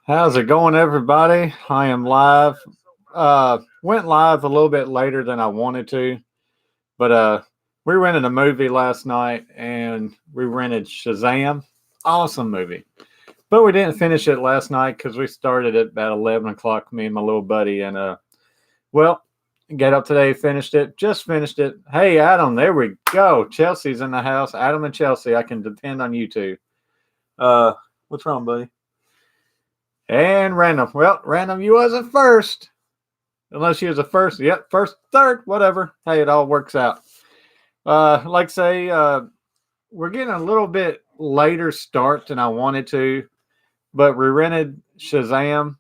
How's it going, everybody? I am live. Went live a little bit later than I wanted to, but we rented a movie last night and we rented Shazam. Awesome movie. But we didn't finish it last night because we started at about 11 o'clock, me and my little buddy. And, well, get up today, finished it, just finished it. Hey, Adam, there we go. Chelsea's in the house. Adam and Chelsea, I can depend on you two. What's wrong, buddy? And Random. Well, Random, you wasn't first. Unless you was a first. Yep, first, third, whatever. Hey, it all works out. Like I say, we're getting a little bit later start than I wanted to. But we rented Shazam.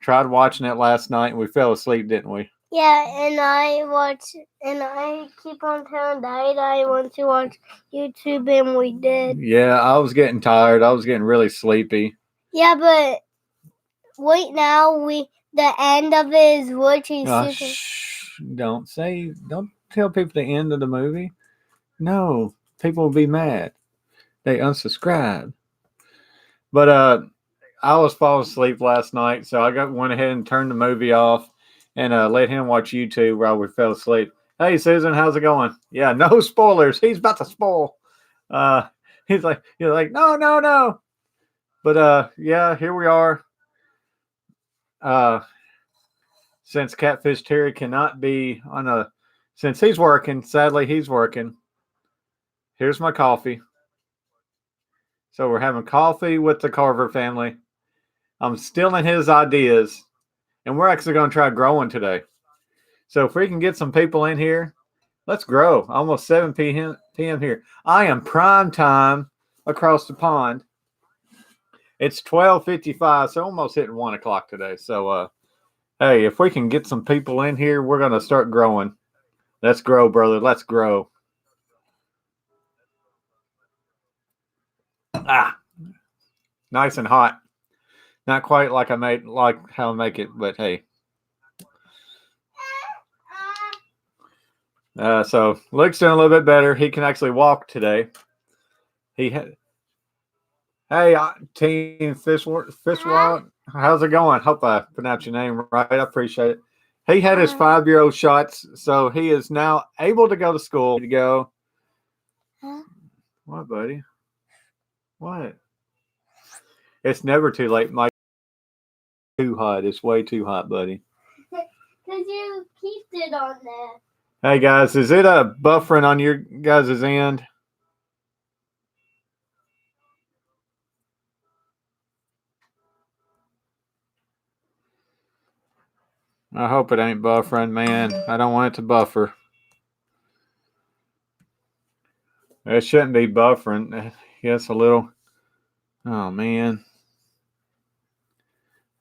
Tried watching it last night and we fell asleep, didn't we? Yeah, and I keep on telling Dad I want to watch YouTube, and we did. Yeah, I was getting tired. I was getting really sleepy. Yeah, but right now the end of it is watching. Don't tell people the end of the movie. No, people will be mad. They unsubscribe. But I was falling asleep last night, so I went ahead and turned the movie off and let him watch YouTube while we fell asleep. Hey, Susan, how's it going? Yeah, no spoilers. He's about to spoil. He's like, no. But yeah, here we are. Since Catfish Terry cannot be since he's working, sadly he's working. Here's my coffee. So we're having coffee with the Carver family. I'm stealing his ideas, and we're actually going to try growing today. So if we can get some people in here, let's grow. Almost 7 p.m. here. I am prime time across the pond. It's 12:55, so almost hitting 1 o'clock today. So, hey, if we can get some people in here, we're going to start growing. Let's grow, brother. Let's grow. Nice and hot. Not quite like how I make it, but hey. So Luke's doing a little bit better. He can actually walk today. Hey, Team Fishwalk, how's it going? Hope I pronounced your name right. I appreciate it. He had his 5-year-old shots, so he is now able to go to school. To go. What, buddy? What? It's never too late, Mike. Too hot. It's way too hot, buddy. Because you keep it on there. Hey, guys, is it buffering on your guys' end? I hope it ain't buffering, man. I don't want it to buffer. It shouldn't be buffering. Yes, a little. Oh, man.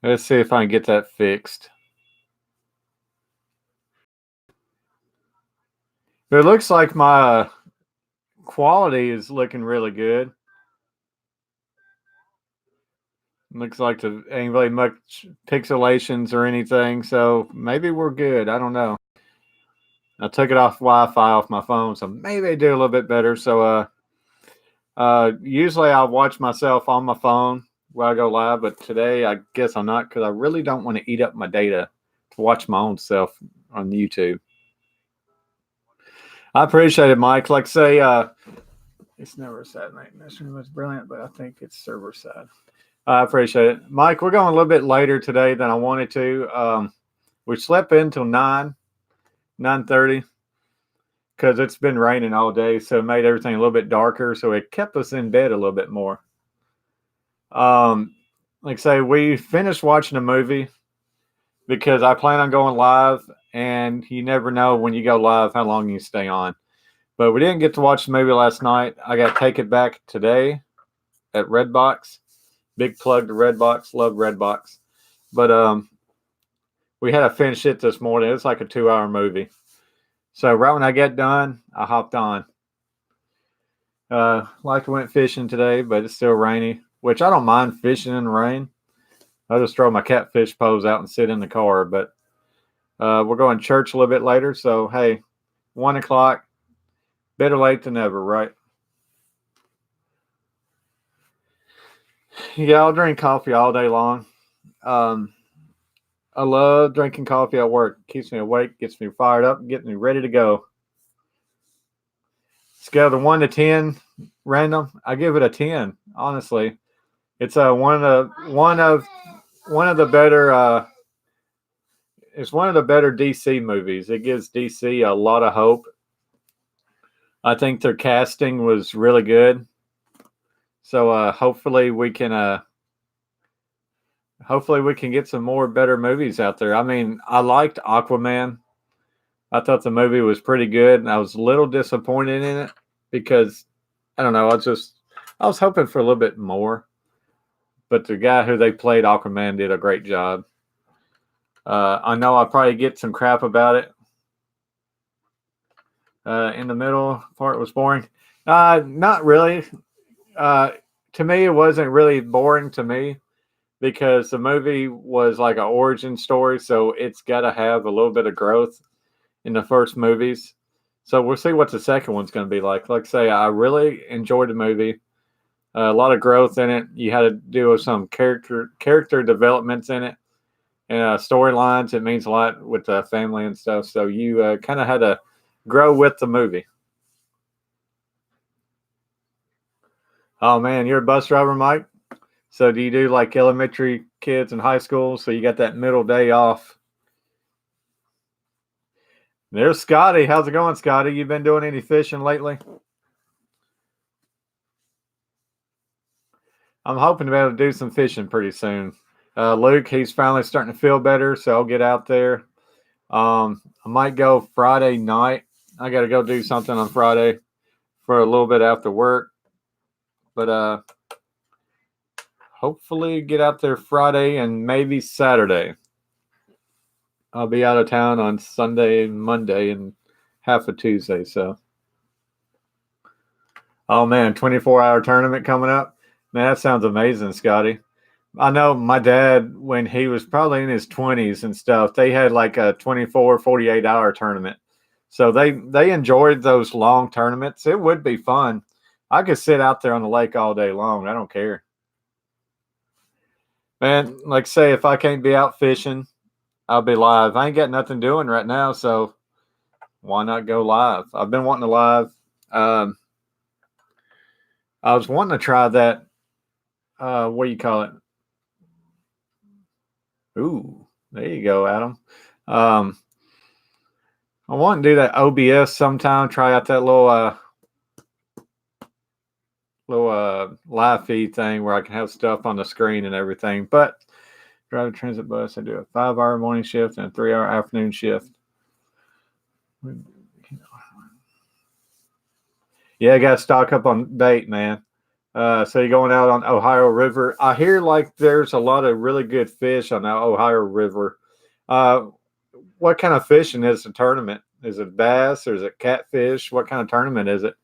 Let's see if I can get that fixed. It looks like my quality is looking really good. Looks like there ain't really much pixelations or anything, so maybe we're good. I don't know. I took it off Wi-Fi off my phone, so maybe I do a little bit better. So usually I watch myself on my phone while I go live, but today I guess I'm not because I really don't want to eat up my data to watch my own self on YouTube. I appreciate it, Mike. Like say, it's never a side maintenance room. It's brilliant, but I think it's server side. I appreciate it. Mike, we're going a little bit later today than I wanted to. We slept in till 9:30 because it's been raining all day, so it made everything a little bit darker, so it kept us in bed a little bit more. Like say, we finished watching a movie because I plan on going live, and you never know when you go live how long you stay on. But we didn't get to watch the movie last night. I got to take it back today at Redbox. Big plug to Redbox. Love Redbox. But we had to finish it this morning. It's like a 2-hour movie. So right when I get done, I hopped on. Like I went fishing today, but it's still rainy, which I don't mind fishing in the rain. I'll just throw my catfish pose out and sit in the car. But we're going to church a little bit later. So, hey, 1 o'clock. Better late than never, right? Yeah, I'll drink coffee all day long. Um, I love drinking coffee at work. Keeps me awake, gets me fired up, gets me ready to go. Scale of 1 to 10, random. I give it a 10. Honestly, it's one of the better. It's one of the better DC movies. It gives DC a lot of hope. I think their casting was really good. So hopefully we can get some more better movies out there. I mean, I liked Aquaman. I thought the movie was pretty good, and I was a little disappointed in it because I don't know. I was hoping for a little bit more, but the guy who they played Aquaman did a great job. I know I'll probably get some crap about it. In the middle part was boring. Not really. Uh, to me, it wasn't really boring to me because the movie was like an origin story, so it's got to have a little bit of growth in the first movies. So we'll see what the second one's going to be like. Like I say, I really enjoyed the movie. A lot of growth in it. You had to do some character developments in it and storylines. It means a lot with the family and stuff. So you kind of had to grow with the movie. Oh man, you're a bus driver, Mike. So do you do like elementary kids in high school? So you got that middle day off. There's Scotty. How's it going, Scotty? You been doing any fishing lately? I'm hoping to be able to do some fishing pretty soon. Luke, he's finally starting to feel better, so I'll get out there. I might go Friday night. I got to go do something on Friday for a little bit after work, but hopefully get out there Friday and maybe Saturday. I'll be out of town on Sunday and Monday and half of Tuesday. So, oh man, 24-hour tournament coming up. Man, that sounds amazing, Scotty. I know my dad, when he was probably in his 20s and stuff, they had like a 24, 48-hour tournament. So they enjoyed those long tournaments. It would be fun. I could sit out there on the lake all day long. I don't care. Man, like say, if I can't be out fishing, I'll be live. I ain't got nothing doing right now, so why not go live? I've been wanting to live. Um, I was wanting to try that. What do you call it? Ooh, there you go, Adam. Um, I want to do that OBS sometime. Try out that little live feed thing where I can have stuff on the screen and everything. But drive a transit bus. I do a 5-hour morning shift and a 3-hour afternoon shift. Yeah, I got to stock up on bait, man. So you're going out on Ohio River. I hear like there's a lot of really good fish on the Ohio River. What kind of fishing is the tournament? Is it bass or is it catfish? What kind of tournament is it?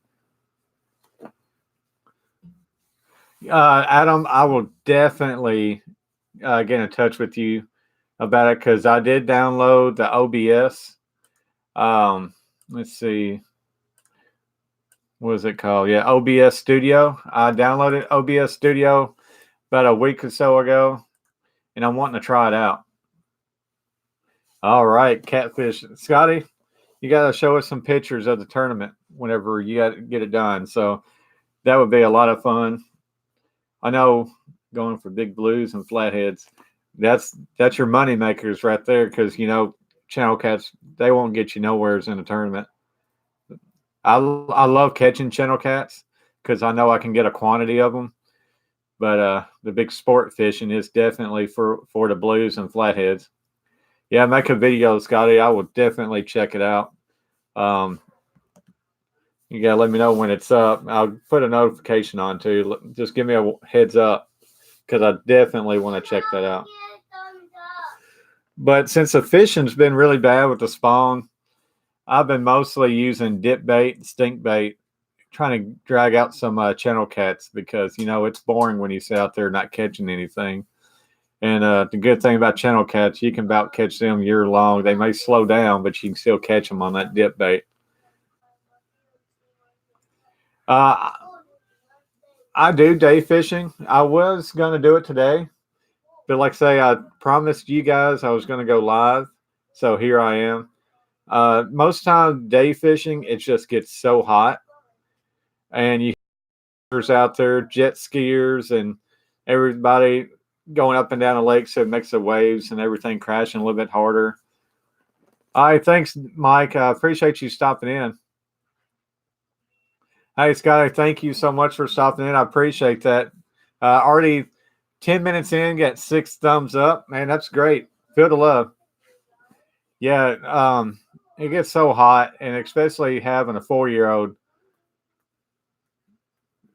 Adam, I will definitely get in touch with you about it because I did download the OBS. Let's see. What is it called? Yeah, OBS Studio. I downloaded OBS Studio about a week or so ago, and I'm wanting to try it out. All right, catfish. Scotty, you got to show us some pictures of the tournament whenever you got to get it done. So that would be a lot of fun. I know going for big blues and flatheads, that's your money makers right there because, channel cats, they won't get you nowheres in a tournament. I love catching channel cats because I know I can get a quantity of them. But the big sport fishing is definitely for the blues and flatheads. Yeah, make a video, Scotty. I will definitely check it out. You gotta let me know when it's up. I'll put a notification on too. Just give me a heads up because I definitely want to check that out. But since the fishing's been really bad with the spawn, I've been mostly using dip bait and stink bait, trying to drag out some channel cats because it's boring when you sit out there not catching anything. And the good thing about channel cats, you can about catch them year long. They may slow down, but you can still catch them on that dip bait. Uh, I do day fishing. I was going to do it today, but like I say, I promised you guys I was going to go live. So here I am. Most time day fishing, it just gets so hot, and you there's out there, jet skiers, and everybody going up and down the lake, so it makes the waves and everything crashing a little bit harder. All right, thanks, Mike. I appreciate you stopping in. Hey, Scotty, thank you so much for stopping in. I appreciate that. Already 10 minutes in, got 6 thumbs up. Man, that's great. Feel the love. Yeah, it gets so hot, and especially having a 4 year old.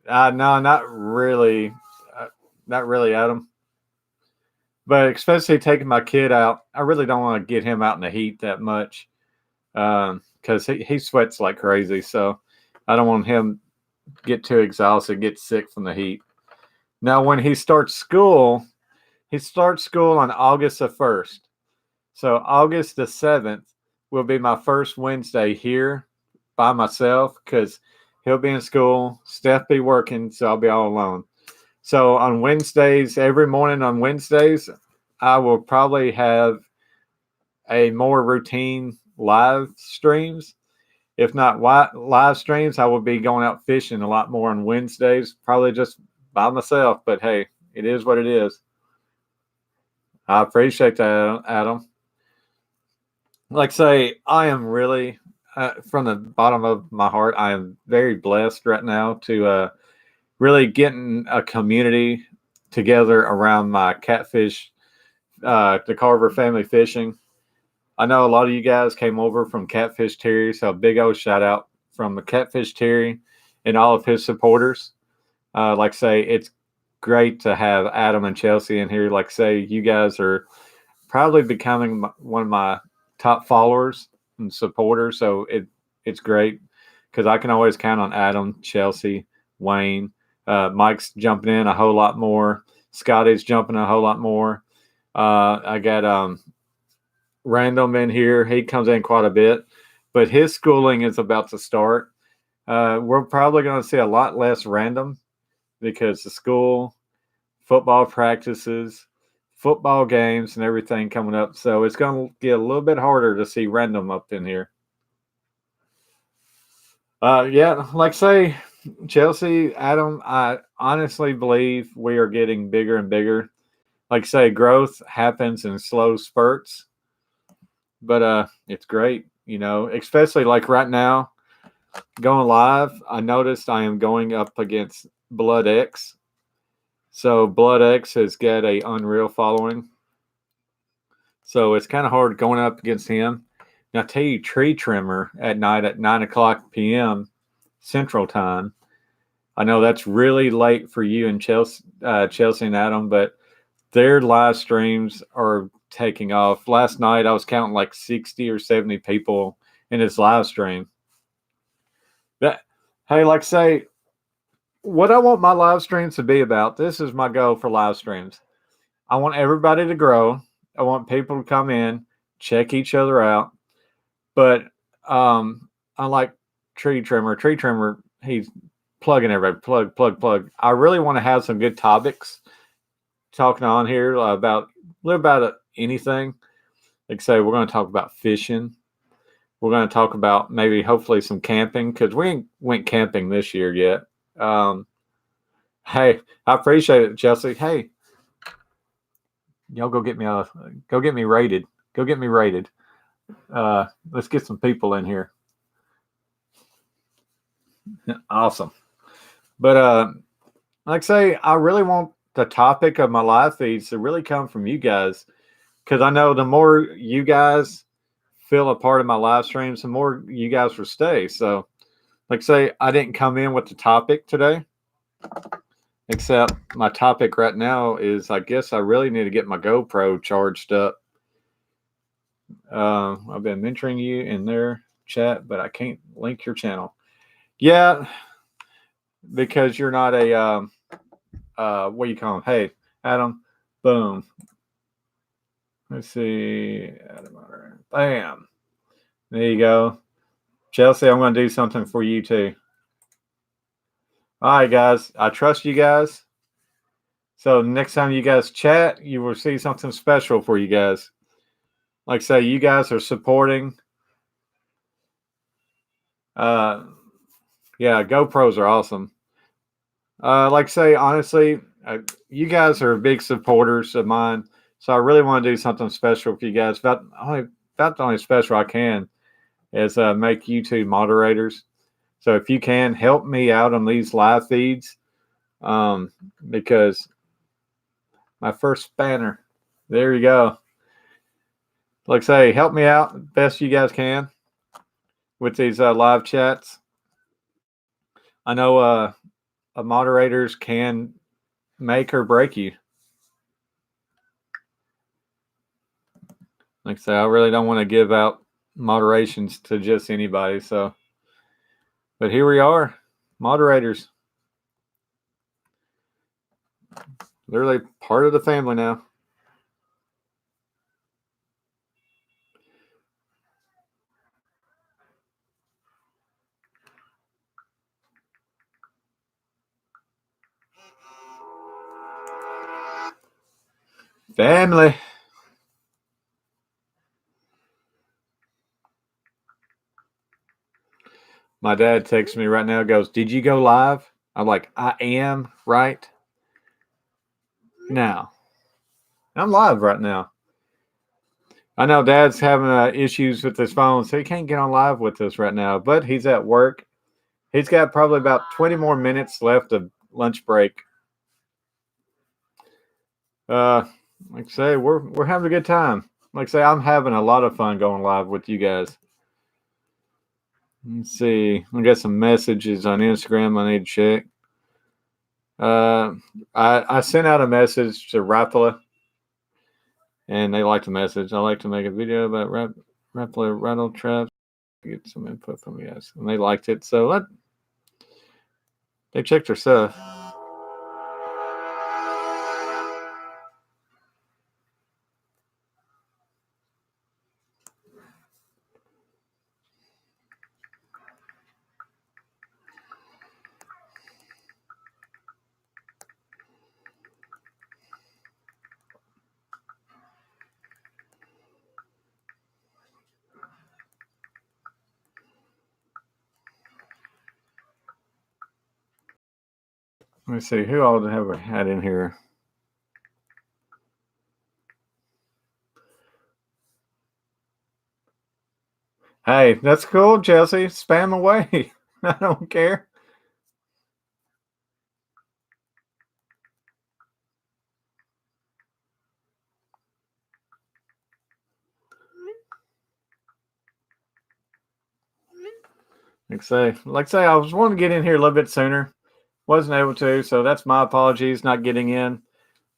No, not really. Not really, Adam. But especially taking my kid out, I really don't want to get him out in the heat that much because he sweats like crazy. So I don't want him get too exhausted, get sick from the heat. Now, when he starts school on August the 1st. So August the 7th will be my first Wednesday here by myself because he'll be in school, Steph be working, so I'll be all alone. So on Wednesdays, every morning on Wednesdays, I will probably have a more routine live streams. If not live streams, I will be going out fishing a lot more on Wednesdays, probably just by myself. But hey, it is what it is. I appreciate that, Adam. Like I say, I am really, from the bottom of my heart, I am very blessed right now to really getting a community together around my catfish, the Carver family fishing. I know a lot of you guys came over from Catfish Terry, so a big old shout out from the Catfish Terry and all of his supporters. Like I say, it's great to have Adam and Chelsea in here. Like I say, you guys are probably becoming one of my top followers and supporters, so it's great because I can always count on Adam, Chelsea, Wayne, Mike's jumping in a whole lot more. Scotty's jumping a whole lot more. I got Random in here. He comes in quite a bit, but his schooling is about to start. We're probably going to see a lot less Random because the school, football practices, football games, and everything coming up. So it's going to get a little bit harder to see Random up in here. Yeah, like say, Chelsea, Adam, I honestly believe we are getting bigger and bigger. Like say, growth happens in slow spurts, but it's great, especially like right now going live. I noticed I am going up against Blood X. So Blood X has got a unreal following. So it's kind of hard going up against him. Now, I tell you, Tree Trimmer at night at 9 o'clock p.m. Central Time. I know that's really late for you and Chelsea and Adam, but their live streams are taking off. Last night, I was counting like 60 or 70 people in his live stream. That, hey, like say, what I want my live streams to be about, this is my goal for live streams. I want everybody to grow. I want people to come in, check each other out. But unlike Tree Trimmer, he's plugging everybody, plug. I really want to have some good topics talking on here about a little about anything. Like say, we're going to talk about fishing. We're going to talk about maybe hopefully some camping because we ain't went camping this year yet. Hey, I appreciate it, Chelsea. Hey, y'all go get me rated. Go get me rated. Let's get some people in here. Awesome. But like I say, I really want the topic of my live feeds to really come from you guys because I know the more you guys feel a part of my live streams, the more you guys will stay. So, like I say, I didn't come in with the topic today, except my topic right now is I guess I really need to get my GoPro charged up. I've been mentoring you in their chat, but I can't link your channel. Yeah, because you're not a what do you call them? Hey, Adam, boom. Let's see, Adam, bam. There you go, Chelsea. I'm going to do something for you too. All right, guys. I trust you guys. So next time you guys chat, you will see something special for you guys. Like I say, you guys are supporting. Uh, yeah, GoPros are awesome. Like I say, honestly, you guys are big supporters of mine. So I really want to do something special for you guys. About the only special I can is make YouTube moderators. So if you can help me out on these live feeds, because my first spanner, there you go. Like I say, help me out best you guys can with these live chats. I know moderators can make or break you. Like I say, I really don't want to give out moderations to just anybody. So, but here we are, moderators, literally part of the family now. Family. My dad texts me right now, goes, "Did you go live?" I'm like, "I am right now. I'm live right now." I know Dad's having issues with his phone, so he can't get on live with us right now, but he's at work. He's got probably about 20 more minutes left of lunch break. Like I say, we're having a good time. Like I say, I'm having a lot of fun going live with you guys. Let's see. I got some messages on Instagram I need to check. I sent out a message to Rapala, and they liked the message. I like to make a video about Rapala rattle traps. Get some input from you guys, and they liked it. So they checked their stuff. Let me see who all have I had in here. Hey, that's cool, Chelsea. Spam away. I don't care. Like I say, I was wanting to get in here a little bit sooner. Wasn't able to, so that's my apologies not getting in.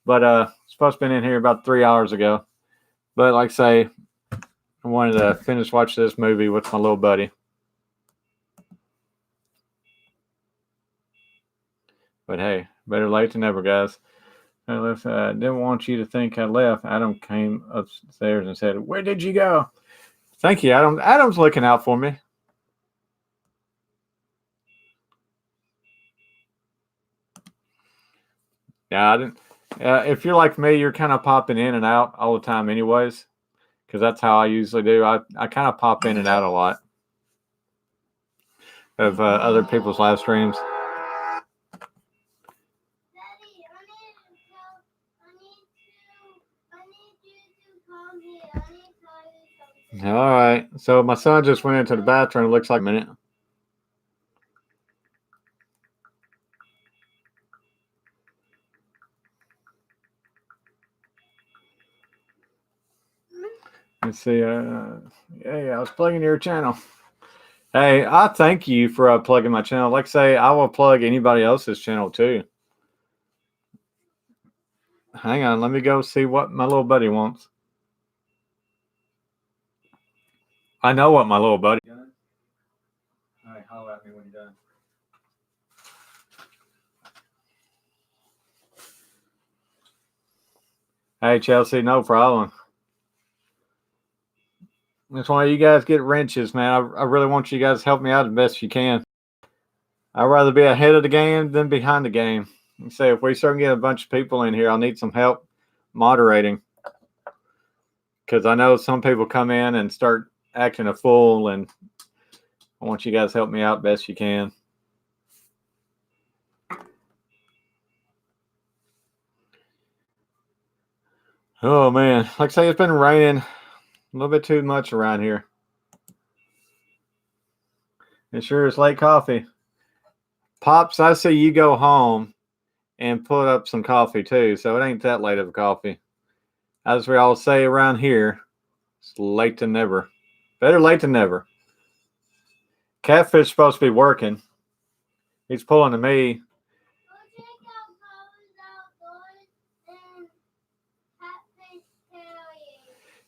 But supposed to be in here about 3 hours ago. But like I say, I wanted to finish watching this movie with my little buddy. But hey, better late than never, guys. I didn't want you to think I left. Adam came upstairs and said, "Where did you go?" Thank you, Adam. Adam's looking out for me. Yeah, I didn't. If you're like me, you're kind of popping in and out all the time, anyways, because that's how I usually do. I kind of pop in and out a lot of other people's live streams. All right. So my son just went into the bathroom. Looks like a minute. Let's see. Yeah, I was plugging your channel. Hey, I thank you for plugging my channel. Like I say, I will plug anybody else's channel too. Hang on, let me go see what my little buddy wants. I know what my little buddy. All right, holler at me when you're done. Hey, Chelsea, no problem. That's why you guys get wrenches, man. I really want you guys to help me out as best you can. I'd rather be ahead of the game than behind the game. You say if we start getting a bunch of people in here, I'll need some help moderating because I know some people come in and start acting a fool, and I want you guys to help me out best you can. Oh man, like I say, it's been raining a little bit too much around here. It sure is late coffee. Pops, I see you go home and put up some coffee too, so it ain't that late of a coffee. As we all say around here, it's late than never. Better late than never. Catfish supposed to be working. He's pulling to me.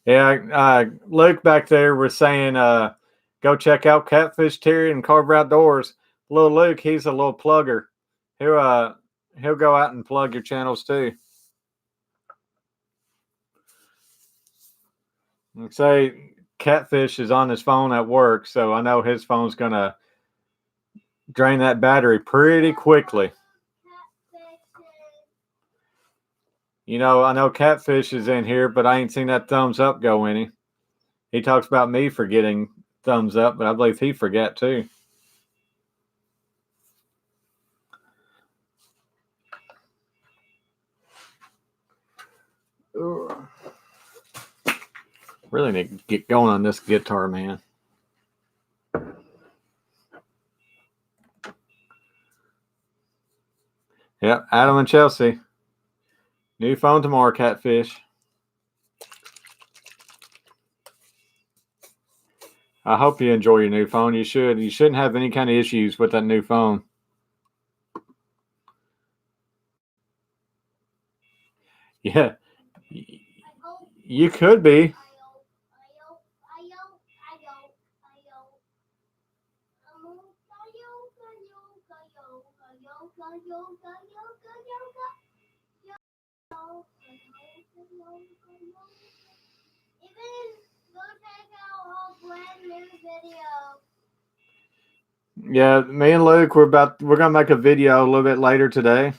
Yeah, Luke back there was saying, go check out Catfish Terry and Carver Outdoors. Little Luke, he's a little plugger. He'll go out and plug your channels too. And say Catfish is on his phone at work, so I know his phone's gonna drain that battery pretty quickly. You know, I know Catfish is in here, but I ain't seen that thumbs up go any. He talks about me forgetting thumbs up, but I believe he forgot too. Really need to get going on this guitar, man. Yep, Adam and Chelsea. New phone tomorrow, Catfish. I hope you enjoy your new phone. You should. You shouldn't have any kind of issues with that new phone. Yeah, you could be. Yeah, me and Luke, we're gonna make a video a little bit later today.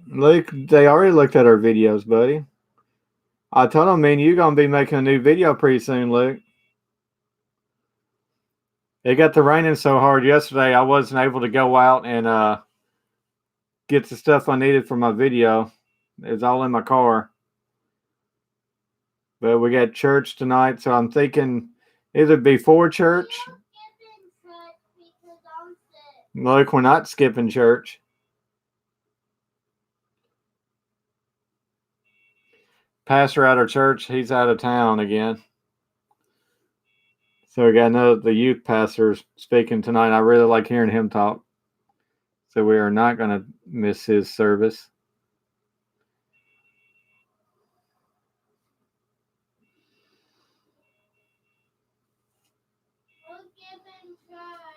Luke, they already looked at our videos, buddy. I told them, me and you gonna be making a new video pretty soon, Luke. It got to raining so hard yesterday, I wasn't able to go out and get the stuff I needed for my video. It's all in my car. But we got church tonight, so I'm thinking either before church. Look, we're not skipping church. Pastor at our church, he's out of town again. So we got the youth pastor speaking tonight. I really like hearing him talk. So we are not going to miss his service.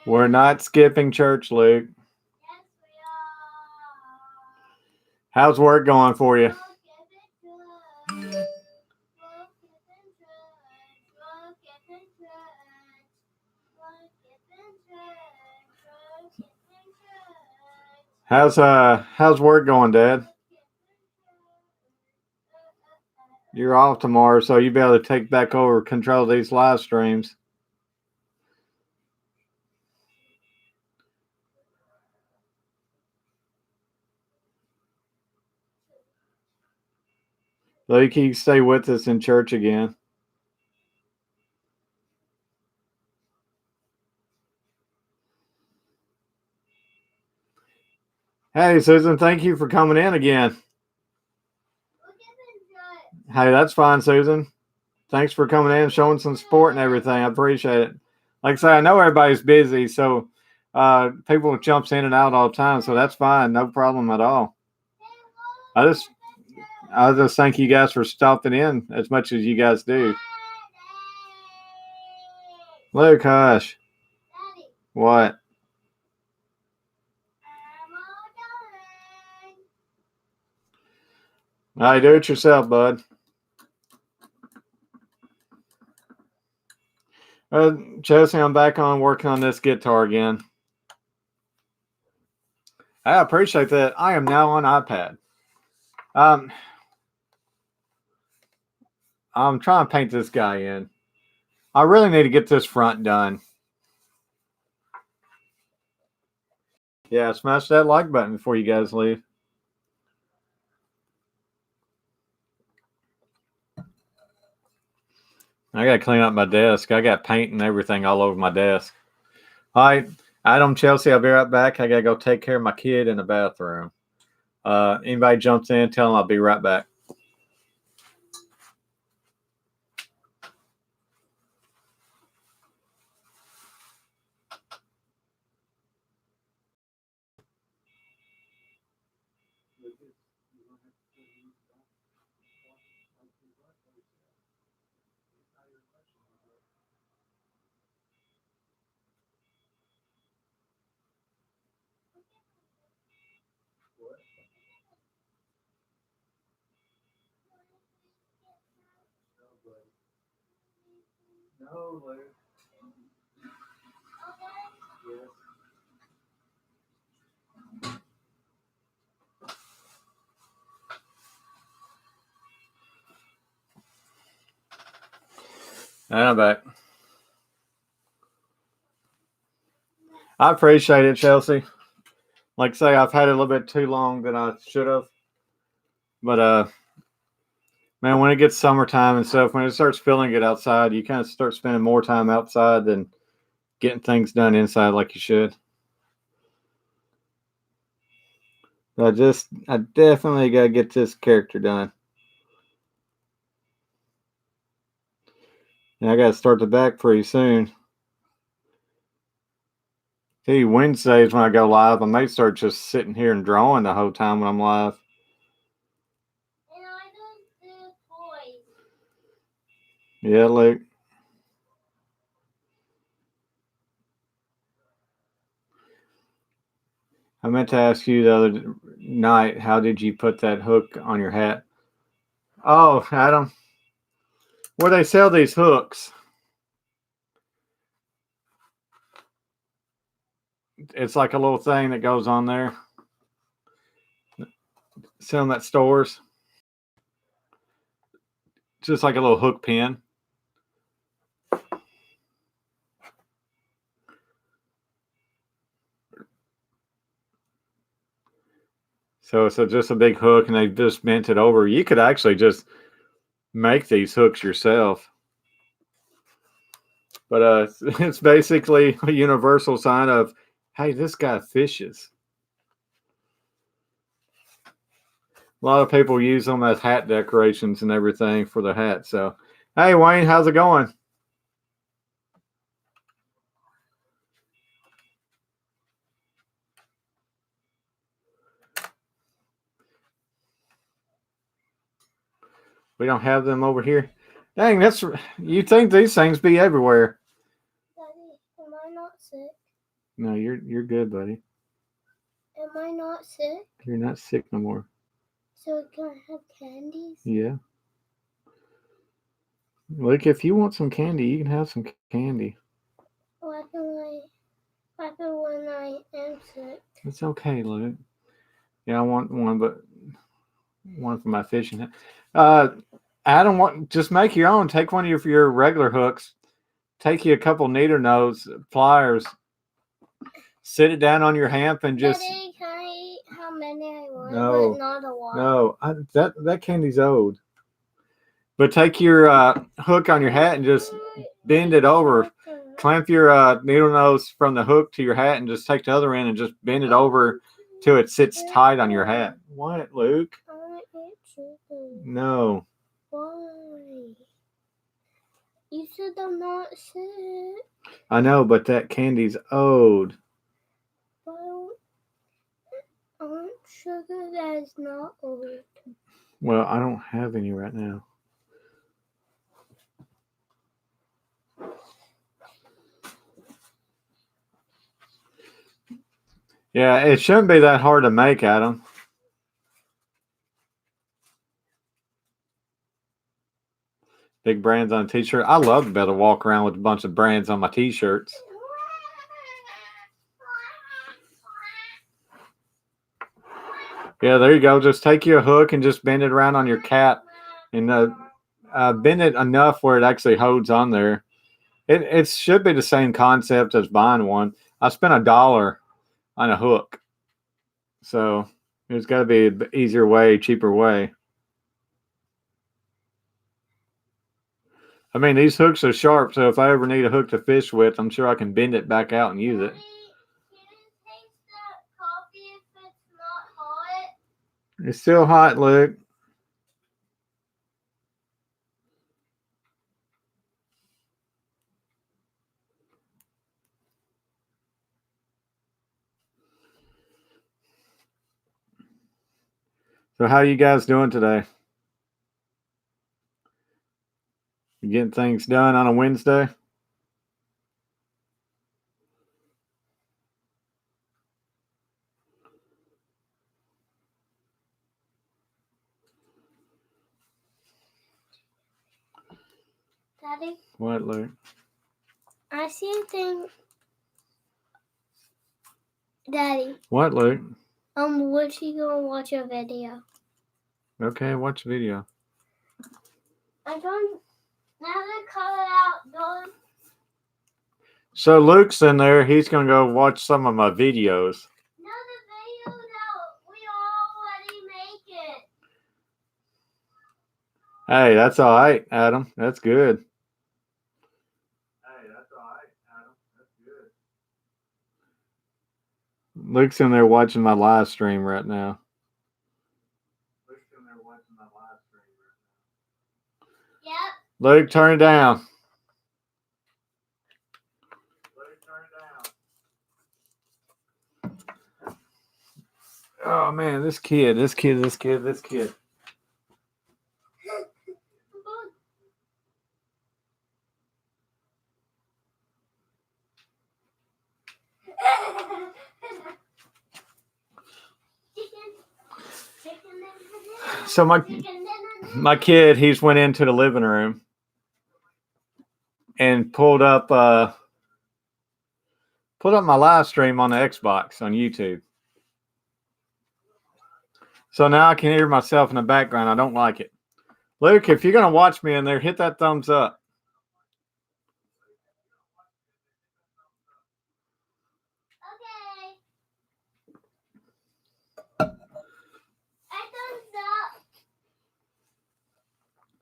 We're not skipping church, Luke. How's work going for you? How's work going, Dad? You're off tomorrow, so you'll be able to take back over control of these live streams. Luke, you can stay with us in church again. Hey, Susan, thank you for coming in again. Hey, that's fine, Susan. Thanks for coming in, showing some support and everything. I appreciate it. Like I say, I know everybody's busy, so people jumps in and out all the time, so that's fine. No problem at all. I just thank you guys for stopping in as much as you guys do. Luke, hush. What? All right, do it yourself, bud. Chelsea, I'm back on working on this guitar again. I appreciate that. I am now on iPad. Um, I'm trying to paint this guy in. I really need to get this front done. Yeah, smash that like button before you guys leave. I gotta clean up my desk. I got paint and everything all over my desk. All right, Adam, Chelsea, I'll be right back. I gotta go take care of my kid in the bathroom. Anybody jumps in, tell them I'll be right back. No, Luke. Yes. And I'm back. I appreciate it, Chelsea. Like I say, I've had it a little bit too long than I should have. But man, when it gets summertime and stuff, when it starts feeling good outside, you kind of start spending more time outside than getting things done inside like you should. I definitely gotta get this character done. And I gotta start the back pretty soon. See, Wednesdays when I go live, I may start just sitting here and drawing the whole time when I'm live. And I don't do toys. Yeah, Luke. I meant to ask you the other night, how did you put that hook on your hat? Oh, Adam, where they sell these hooks. It's like a little thing that goes on there. Sell them at stores. Just like a little hook pin. So it's just a big hook, and they just bent it over. You could actually just make these hooks yourself. But it's basically a universal sign of, hey, this guy fishes. A lot of people use them as hat decorations and everything for their hats. So, hey, Wayne, how's it going? We don't have them over here. Dang, you think these things be everywhere? Daddy, am I not sick? No, you're good, buddy. Am I not sick? You're not sick no more. So can I have candies? Yeah. Look, if you want some candy, you can have some candy. What happen when I am sick? It's okay, Luke. Yeah, I want one, but one for my fishing. Adam, just make your own. Take one of your regular hooks. Take you a couple needle nose pliers. Sit it down on your hamp and just. Daddy, can I eat how many I want, No, but not a lot? No, that candy's old. But take your hook on your hat and just bend it over. Clamp your needle nose from the hook to your hat and just take the other end and just bend it over till it sits tight on your hat. What, Luke? I want to eat chicken. No. Why? You said I'm not sick. I know, but that candy's old. Well, I want sugar that is not old. Well, I don't have any right now. Yeah, it shouldn't be that hard to make, Adam. Big brands on a t-shirt. I love to be able to walk around with a bunch of brands on my t-shirts. Yeah, there you go. Just take you a hook and just bend it around on your cat, and bend it enough where it actually holds on there. It should be the same concept as buying one. I spent $1 on a hook, so there's got to be an easier way, cheaper way. I mean, these hooks are sharp, so if I ever need a hook to fish with, I'm sure I can bend it back out and use it. It's still hot, Luke. So how you guys doing today? You getting things done on a Wednesday? Daddy? What, Luke? I see a thing. Daddy. What, Luke? What you gonna watch a video? Okay, watch the video. I'm going now to cut it out, Don. So Luke's in there. He's gonna go watch some of my videos. No, the video that we already make it. Hey, that's all right, Adam. That's good. Hey, that's all right, Adam. That's good. Luke's in there watching my live stream right now. Luke's in there watching my live stream right now. Yep. Luke, turn it down. Luke, turn it down. Oh man, this kid. So my kid, he's went into the living room and pulled up my live stream on the Xbox on YouTube. So now I can hear myself in the background. I don't like it. Luke, if you're gonna watch me in there, hit that thumbs up.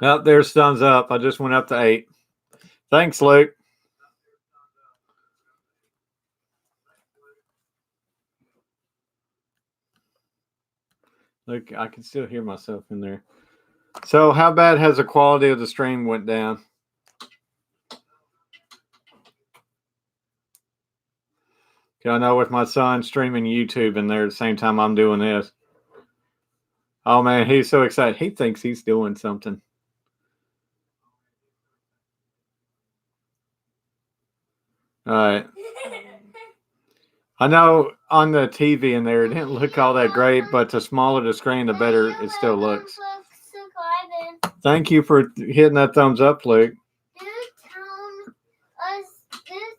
Oh, there's thumbs up. I just went up to 8. Thanks, Luke. Look, I can still hear myself in there. So how bad has the quality of the stream went down? I know with my son streaming YouTube in there at the same time I'm doing this. Oh man, he's so excited. He thinks he's doing something. All right. I know on the TV in there, it didn't look all that great, but the smaller the screen, the better it still looks. Thank you for hitting that thumbs up, Luke. Did it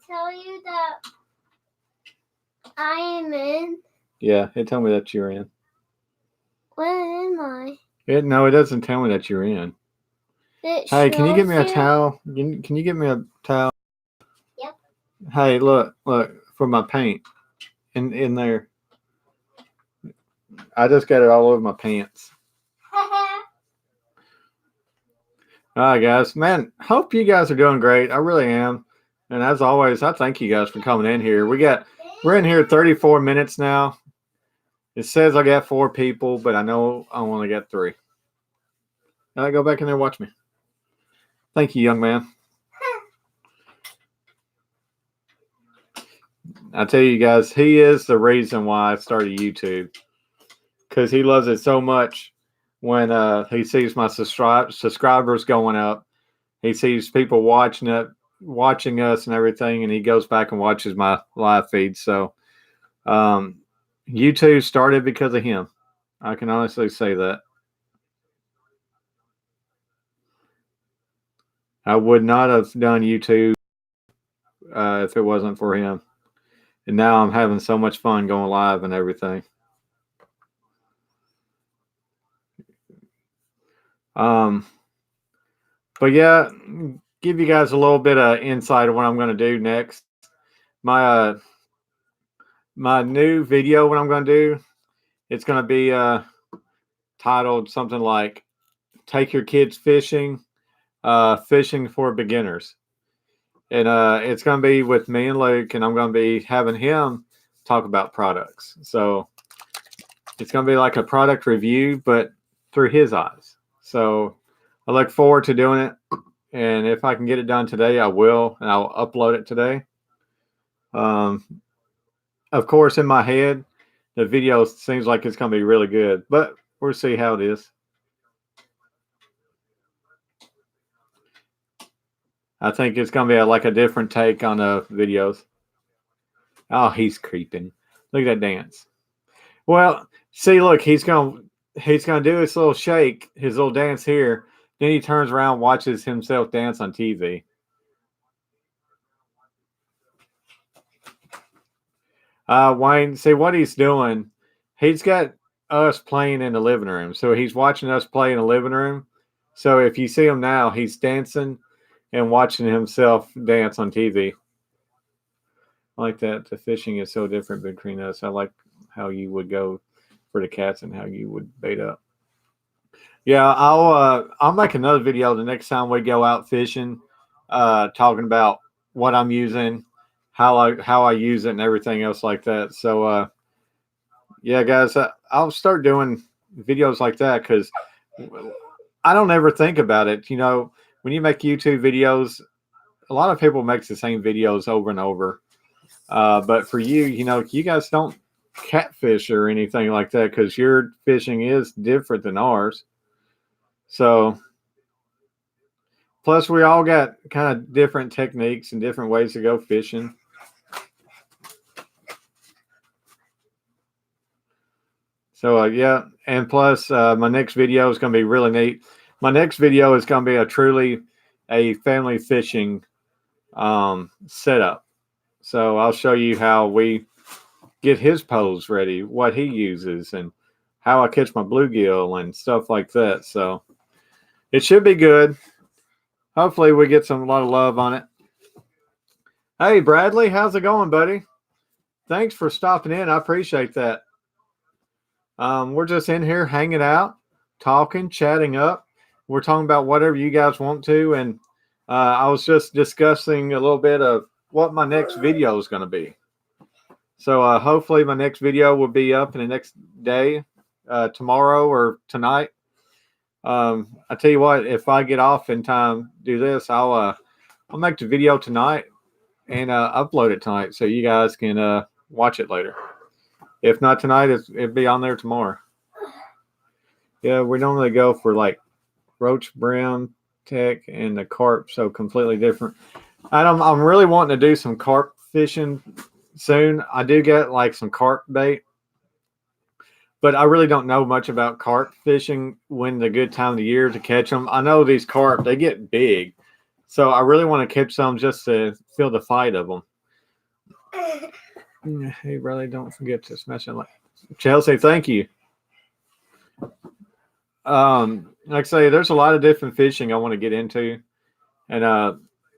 tell you that I am in? Yeah, it told me that you're in. When am I? No, it doesn't tell me that you're in. Hey, can you get me a towel? Can you get me a towel? Yep. Hey, look, for my paint in there. I just got it all over my pants. All right, guys. Man, hope you guys are doing great. I really am. And as always, I thank you guys for coming in here. We're in here 34 minutes now. It says I got 4 people, but I know I only got 3. All right, go back in there and watch me. Thank you, young man. I tell you guys, he is the reason why I started YouTube. Because he loves it so much when he sees my subscribers going up. He sees people watching us and everything, and he goes back and watches my live feed. So YouTube started because of him. I can honestly say that. I would not have done YouTube if it wasn't for him. And now I'm having so much fun going live and everything. Um, but yeah, give you guys a little bit of insight of what I'm going to do next. My my new video, what I'm going to do, it's going to be titled something like "Take Your Kids Fishing, Fishing for Beginners," and it's going to be with me and Luke, and I'm going to be having him talk about products. So it's going to be like a product review, but through his eyes. So I look forward to doing it. And if I can get it done today, I will, and I'll upload it today. Um, of course, in my head, the video seems like it's going to be really good, but we'll see how it is. I think it's going to be like a different take on the videos. Oh, he's creeping. Look at that dance. Well, see, look, he's gonna do his little shake, his little dance here. Then he turns around, watches himself dance on TV. Wayne, see what he's doing. He's got us playing in the living room, so he's watching us play in the living room. So if you see him now, he's dancing and watching himself dance on TV. I like that. The fishing is so different between us. I like how you would go for the cats and how you would bait up. Yeah, I'll make another video the next time we go out fishing, talking about what I'm using, how I use it, and everything else like that. So yeah, guys, I'll start doing videos like that because I don't ever think about it. You know, when you make YouTube videos, a lot of people make the same videos over and over. But for you, you know, you guys don't catfish or anything like that because your fishing is different than ours. So plus, we all got kind of different techniques and different ways to go fishing. So, yeah. And plus, my next video is going to be really neat. My next video is going to be a family fishing setup. So, I'll show you how we get his poles ready, what he uses, and how I catch my bluegill and stuff like that. So, it should be good. Hopefully, we get a lot of love on it. Hey, Bradley, how's it going, buddy? Thanks for stopping in. I appreciate that. We're just in here hanging out, talking, chatting up. We're talking about whatever you guys want to. And I was just discussing a little bit of what my next video is going to be. So hopefully my next video will be up in the next day, tomorrow or tonight. I tell you what, if I get off in time to do this, I'll make the video tonight and upload it tonight so you guys can watch it later. If not tonight, it'll be on there tomorrow. Yeah, we normally go for like roach brim, tech, and the carp, so completely different. I'm really wanting to do some carp fishing soon. I do get like some carp bait, but I really don't know much about carp fishing when the good time of the year to catch them. I know these carp, they get big, so I really want to catch some just to feel the fight of them. Hey, brother, don't forget to smash that like. Chelsea, thank you. Like I say, there's a lot of different fishing I want to get into, and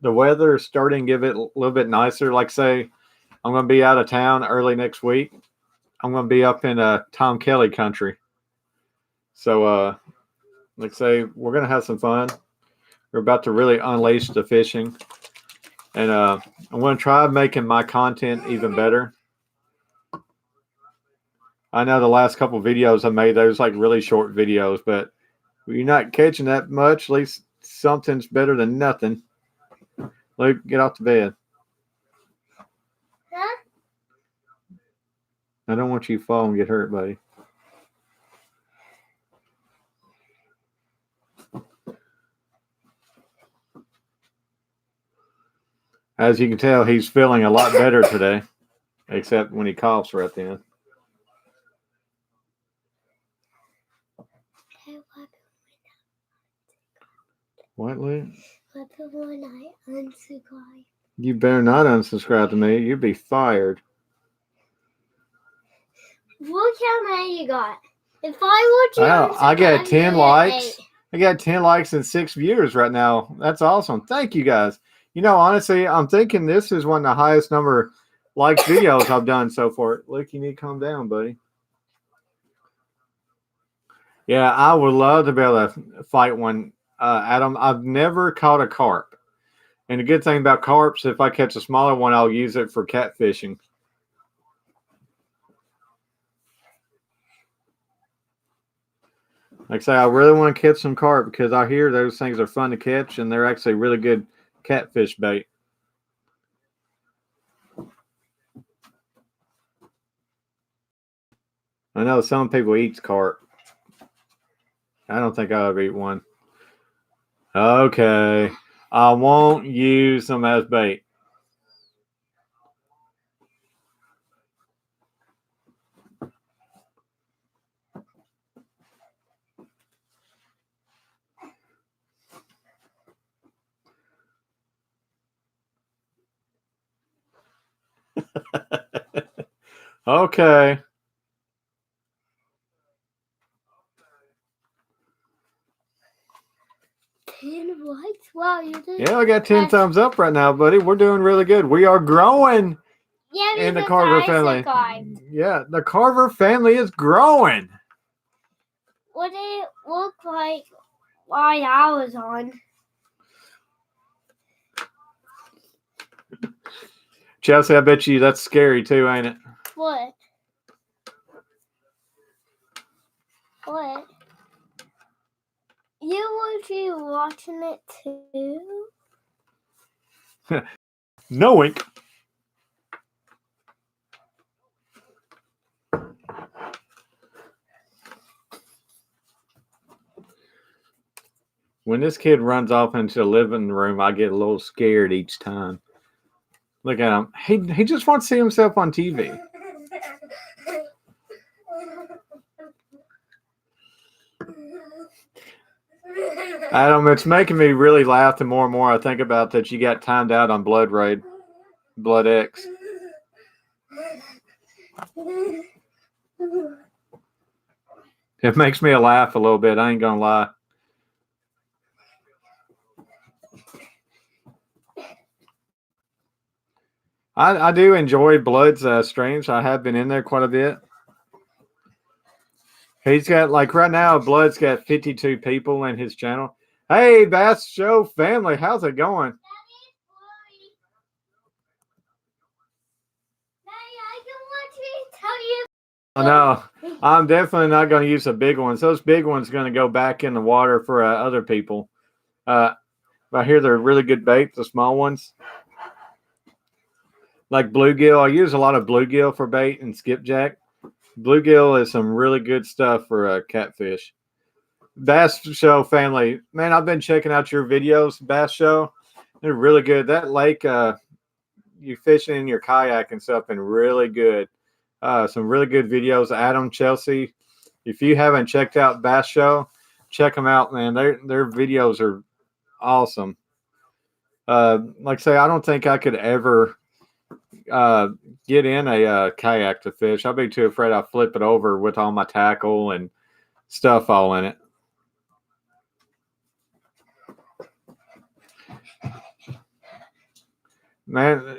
the weather is starting to give it a little bit nicer. Like say, I'm going to be out of town early next week. I'm going to be up in Tom Kelly country. So, like say, we're going to have some fun. We're about to really unleash the fishing, and I'm going to try making my content even better. I know the last couple videos I made, those like really short videos, but you're not catching that much. At least something's better than nothing. Luke, get off the bed. Huh? I don't want you to fall and get hurt, buddy. As you can tell, he's feeling a lot better today, except when he coughs right then. What, Luke? But the one I unsubscribed. You better not unsubscribe to me. You'd be fired. Look how many you got. If I were to I got unsubscribe 10 you, likes. 8. I got 10 likes and 6 viewers right now. That's awesome. Thank you guys. You know, honestly, I'm thinking this is one of the highest number liked videos I've done so far. Luke, you need to calm down, buddy. Yeah, I would love to be able to fight one, Adam. I've never caught a carp. And the good thing about carps, if I catch a smaller one, I'll use it for catfishing. Like I say, I really want to catch some carp because I hear those things are fun to catch and they're actually really good catfish bait. I know some people eat carp. I don't think I'll ever eat one. Okay. I won't use them as bait. Okay. 10 likes? Wow, you did. Yeah, I got 10 thumbs up right now, buddy. We're doing really good. We are growing in the Carver family. Yeah, the Carver family is growing. What did it look like while I was on? Chelsea, I bet you that's scary too, ain't it? What? What? You would be watching it too? No wink. When this kid runs off into the living room, I get a little scared each time. Look at him. He just wants to see himself on TV. Adam, it's making me really laugh the more and more I think about that you got timed out on Blood Raid. Blood X. It makes me laugh a little bit. I ain't gonna lie. I do enjoy Blood's streams. I have been in there quite a bit. He's got, like, right now, Blood's got 52 people in his channel. Hey, Bass Show family, how's it going? I know. I'm definitely not going to use the big ones. Those big ones are going to go back in the water for other people. I hear they're really good bait, the small ones. Like bluegill. I use a lot of bluegill for bait and skipjack. Bluegill is some really good stuff for catfish. Bass Show family. Man, I've been checking out your videos, Bass Show. They're really good. That lake, you fishing in your kayak and stuff, been really good. Some really good videos. Adam, Chelsea, if you haven't checked out Bass Show, check them out, man. Their videos are awesome. Like I say, I don't think I could ever get in a kayak to fish. I'd be too afraid I'd flip it over with all my tackle and stuff all in it. Man,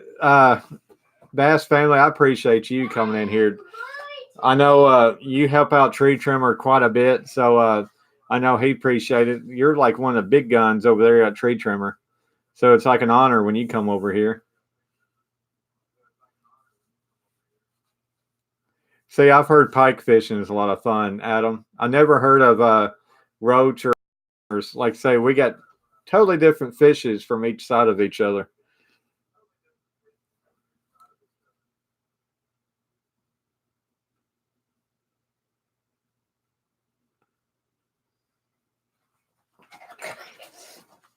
Bass family, I appreciate you coming in here. I know you help out Tree Trimmer quite a bit, so I know he appreciated it. You're like one of the big guns over there at Tree Trimmer, so it's like an honor when you come over here. See, I've heard pike fishing is a lot of fun, Adam. I never heard of roach or, like say, we got totally different fishes from each side of each other.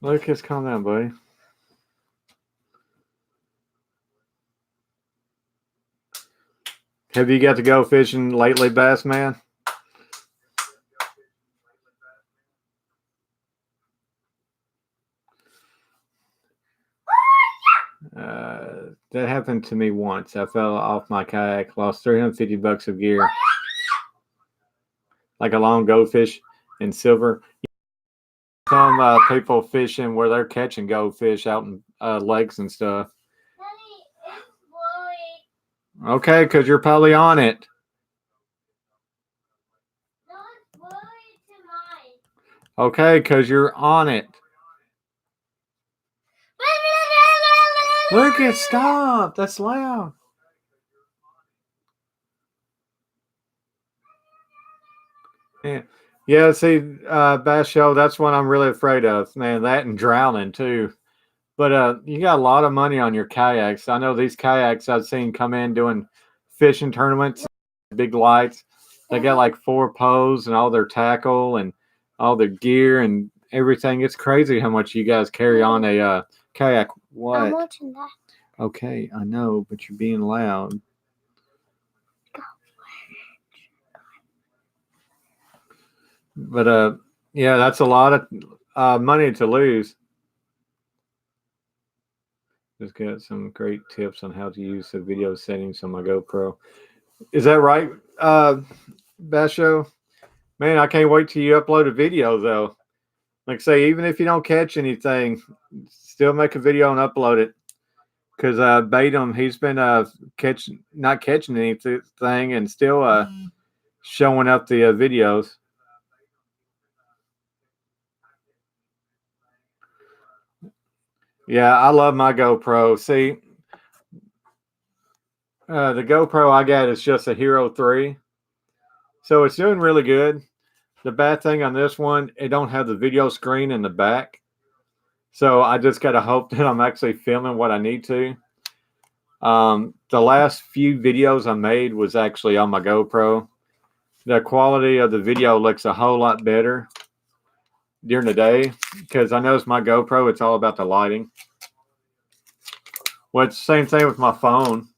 Lucas, calm down, buddy. Have you got to go fishing lately, Bass Man? That happened to me once. I fell off my kayak, lost $350 of gear, like a long goldfish in silver. Some people fishing where they're catching goldfish out in lakes and stuff. Daddy, it's blurry. Okay, because you're probably on it. No, it's blurry to mine. Okay, because you're on it. Lucas, stop. That's loud. Yeah, see, Bass Show, that's what I'm really afraid of. Man, that and drowning too. But you got a lot of money on your kayaks. I know these kayaks I've seen come in doing fishing tournaments, big lights. They got like 4 poles and all their tackle and all their gear and everything. It's crazy how much you guys carry on a kayak. I'm What? watching that. Okay, I know, but you're being loud. But yeah, that's a lot of money to lose. Just got some great tips on how to use the video settings on my GoPro. Is that right, Basho? Man, I can't wait till you upload a video though. Like say, even if you don't catch anything, still make a video and upload it. Because Batum, he's been not catching anything and still showing up the videos. Yeah, I love my GoPro. See, the GoPro I got is just a Hero 3. So it's doing really good. The bad thing on this one, it don't have the video screen in the back. So I just got to hope that I'm actually filming what I need to. The last few videos I made was actually on my GoPro. The quality of the video looks a whole lot better during the day because I noticed my GoPro, it's all about the lighting. Well, it's the same thing with my phone.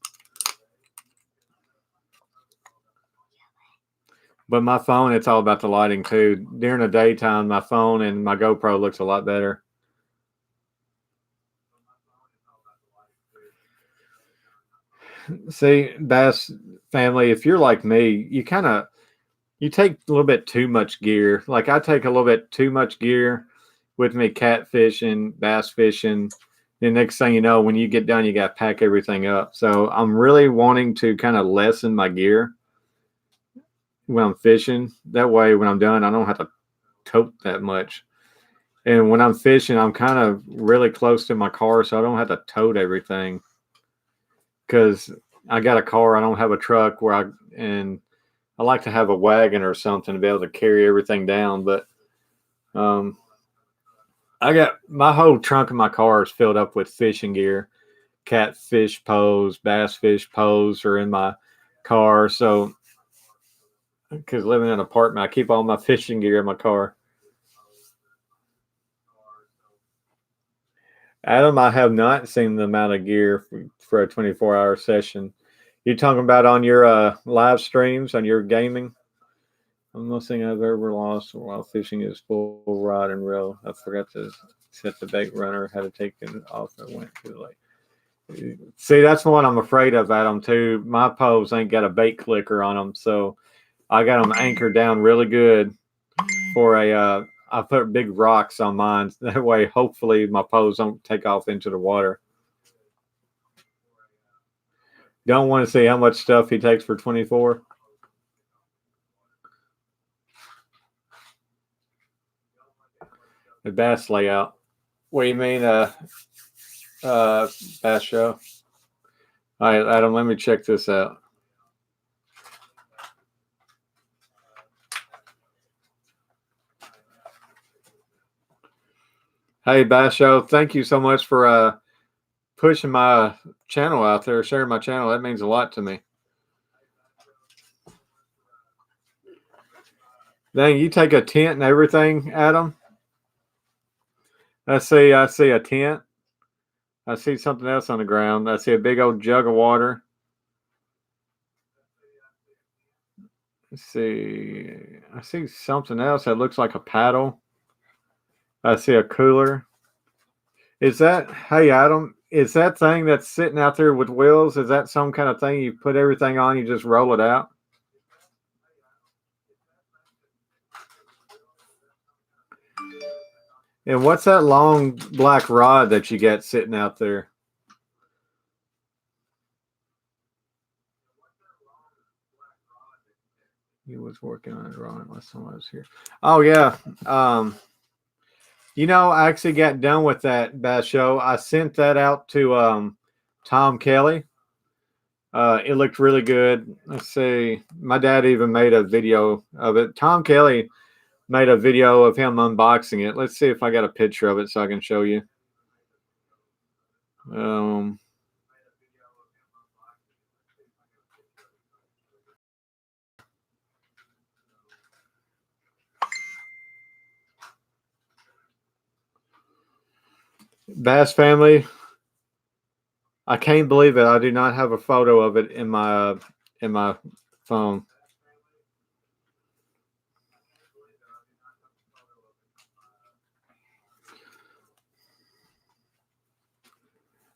But my phone, it's all about the lighting too. During the daytime, my phone and my GoPro looks a lot better. See, Bass family, if you're like me, you take a little bit too much gear. Like I take a little bit too much gear with me catfishing, bass fishing. The next thing you know, when you get done, you got to pack everything up. So I'm really wanting to kind of lessen my gear when I'm fishing. That way, when I'm done, I don't have to tote that much. And when I'm fishing, I'm kind of really close to my car, so I don't have to tote everything. Because I got a car, I don't have a truck and I like to have a wagon or something to be able to carry everything down. But um, I got my whole trunk of my car is filled up with fishing gear, catfish poles, bass fish poles are in my car. So, because living in an apartment, I keep all my fishing gear in my car. Adam, I have not seen the amount of gear for a 24-hour session. You talking about on your live streams on your gaming? The most thing I've ever lost while fishing is full rod and reel. I forgot to set the bait runner, had to take it off. I went too late. See, that's what I'm afraid of, Adam, too. My poles ain't got a bait clicker on them, so I got them anchored down really good for a. I put big rocks on mine. That way, hopefully, my poles don't take off into the water. Don't want to see how much stuff he takes for 24. The bass layout. What do you mean, bass show? All right, Adam, let me check this out. Hey, Bass Show, thank you so much for pushing my channel out there, sharing my channel. That means a lot to me. Dang, you take a tent and everything, Adam? I see a tent. I see something else on the ground. I see a big old jug of water. Let's see. I see something else that looks like a paddle. I see a cooler. Is that, hey, Adam, Is that thing that's sitting out there with wheels? Is that some kind of thing you put everything on? You just roll it out. And what's that long black rod that you got sitting out there? He was working on a drawing last time I was here. Oh yeah. I actually got done with that bass show. I sent that out to Tom Kelly. It looked really good. Let's see. My dad even made a video of it. Tom Kelly made a video of him unboxing it. Let's see if I got a picture of it so I can show you. Um, Bass family. I can't believe it. I do not have a photo of it in my phone.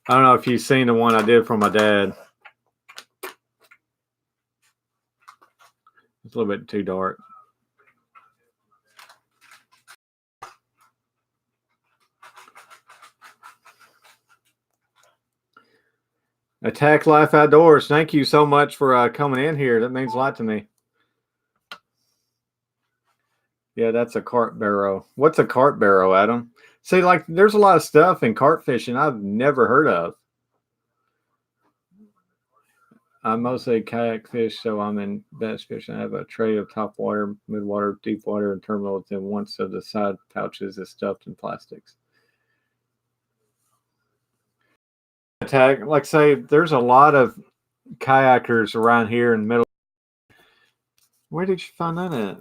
I don't know if you've seen the one I did for my dad. It's a little bit too dark. Attack Life Outdoors. Thank you so much for coming in here. That means a lot to me. Yeah, that's a carp barrow. What's a carp barrow, Adam? See, like, there's a lot of stuff in carp fishing I've never heard of. I'm mostly kayak fish, so I'm in bass fishing. I have a tray of top water, mid water, deep water, and terminal. Then once of the side pouches is stuffed in plastics. Attack, like say, there's a lot of kayakers around here in the middle. Where did you find that at?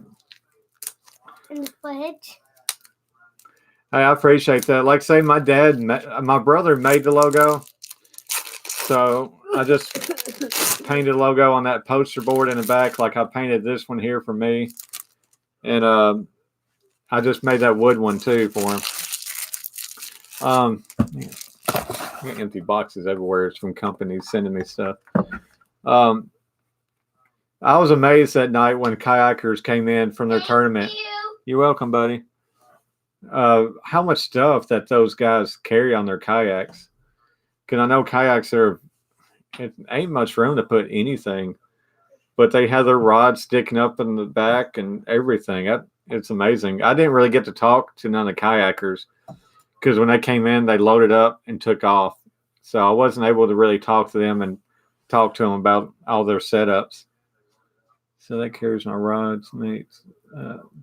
In the fridge. Hey, I appreciate that. Like say, my brother made the logo, so I just painted a logo on that poster board in the back, like I painted this one here for me, and I just made that wood one too for him. I got empty boxes everywhere. It's from companies sending me stuff. I was amazed that night when kayakers came in from their tournament. You're welcome, buddy. How much stuff that those guys carry on their kayaks. Because I know kayaks it ain't much room to put anything, but they have their rods sticking up in the back and everything. It's amazing. I didn't really get to talk to none of the kayakers because when they came in, they loaded up and took off. So I wasn't able to really talk to them and talk to them about all their setups. So that carries my rods, mates,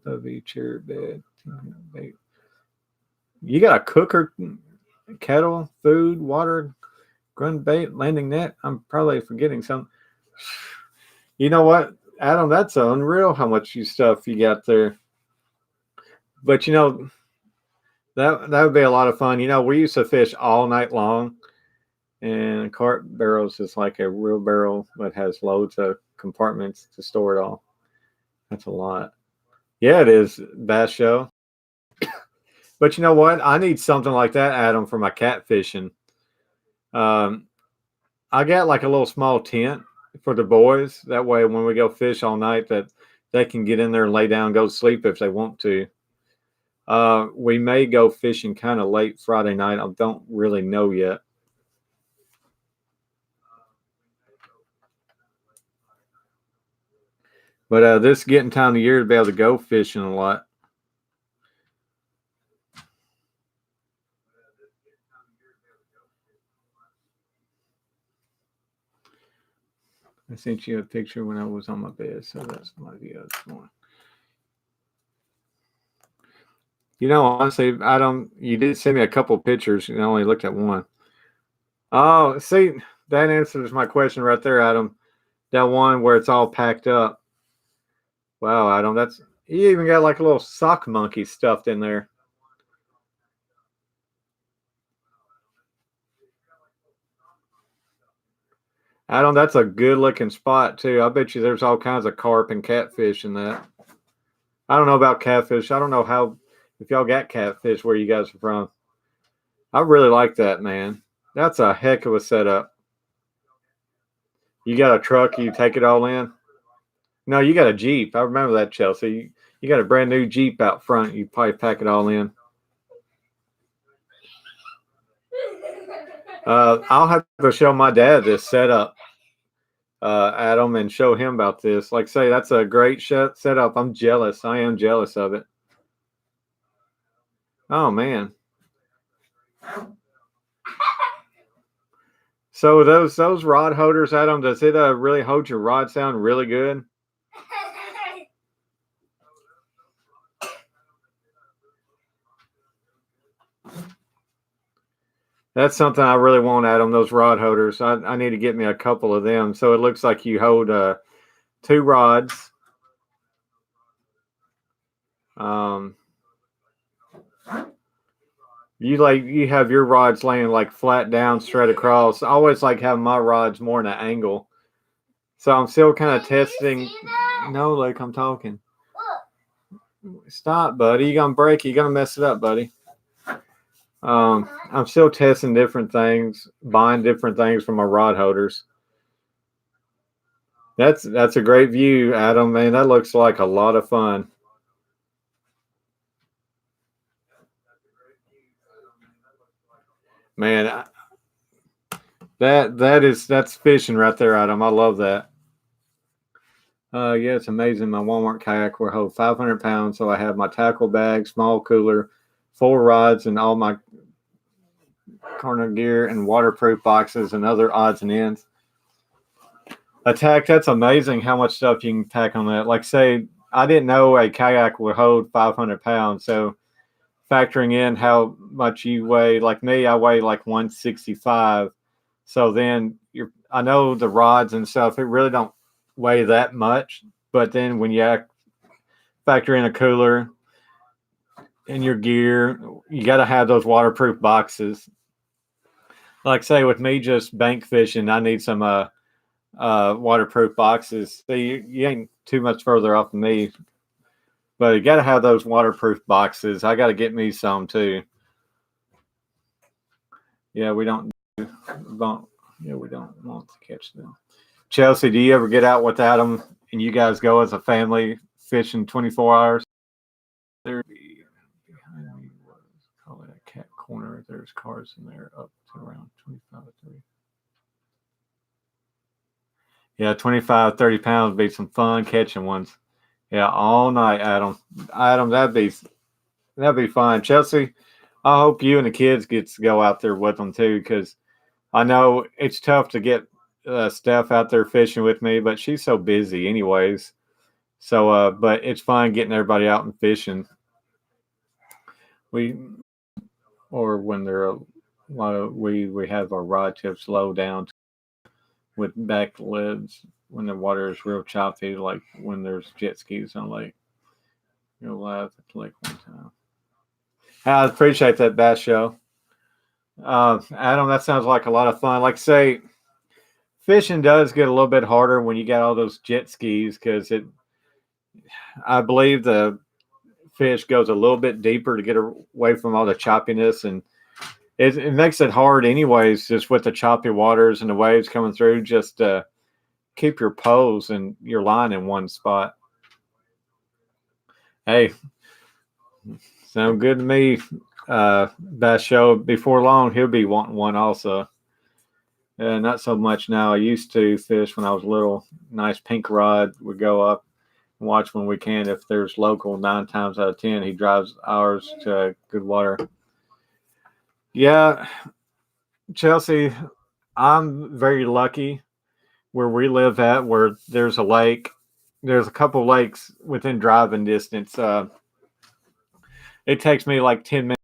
bovey, chair, bed. You got a cooker, kettle, food, water, grunt bait, landing net. I'm probably forgetting some. You know what, Adam? That's unreal how much stuff you got there. But that would be a lot of fun. We used to fish all night long, and carp barrels is like a real barrel that has loads of compartments to store it all. That's a lot. Yeah, it is. Bass show. But you know what? I need something like that, Adam, for my cat fishing. I got like a little small tent for the boys. That way, when we go fish all night, that they can get in there and lay down and go to sleep if they want to. We may go fishing kind of late Friday night. I don't really know yet. But this is getting time of year to be able to go fishing a lot. I sent you a picture when I was on my bed, so that's my video this morning. Honestly, you did send me a couple pictures, and I only looked at one. Oh, see, that answers my question right there, Adam. That one where it's all packed up. Wow, Adam, you even got like a little sock monkey stuffed in there. Adam, that's a good looking spot too. I bet you there's all kinds of carp and catfish in that. I don't know about catfish. I don't know if y'all got catfish where you guys are from. I really like that, man. That's a heck of a setup. You got a truck, you take it all in? No, you got a Jeep. I remember that, Chelsea. You got a brand new Jeep out front. You probably pack it all in. I'll have to show my dad this setup, Adam, and show him about this. Like, say, that's a great setup. I'm jealous. I am jealous of it. Oh man. So those rod holders, Adam, does it really hold your rod sound really good? That's something I really want, Adam. Those rod holders. I need to get me a couple of them. So it looks like you hold two rods. Um, you have your rods laying like flat down, straight across. I always like having my rods more in an angle. So I'm still kind of testing. No, Luke, I'm talking. Stop, buddy. You're gonna break it. You're gonna mess it up, buddy. I'm still testing different things, buying different things from my rod holders. That's a great view, Adam. Man, that looks like a lot of fun. Man, that's fishing right there, Adam. I love that. Yeah, it's amazing. My Walmart kayak will hold 500 pounds, so I have my tackle bag, small cooler, 4 rods, and all my corner gear and waterproof boxes and other odds and ends. That's amazing how much stuff you can pack on that. Like, say, I didn't know a kayak would hold 500 pounds, so factoring in how much you weigh, like me, I weigh like 165. So then I know the rods and stuff, it really don't weigh that much. But then when you factor in a cooler and your gear, you got to have those waterproof boxes. Like say with me just bank fishing, I need some waterproof boxes. So you ain't too much further off than me, but you got to have those waterproof boxes. I got to get me some too. Yeah, we don't yeah, we don't want to catch them. Chelsea, do you ever get out without them and you guys go as a family fishing 24 hours? There behind me was probably a cat corner. There's cars in there up to around 25, 30. Yeah, 25, 30 pounds would be some fun catching ones. Yeah, all night, Adam. Adam, that'd be fun. Chelsea, I hope you and the kids get to go out there with them too, because I know it's tough to get Steph out there fishing with me, but she's so busy, anyways. So, but it's fun getting everybody out and fishing. We or when there are a lot of we have our rod tips low down with back lids when the water is real choppy, like when there's jet skis on lake. You're live at the lake one time. I appreciate that bass show. Adam, that sounds like a lot of fun. Like say, fishing does get a little bit harder when you got all those jet skis because I believe the fish goes a little bit deeper to get away from all the choppiness and it makes it hard anyways, just with the choppy waters and the waves coming through, just keep your pose and your line in one spot. Hey, sound good to me. Bass show before long, he'll be wanting one also. Not so much now. I used to fish when I was little. Nice pink rod would go up and watch when we can. If there's local, 9 times out of 10, he drives ours to good water. Yeah, Chelsea, I'm very lucky where we live at, where there's a lake. There's a couple lakes within driving distance. It takes me like 10 minutes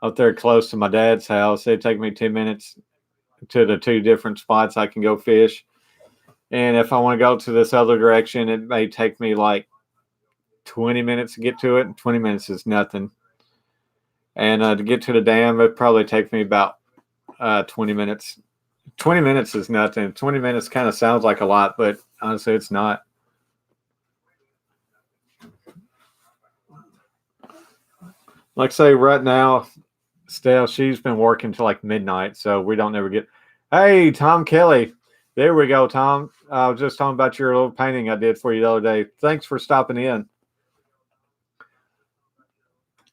up there close to my dad's house. It take me 10 minutes to the 2 different spots I can go fish. And if I want to go to this other direction, it may take me like 20 minutes to get to it. 20 minutes is nothing. And to get to the dam, it probably take me about 20 minutes. 20 minutes is nothing. 20 minutes kind of sounds like a lot, but honestly, it's not. Like say right now, Steph, she's been working till like midnight, so we don't ever get. Hey, Tom Kelly. There we go, Tom. I was just talking about your little painting I did for you the other day. Thanks for stopping in.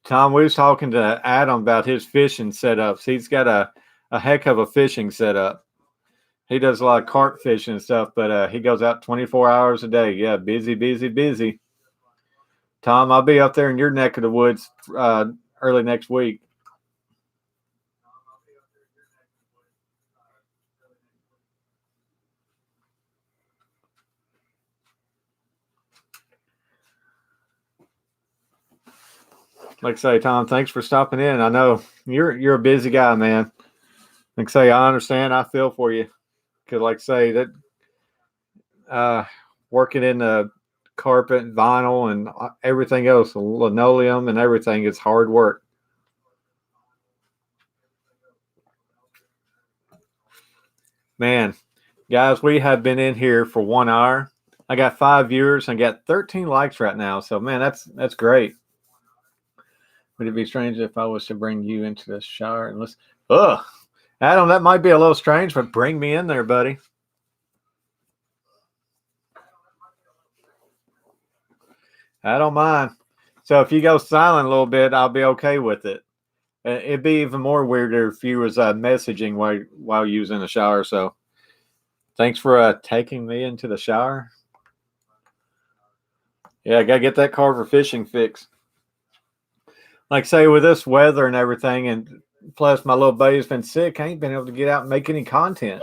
Tom, we was talking to Adam about his fishing setups. He's got a heck of a fishing setup. He does a lot of carp fishing and stuff, but he goes out 24 hours a day. Yeah, busy, busy, busy. Tom, I'll be up there in your neck of the woods early next week. Like I say, Tom, thanks for stopping in. I know you're a busy guy, man. Like I say, I understand. I feel for you because, like I say, that uh, working in the carpet, vinyl, and everything else, linoleum, and everything is hard work. Man, guys, we have been in here for 1 hour. I got 5 viewers and got 13 likes right now. So, man, that's great. Would it be strange if I was to bring you into the shower and listen? Ugh, Adam, that might be a little strange, but bring me in there, buddy. I don't mind. So if you go silent a little bit, I'll be okay with it. It'd be even more weirder if you was messaging while you was in the shower. So thanks for taking me into the shower. Yeah, I gotta get that Carver fishing fix. Like say with this weather and everything, and plus my little buddy's been sick, I ain't been able to get out and make any content.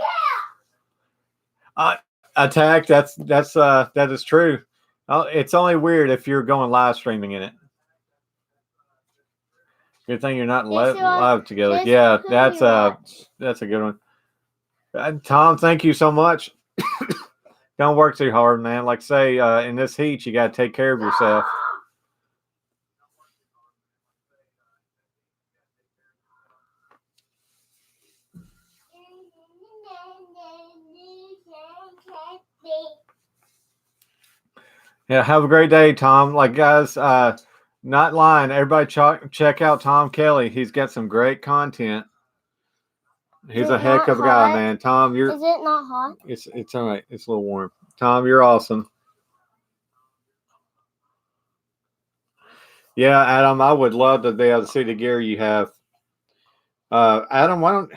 Attack. That is true. It's only weird if you're going live streaming in it. Good thing you're not live together. Yeah, that's a good one. Tom, thank you so much. Don't work too hard, man. Like say in this heat, you got to take care of yourself. Yeah, have a great day, Tom. Like guys, not lying. Everybody check out Tom Kelly. He's got some great content. He's a heck of a guy, man. Tom, Is it not hot? It's all right. It's a little warm. Tom, you're awesome. Yeah, Adam, I would love to be able to see the gear you have. Adam, why don't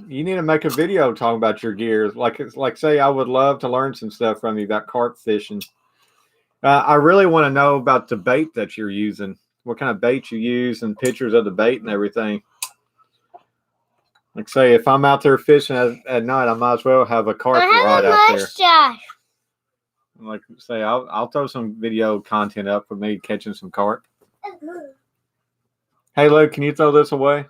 you need to make a video talking about your gear? Like say I would love to learn some stuff from you about carp fishing. I really want to know about the bait that you're using. What kind of bait you use and pictures of the bait and everything. Like say if I'm out there fishing at night, I might as well have a carp rod out there. Josh. Like say I'll throw some video content up for me catching some carp. Hey Luke, can you throw this away?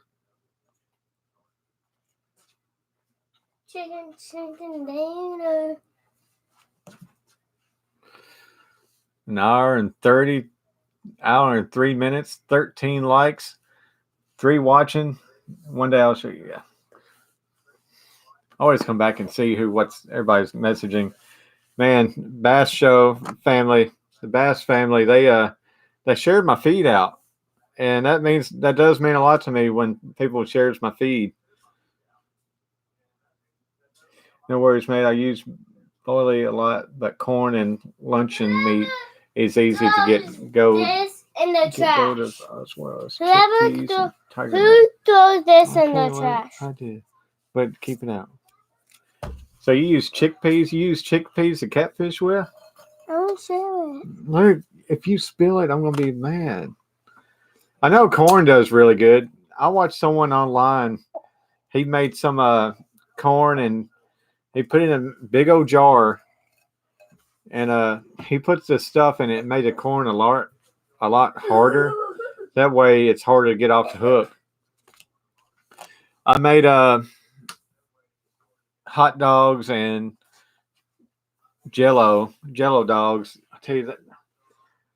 Chicken dinner. An hour and 30, hour and 3 minutes, 13 likes, 3 watching. One day I'll show you. Yeah. Always come back and see what's everybody's messaging. Man, Bass Show family, the Bass family, they shared my feed out. And that does mean a lot to me when people shares my feed. No worries, mate. I use oily a lot, but corn and luncheon meat is easy to get go. This in the trash. As well as Who throws this in the trash? I did, but keep it out. So you use chickpeas? You use chickpeas to catfish with? I don't share it. Look, if you spill it, I'm gonna be mad. I know corn does really good. I watched someone online. He made some corn and he put it in a big old jar, and he puts this stuff in it. It made the corn a lot harder. That way, it's harder to get off the hook. I made hot dogs and Jello dogs. I tell you that.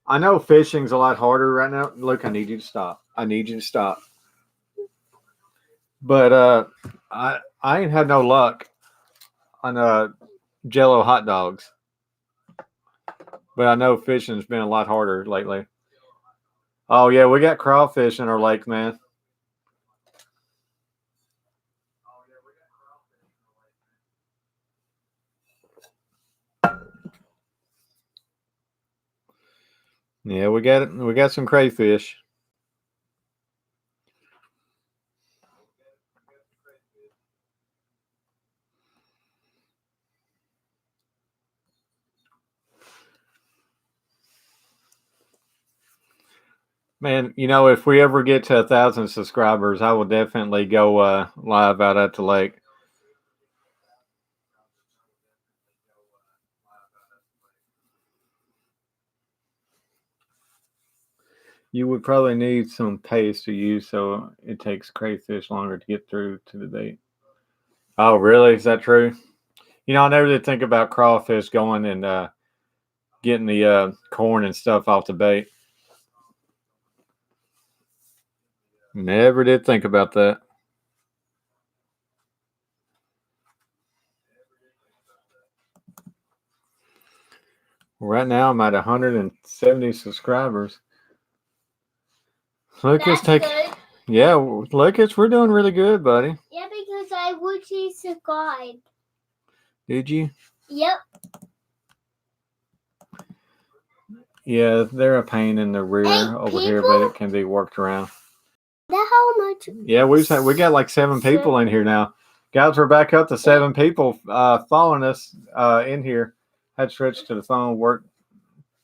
I know fishing's a lot harder right now. Look, I need you to stop. But I ain't had no luck on Jello hot dogs. But I know fishing's been a lot harder lately. Oh yeah, we got crawfish in our lake, man. Yeah, we got it. We got some crayfish. Man, if we ever get to 1,000 subscribers, I will definitely go live out at the lake. You would probably need some paste to use, so it takes crayfish longer to get through to the bait. Oh, really? Is that true? I never did think about crawfish going and getting the corn and stuff off the bait. Never did think about that. Right now, I'm at 170 subscribers. Lucas, That's good. Yeah, Lucas, we're doing really good, buddy. Yeah, because I would subscribe. Did you? Yep. Yeah, they're a pain in the rear over here, but it can be worked around. How much? Yeah, we got like 7 people in here now. Guys, we're back up to 7 people following us in here. Had switched to the phone. Work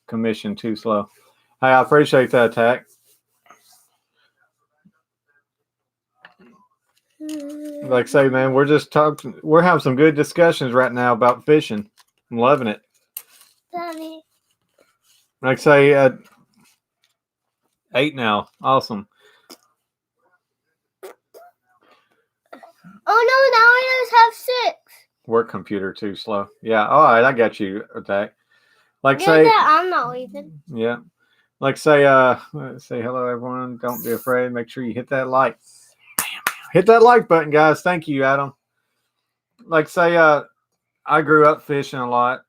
commission too slow. Hey, I appreciate that, Tack. Like I say, man, we're just talking. We're having some good discussions right now about fishing. I'm loving it. Daddy. Like I say, 8 now. Awesome. Oh no! Now I just have 6. Work computer too slow. Yeah. All right, I got you, Tack. Like Yeah, say, I'm not leaving. Yeah. Like say hello everyone. Don't be afraid. Make sure you hit that like. Hit that like button, guys. Thank you, Adam. Like say I grew up fishing a lot.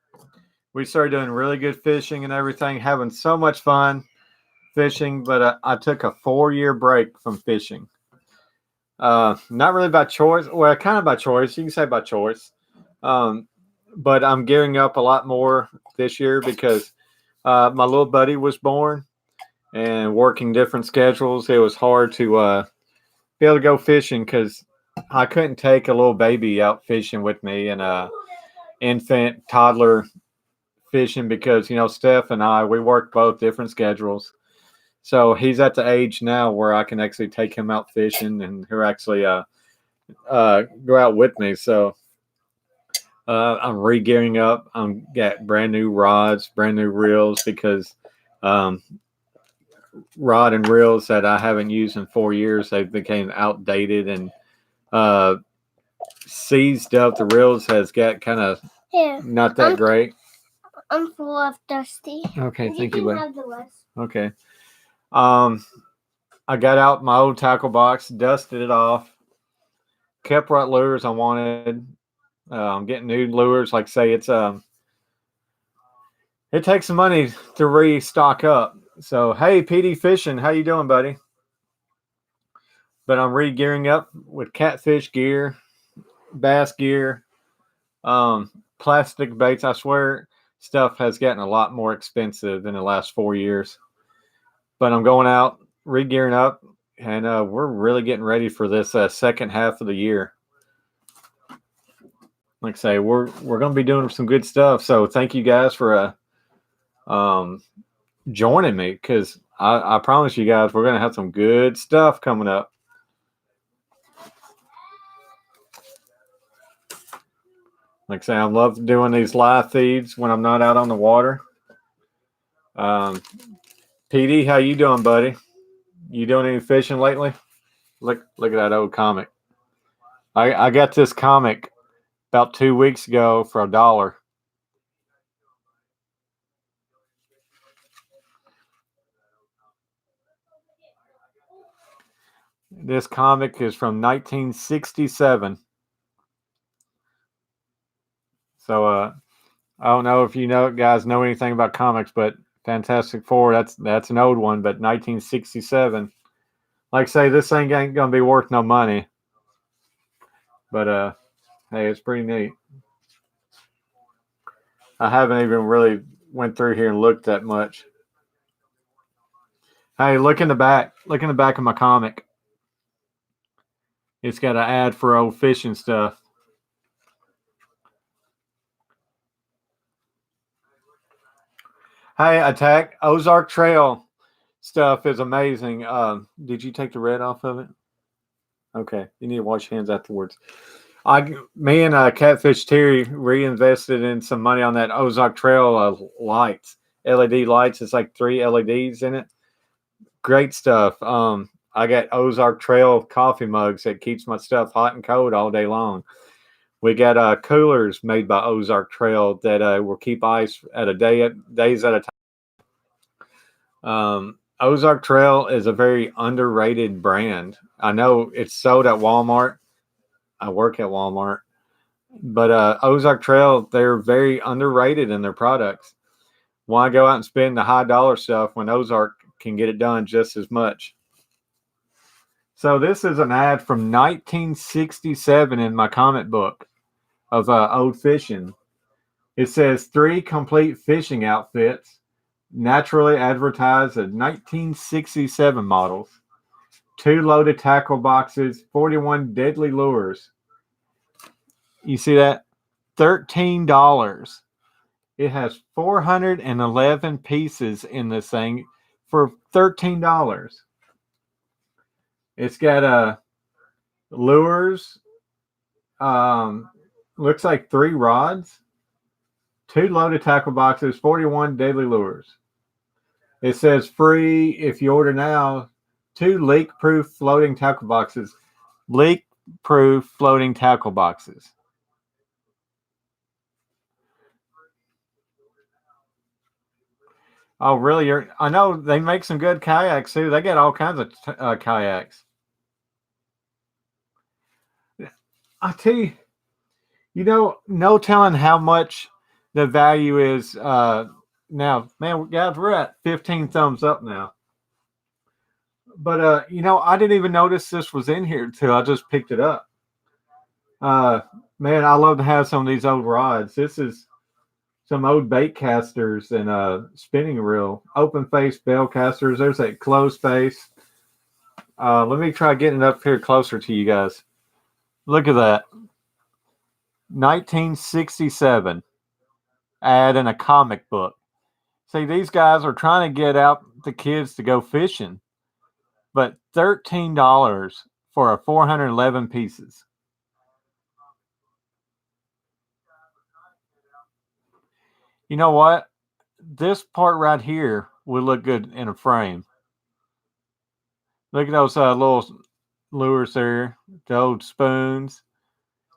We started doing really good fishing and everything, having so much fun fishing, but I took a 4-year break from fishing. Not really by choice. Well, kind of by choice. You can say by choice. But I'm gearing up a lot more this year because my little buddy was born and working different schedules. It was hard to be able to go fishing because I couldn't take a little baby out fishing with me and infant toddler fishing because Steph and we work both different schedules. So he's at the age now where I can actually take him out fishing and he'll actually go out with me. So I'm re-gearing up. I'm got brand new rods, brand new reels because rod and reels that I haven't used in 4 years, they became outdated and seized up. The reels has got kind of not that great. I'm full of dusty. Okay, thank you, buddy. Have the rest. Okay. I got out my old tackle box, dusted it off, kept what lures I wanted. I'm getting new lures. Like say it's it takes some money to restock up. So hey, PD Fishing, how you doing, buddy? But I'm re-gearing up with catfish gear, bass gear, plastic baits. I swear, stuff has gotten a lot more expensive in the last 4 years. But I'm going out, re-gearing up, and we're really getting ready for this second half of the year. Like I say, we're going to be doing some good stuff. So thank you guys for joining me because I promise you guys we're going to have some good stuff coming up. Like I say, I love doing these live feeds when I'm not out on the water. PD, how you doing, buddy? You doing any fishing lately? Look at that old comic. I got this comic about 2 weeks ago for $1. This comic is from 1967. So I don't know if guys know anything about comics, but Fantastic Four, that's an old one, but 1967. Like I say, this thing ain't gonna be worth no money. But hey, it's pretty neat. I haven't even really went through here and looked that much. Hey, look in the back. Look in the back of my comic. It's got an ad for old fishing stuff. Hey, Attack Ozark Trail stuff is amazing. Did you take the red off of it? Okay, you need to wash your hands afterwards. Me and Catfish Terry reinvested in some money on that Ozark Trail lights, LED lights. It's like 3 LEDs in it. Great stuff. I got Ozark Trail coffee mugs that keeps my stuff hot and cold all day long. We got coolers made by Ozark Trail that will keep ice at a days at a time. Ozark Trail is a very underrated brand. I know it's sold at Walmart. I work at Walmart, but Ozark Trail, they're very underrated in their products. Why go out and spend the high dollar stuff when Ozark can get it done just as much? So this is an ad from 1967 in my comic book of old fishing. It says 3 complete fishing outfits, naturally advertised as 1967 models, 2 loaded tackle boxes, 41 deadly lures. You see that? $13. It has 411 pieces in this thing for $13. It's got lures, looks like 3 rods, 2 loaded tackle boxes, 41 deadly lures. It says free if you order now, 2 leak-proof floating tackle boxes. Leak-proof floating tackle boxes. Oh, really? I know they make some good kayaks too. They got all kinds of kayaks. I tell you, no telling how much the value is now. Man, guys, we're at 15 thumbs up now. But I didn't even notice this was in here until I just picked it up. Man, I love to have some of these old rods. This is some old bait casters and a spinning reel, open face bell casters. There's a closed face. Let me try getting up here closer to you guys. Look at that. 1967 ad in a comic book. See, these guys are trying to get out the kids to go fishing, but $13 for a 411 pieces. You know what? This part right here would look good in a frame. Look at those little lures there, the old spoons.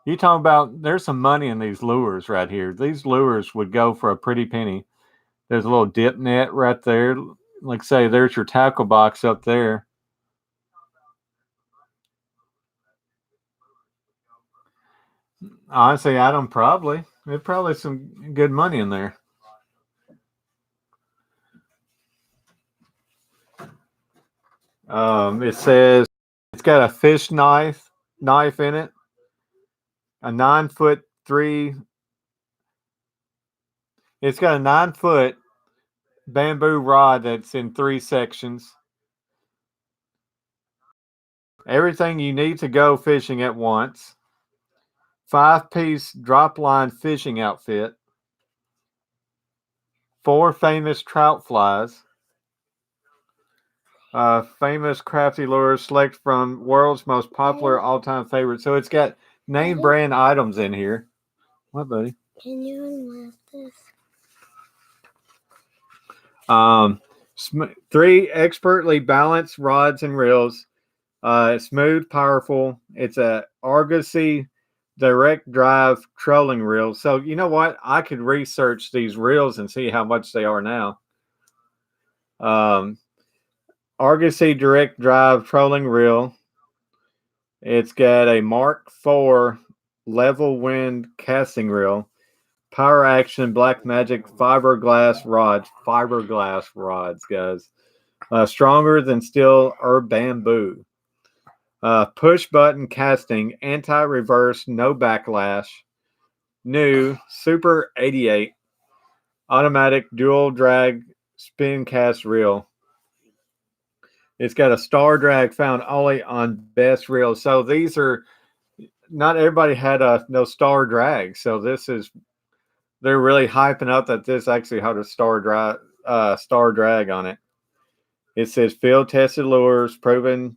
You talking about there's some money in these lures right here. These lures would go for a pretty penny. There's a little dip net right there. Like say, there's your tackle box up there. Honestly, Adam, probably. There's probably some good money in there. It says it's got a fish knife in it, a 9 foot 3. It's got a 9 foot bamboo rod that's in 3 sections. Everything you need to go fishing at once. 5-piece drop line fishing outfit. 4 famous trout flies. Famous crafty lures select from world's most popular all-time favorites. So it's got name brand items in here. What, buddy? Can you unwrap this? 3 expertly balanced rods and reels. Smooth, powerful. It's a Argosy direct drive trolling reel. So you know what? I could research these reels and see how much they are now. Argosy direct drive trolling reel. It's got a Mark IV level wind casting reel. Power action Black Magic fiberglass rods, guys. Stronger than steel or bamboo. Push button casting, anti reverse, no backlash. New Super 88 automatic dual drag spin cast reel. It's got a star drag found only on best reels. So these are not everybody had a no star drag. So they're really hyping up that this actually had a star drag on it. It says field tested lures proven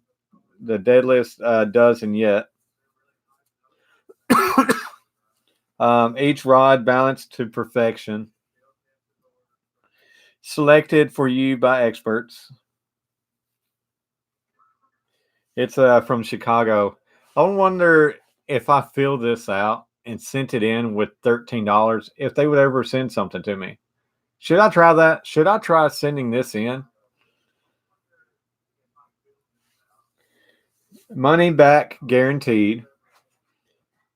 the deadliest dozen yet. Each rod balanced to perfection. Selected for you by experts. It's from Chicago. I wonder if I fill this out and sent it in with $13, if they would ever send something to me. Should I try that? Should I try sending this in? Money back guaranteed.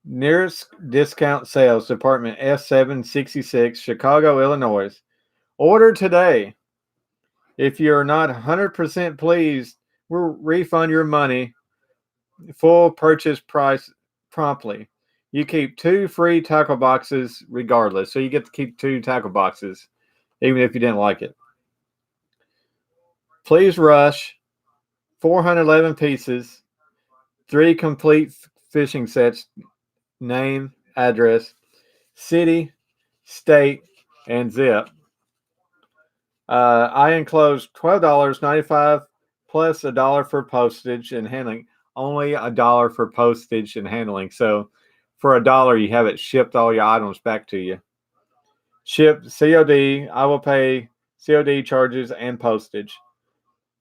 Nearest discount sales department S766, Chicago, Illinois. Order today. If you're not 100% pleased, we'll refund your money. Full purchase price promptly. You keep 2 free tackle boxes regardless. So you get to keep 2 tackle boxes, even if you didn't like it. Please rush. 411 pieces. 3 complete fishing sets. Name, address, city, state, and zip. I enclosed $12.95 plus $1 for postage and handling. Only $1 for postage and handling. So for $1, you have it shipped all your items back to you. Ship COD. I will pay COD charges and postage.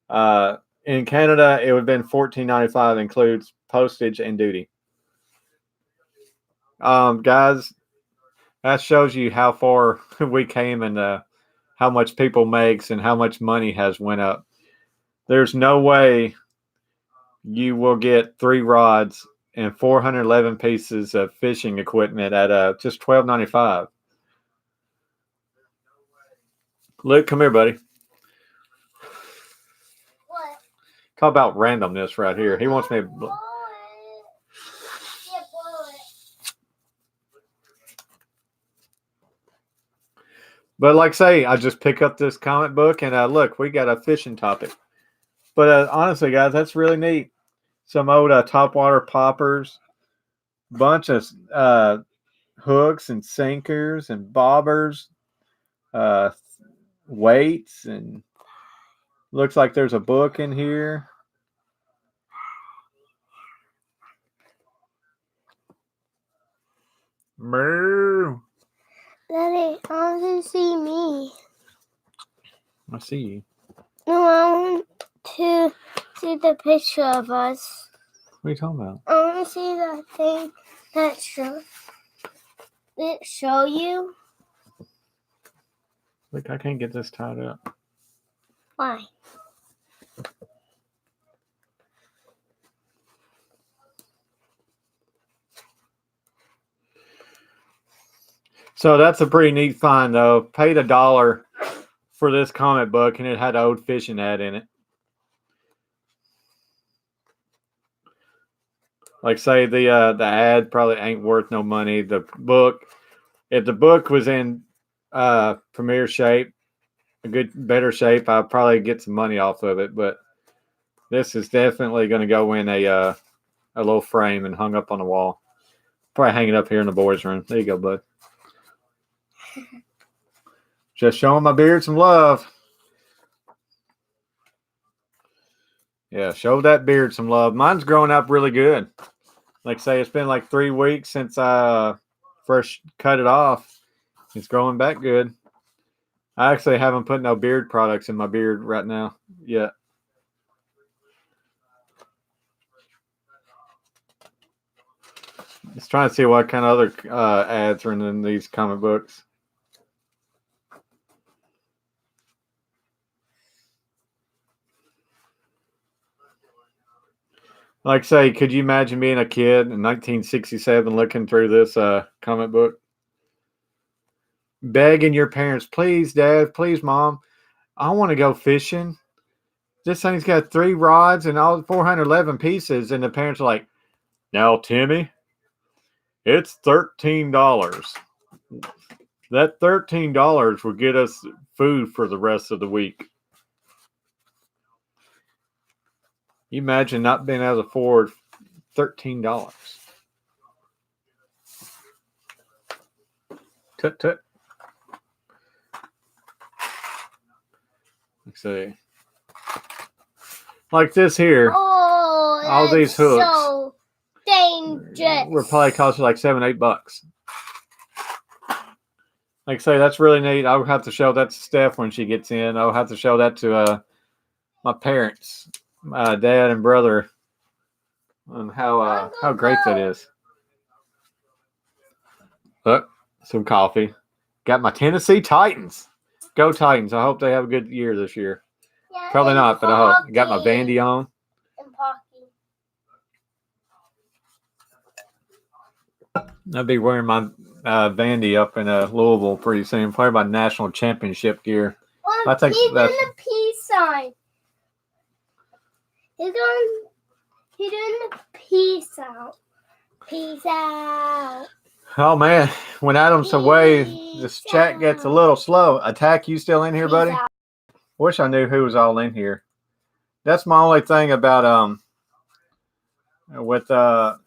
In Canada, it would have been $14.95, includes postage and duty. Guys, that shows you how far we came and how much people makes and how much money has went up. There's no way you will get 3 rods and 411 pieces of fishing equipment at just $12.95. Luke, come here, buddy. What? Talk about randomness right here. He wants me to. Blow it. Yeah, blow it. But like say, I just pick up this comic book and look, we got a fishing topic. But honestly, guys, that's really neat. Some old topwater poppers, bunch of hooks and sinkers and bobbers, uh, weights, and looks like there's a book in here. Moo. Daddy, I want to see me. I see you. No, I want to see the picture of us. What are you talking about? I want to see that thing that show you. Look, I can't get this tied up. Why? So that's a pretty neat find, though. Paid $1 for this comic book, and it had an old fishing ad in it. Like say the ad probably ain't worth no money. The book, if the book was in premier shape, better shape, I'd probably get some money off of it. But this is definitely going to go in a little frame and hung up on the wall. Probably hang it up here in the boys' room. There you go, bud. Just showing my beard some love. Yeah, show that beard some love. Mine's growing up really good. Like say, it's been like 3 weeks since I first cut it off. It's growing back good. I actually haven't put no beard products in my beard right now yet. Just trying to see what kind of other ads are in these comic books. Like say, could you imagine being a kid in 1967 looking through this comic book? Begging your parents, please, Dad, please, Mom, I want to go fishing. This thing's got 3 rods and all 411 pieces. And the parents are like, now, Timmy, it's $13. That $13 will get us food for the rest of the week. You imagine not being able to afford $13. Tut tut. Let's see. Like this here. Oh, all these hooks so dangerous. were probably cost you like $7-8. Like I say, that's really neat. I'll have to show that to Steph when she gets in. I'll have to show that to my parents, my dad and brother, on how great that is. Look, some coffee. Got my Tennessee Titans. Go Titans. I hope they have a good year this year. Yeah, Probably and not, but I hope. Got my hockey. Vandy on. And hockey. I'll be wearing my Vandy up in Louisville pretty soon. Probably my national championship gear. Oh, I think he's that's doing the peace sign. He's doing the peace out. Peace out. Oh man, when Adam's away, this Peace chat gets a out. little slow. Attack, you still in here, Peace buddy? out. Wish I knew who was all in here. That's my only thing about with the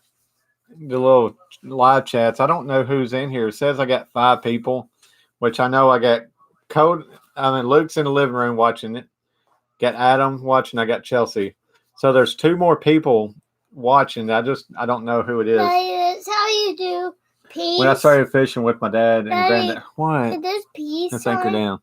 little live chats. I don't know who's in here. It says I got 5 people, which I know I got Code. I mean, Luke's in the living room watching it. Got Adam watching. I got Chelsea. So there's 2 more people watching. I don't know who it is. That's how you do peace. When I started fishing with my dad and Daddy, granddad, what? There's peace Let's anchor sign. down.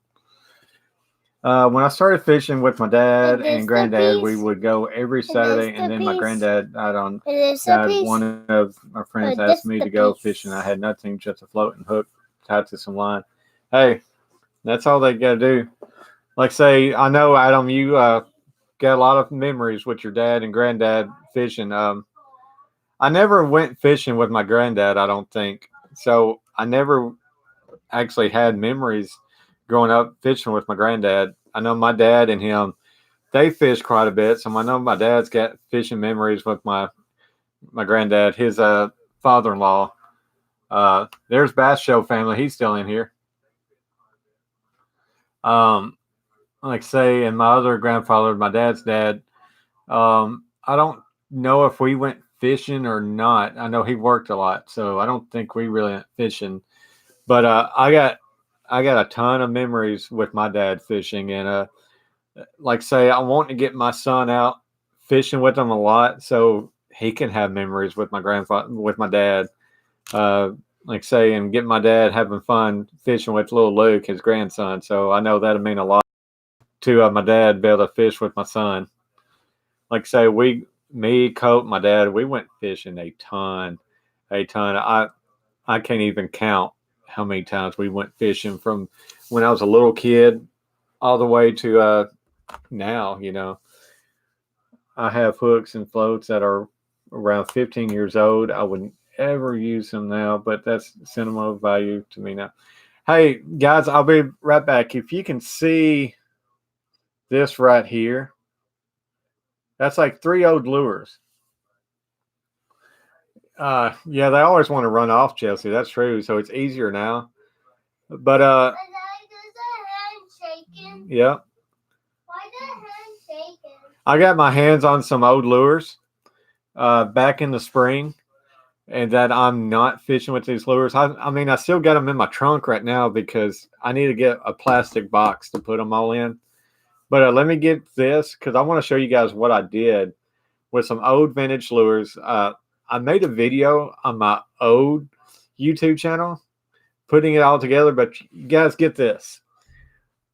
When I started fishing with my dad Is this and the granddad, piece? we would go every Is this Saturday, the and then my piece? granddad died on. Is this a God, piece? one of my friends Or this asked me the to go piece? fishing. I had nothing, just a floating hook tied to some line. Hey, that's all they got to do. Like say, I know Adam, you got a lot of memories with your dad and granddad fishing. I never went fishing with my granddad, I don't think. So I never actually had memories growing up fishing with my granddad. I know my dad and him, they fish quite a bit. So I know my dad's got fishing memories with my granddad, his father-in-law. There's Bass Show family. He's still in here. Like say, and my other grandfather, my dad's dad. I don't know if we went fishing or not. I know he worked a lot, so I don't think we really went fishing. But I got a ton of memories with my dad fishing, and like say, I want to get my son out fishing with him a lot, so he can have memories with my grandfather, with my dad. Like say, and get my dad having fun fishing with little Luke, his grandson. So I know that'll mean a lot to my dad be able to fish with my son. Like say, me, Colt, my dad, we went fishing a ton. I can't even count how many times we went fishing from when I was a little kid all the way to now. You know, I have hooks and floats that are around 15 years old. I wouldn't ever use them now, but that's sentimental value to me now. Hey guys, I'll be right back. If you can see this right here, that's like 3 old lures. Yeah, they always want to run off, Chelsea. That's true. So it's easier now. But Why does the hand shaking? yeah, Why the hand shaking? I got my hands on some old lures back in the spring, and that I'm not fishing with these lures. I mean, I still got them in my trunk right now because I need to get a plastic box to put them all in. But let me get this because I want to show you guys what I did with some old vintage lures. I made a video on my old YouTube channel, putting it all together. But you guys get this.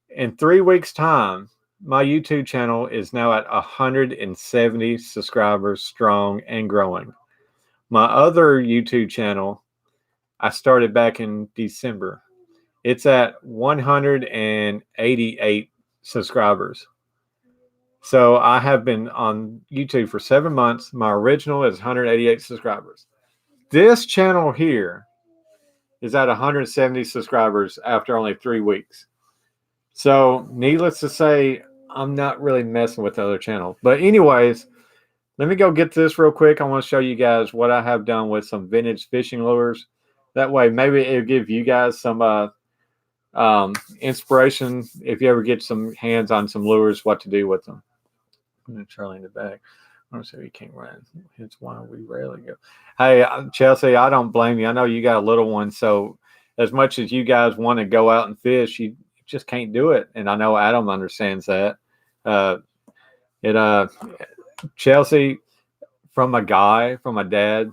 In 3 weeks' time, my YouTube channel is now at 170 subscribers strong and growing. My other YouTube channel, I started back in December. It's at 188 subscribers. So I have been on YouTube for 7 months. My original is 188 subscribers. This channel here is at 170 subscribers after only 3 weeks. So needless to say, I'm not really messing with the other channel. But anyways, let me go get this real quick. I want to show you guys what I have done with some vintage fishing lures. That way, maybe it'll give you guys some inspiration if you ever get some hands on some lures, what to do with them. I'm going to try in the back. I'm sorry, you can't run. It's one we rarely go. Hey, Chelsea, I don't blame you. I know you got a little one, so as much as you guys want to go out and fish, you just can't do it. And I know Adam understands that. Uh, it Chelsea, from a guy, from a dad,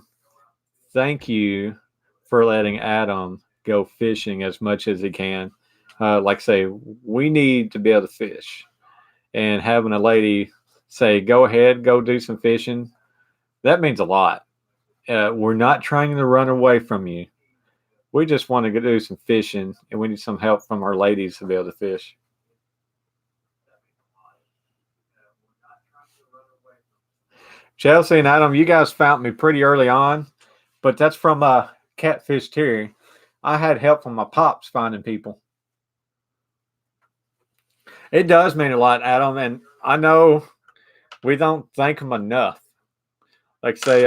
thank you for letting Adam go fishing as much as he can. Like I say, we need to be able to fish, and having a lady say, "Go ahead, go do some fishing," that means a lot. We're not trying to run away from you. We just want to go do some fishing, and we need some help from our ladies to be able to fish. Chelsea and Adam, you guys found me pretty early on, but that's from Catfish Terry. I had help from my pops finding people. It does mean a lot, Adam, and I know we don't thank them enough. Like say,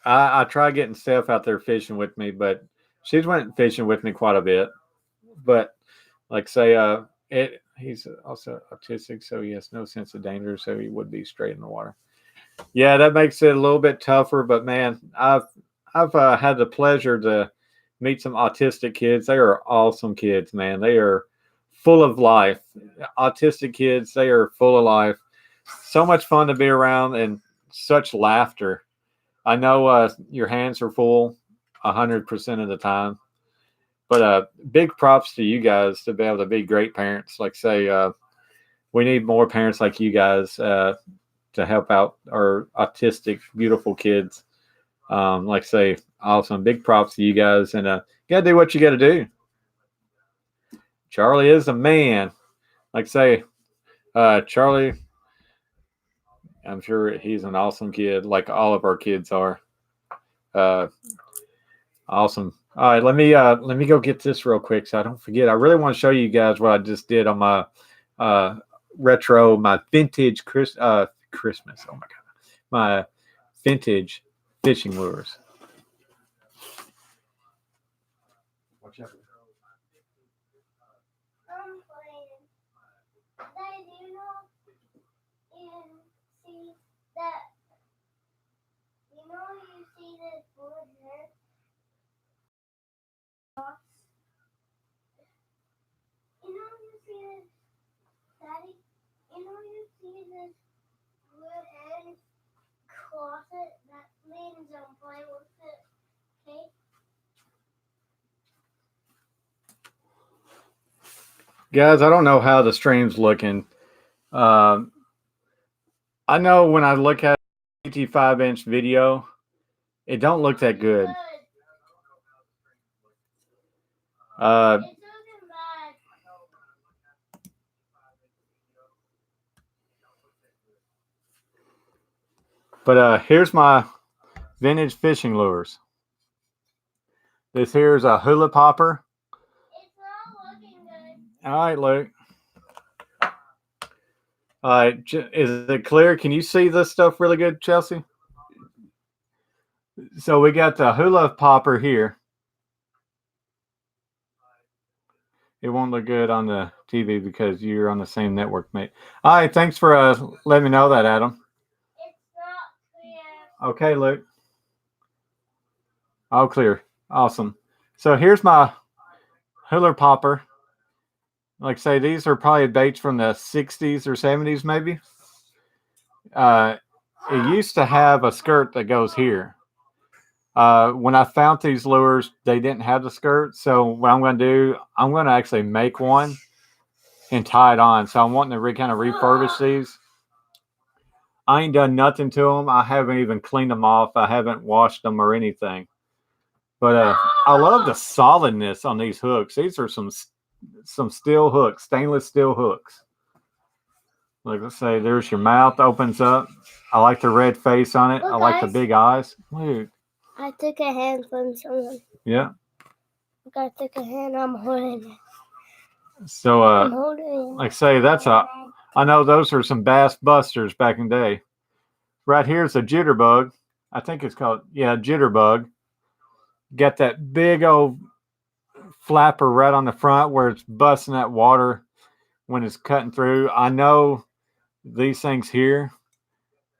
I try getting Steph out there fishing with me, but she's went fishing with me quite a bit. But like say, he's also autistic, so he has no sense of danger, so he would be straight in the water. Yeah, that makes it a little bit tougher. But man, I've had the pleasure to meet some autistic kids. They are awesome kids, man. They are full of life. Autistic kids, they are full of life. So much fun to be around and such laughter. I know your hands are full 100% of the time, but big props to you guys to be able to be great parents. Like say, we need more parents like you guys to help out our autistic, beautiful kids. Like say, awesome. Big props to you guys, and you gotta do what you gotta do. Charlie is a man. Like say, Charlie, I'm sure he's an awesome kid, like all of our kids are. Uh, awesome. All right, let me go get this real quick so I don't forget. I really want to show you guys what I just did on my uh, my vintage Christmas. Oh my god, my vintage fishing lures. Watch out. I'm playing. They do not and see that. You see this wood here? You see this, Daddy? You see this wood hand closet? That means don't play with it, okay? Guys, I don't know how the stream's looking. Um, I know when I look at 55-inch video, it don't look that good. Uh, It's looking bad. but here's my vintage fishing lures. This here's a hula popper. It's not looking good. All right, Luke. All right, is it clear? Can you see this stuff really good, Chelsea? So we got the hula popper here. It won't look good on the TV because you're on the same network, mate. All right, thanks for letting me know that, Adam. It's not clear. Okay, Luke. All clear. Awesome. So here's my hula popper. Like I say, these are probably baits from the 60s or 70s, maybe. It used to have a skirt that goes here. When I found these lures, they didn't have the skirt. So what I'm going to do, I'm going to actually make one and tie it on. So I'm wanting to kind of refurbish these. I ain't done nothing to them. I haven't even cleaned them off. I haven't washed them or anything. But I love the solidness on these hooks. These are some steel hooks, stainless steel hooks. Like let's say there's your mouth opens up. I like the red face on it. Look, I like the guys. big eyes. Look. I took a hand from someone. Yeah. Look, I took a hand. I'm holding it. So I'm holding it. like say that's I know those are some bass busters back in the day. Right here's a jitterbug. I think it's called jitterbug. Got that big old flapper right on the front where it's busting that water when it's cutting through. I know these things here,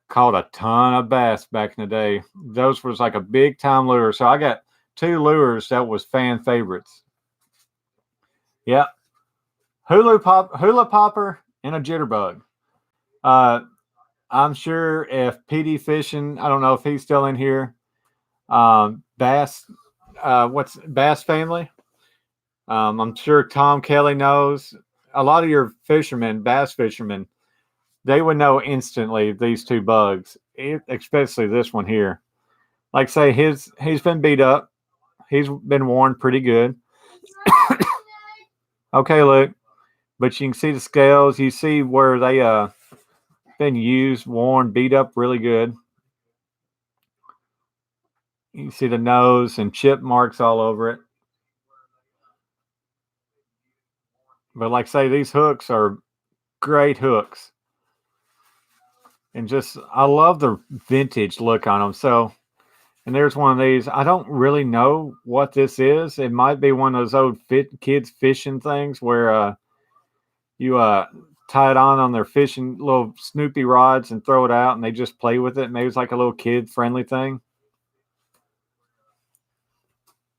Caught a ton of bass back in the day. Those was like a big time lure. So I got two lures that was fan favorites. Yep. Hula popper and a jitterbug. Uh, I'm sure if PD Fishing, I don't know if he's still in here. Bass, what's Bass Family? I'm sure Tom Kelly knows. A lot of your fishermen, bass fishermen, they would know instantly these two bugs, especially this one here. Like say he's been beat up. He's been worn pretty good. Okay, look, but you can see the scales. You see where they been used, worn, beat up really good. You see the nose and chip marks all over it. But like say these hooks are great hooks. And just I love the vintage look on them. So and there's one of these. I don't really know what this is. It might be one of those old kids fishing things where you tie it on their fishing little Snoopy rods and throw it out, and they just play with it. Maybe it's like a little kid friendly thing.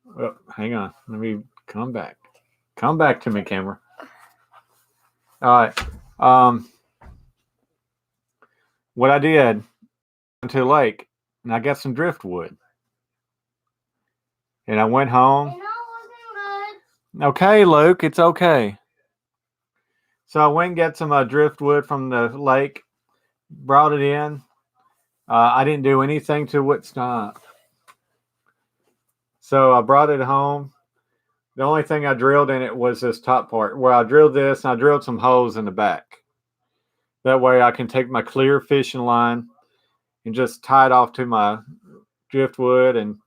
Well, hang on. Let me come back. Come back to me, camera. All right. What I did, went to the lake, and I got some driftwood. And I went home. Okay, Luke, it's okay. So I went and got some driftwood from the lake, brought it in. I didn't do anything to it. Stop. So I brought it home. The only thing I drilled in it was this top part where I drilled this and I drilled some holes in the back. That way I can take my clear fishing line and just tie it off to my driftwood, and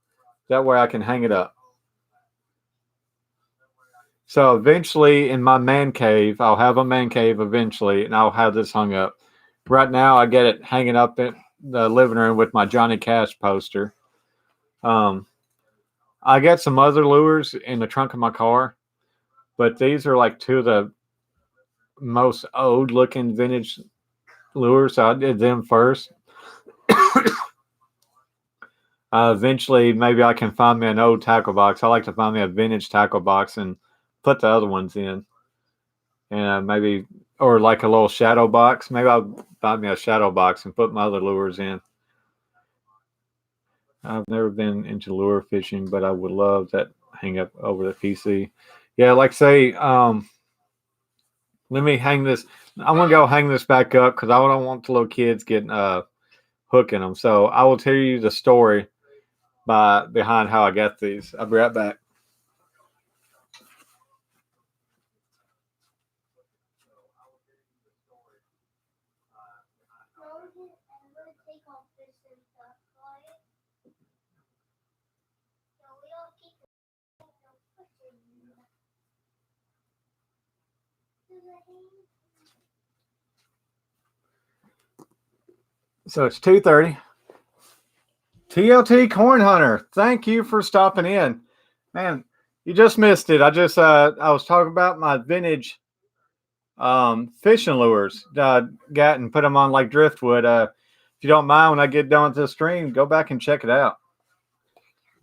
that way I can hang it up. So eventually in my man cave, I'll have a man cave eventually, and I'll have this hung up. Right now I get it hanging up in the living room with my Johnny Cash poster. I got some other lures in the trunk of my car, but these are like two of the most old looking vintage lures. So I did them first. Eventually, maybe I can find me an old tackle box. I like to find me a vintage tackle box and put the other ones in. And maybe, or like a little shadow box. Maybe I'll find me a shadow box and put my other lures in. I've never been into lure fishing, but I would love that hang up over the PC. Yeah, like say, let me hang this. I'm gonna go hang this back up because I don't want the little kids getting hooking them. So I will tell you the story behind how I got these. I'll be right back. So it's 2:30. TLT Corn Hunter, thank you for stopping in. Man, you just missed it. I was talking about my vintage fishing lures that I got and put them on like driftwood. If you don't mind, when I get done with this stream, go back and check it out.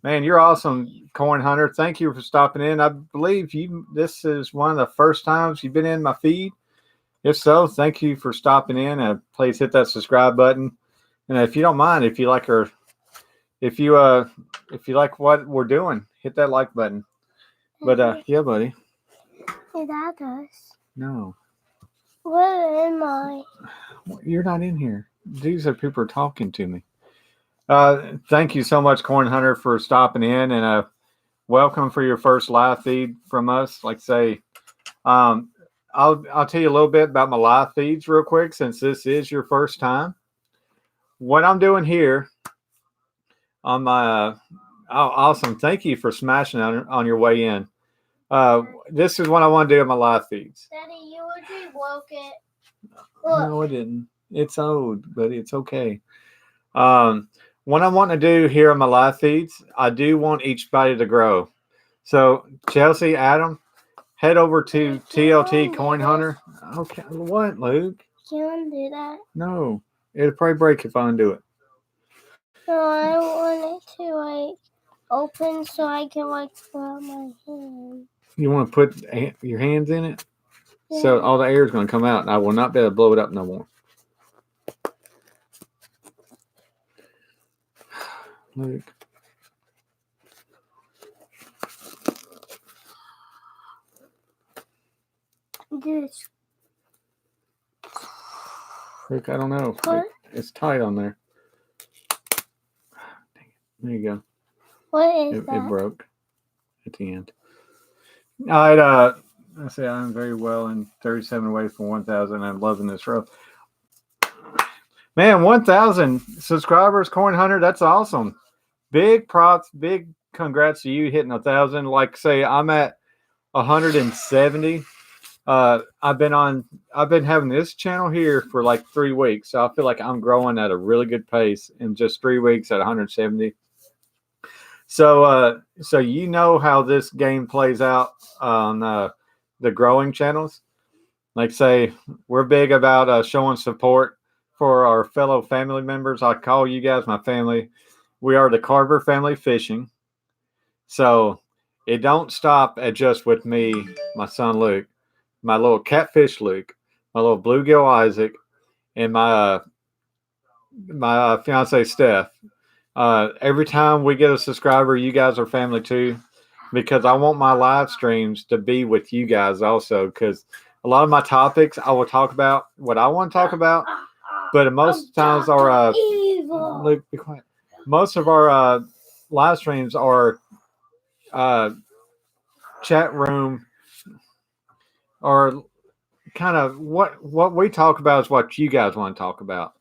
Man, you're awesome, Corn Hunter. Thank you for stopping in. I believe this is one of the first times you've been in my feed. If so, thank you for stopping in, and please hit that subscribe button. And if you don't mind, if you like what we're doing, hit that like button. But yeah, buddy. Hey, that does. No. Where am I? You're not in here. These are people talking to me. Thank you so much, Corn Hunter, for stopping in, and welcome for your first live feed from us. Like say, I'll tell you a little bit about my live feeds real quick, since this is your first time. What I'm doing here on my awesome. Thank you for smashing on your way in. This is what I want to do in my live feeds. Daddy, you already broke it. Look. No, I didn't. It's old, but it's okay. What I want to do here on my live feeds, I do want each body to grow. So Chelsea, Adam, head over to TLT Coin Hunter. Okay, what, Luke? Can I do that? No, It'll probably break if I undo it. No, I want it to like open so I can like put my hand. You want to put your hands in it? Yeah. So all the air is going to come out, and I will not be able to blow it up no more. Luke. This. Luke, I don't know. It's tight on there. Dang it. There you go. What is that? It broke at the end. All right. I say I'm very well and 37 away from 1,000. I'm loving this row. Man, 1,000 subscribers, Coin Hunter. That's awesome. Big props, big congrats to you hitting 1,000. Like say, I'm at 170. I've been having this channel here for like 3 weeks, so I feel like I'm growing at a really good pace in just 3 weeks at 170. So you know how this game plays out on the growing channels. Like say, we're big about showing support for our fellow family members. I call you guys my family. We are the Carver family fishing. So it don't stop at just with me, my son Luke, my little catfish Luke, my little bluegill Isaac, and my fiance Steph. Every time we get a subscriber, you guys are family too, because I want my live streams to be with you guys also. Because a lot of my topics, I will talk about what I want to talk about, but most times our Luke, be quiet. Most of our live streams are chat room, or kind of what we talk about is what you guys want to talk about.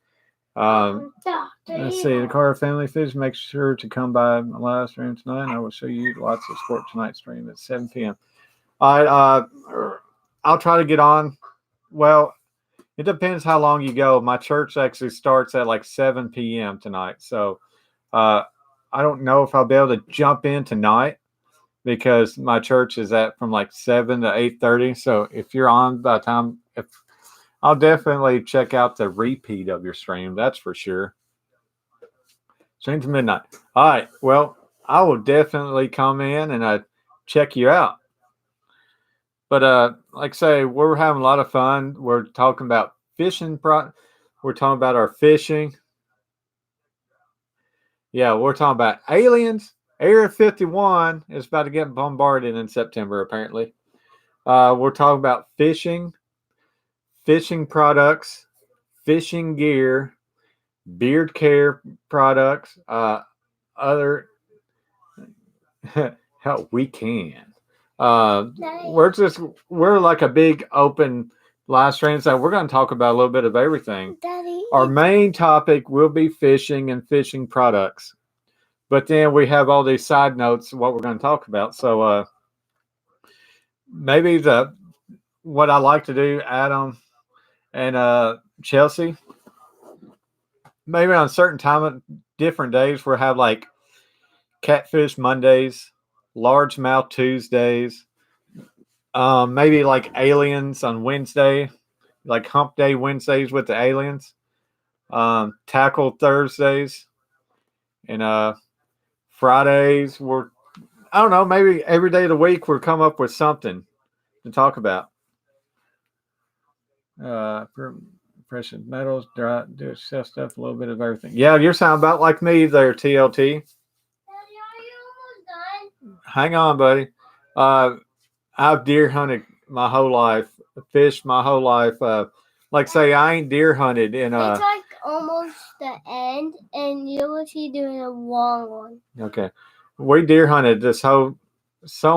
Let's see, the Carver family fish. Make sure to come by my live stream tonight. I will show you lots of sport tonight stream at 7 p.m. All right, I'll try to get on. Well, it depends how long you go. My church actually starts at like 7 p.m. tonight, so I don't know if I'll be able to jump in tonight because my church is at from like 7 to 8:30. So if you're on by the time, I'll definitely check out the repeat of your stream. That's for sure. Stream to midnight. All right. Well, I will definitely come in and check you out. But like I say, we're having a lot of fun. We're talking about fishing. We're talking about our fishing. Yeah, we're talking about aliens. Area 51 is about to get bombarded in September, apparently. We're talking about fishing products, fishing gear, beard care products, other hell, we can. We're like a big open live stream, so we're going to talk about a little bit of everything. Daddy, our main topic will be fishing and fishing products, but then we have all these side notes of what we're going to talk about. So maybe what I like to do, Adam and Chelsea, maybe on certain time, different days, we'll have like catfish Mondays, largemouth Tuesdays, maybe like aliens on Wednesday, like hump day Wednesdays with the aliens, tackle Thursdays, and Fridays I don't know, maybe every day of the week we'll come up with something to talk about. Precious metals, do stuff, a little bit of everything. Yeah, you're sounding about like me there, TLT. Daddy, are you almost done? Hang on, buddy. I've deer hunted my whole life, fished my whole life. Like say, I ain't deer hunted in It's like almost the end, and you will see doing a long one. Okay, we deer hunted so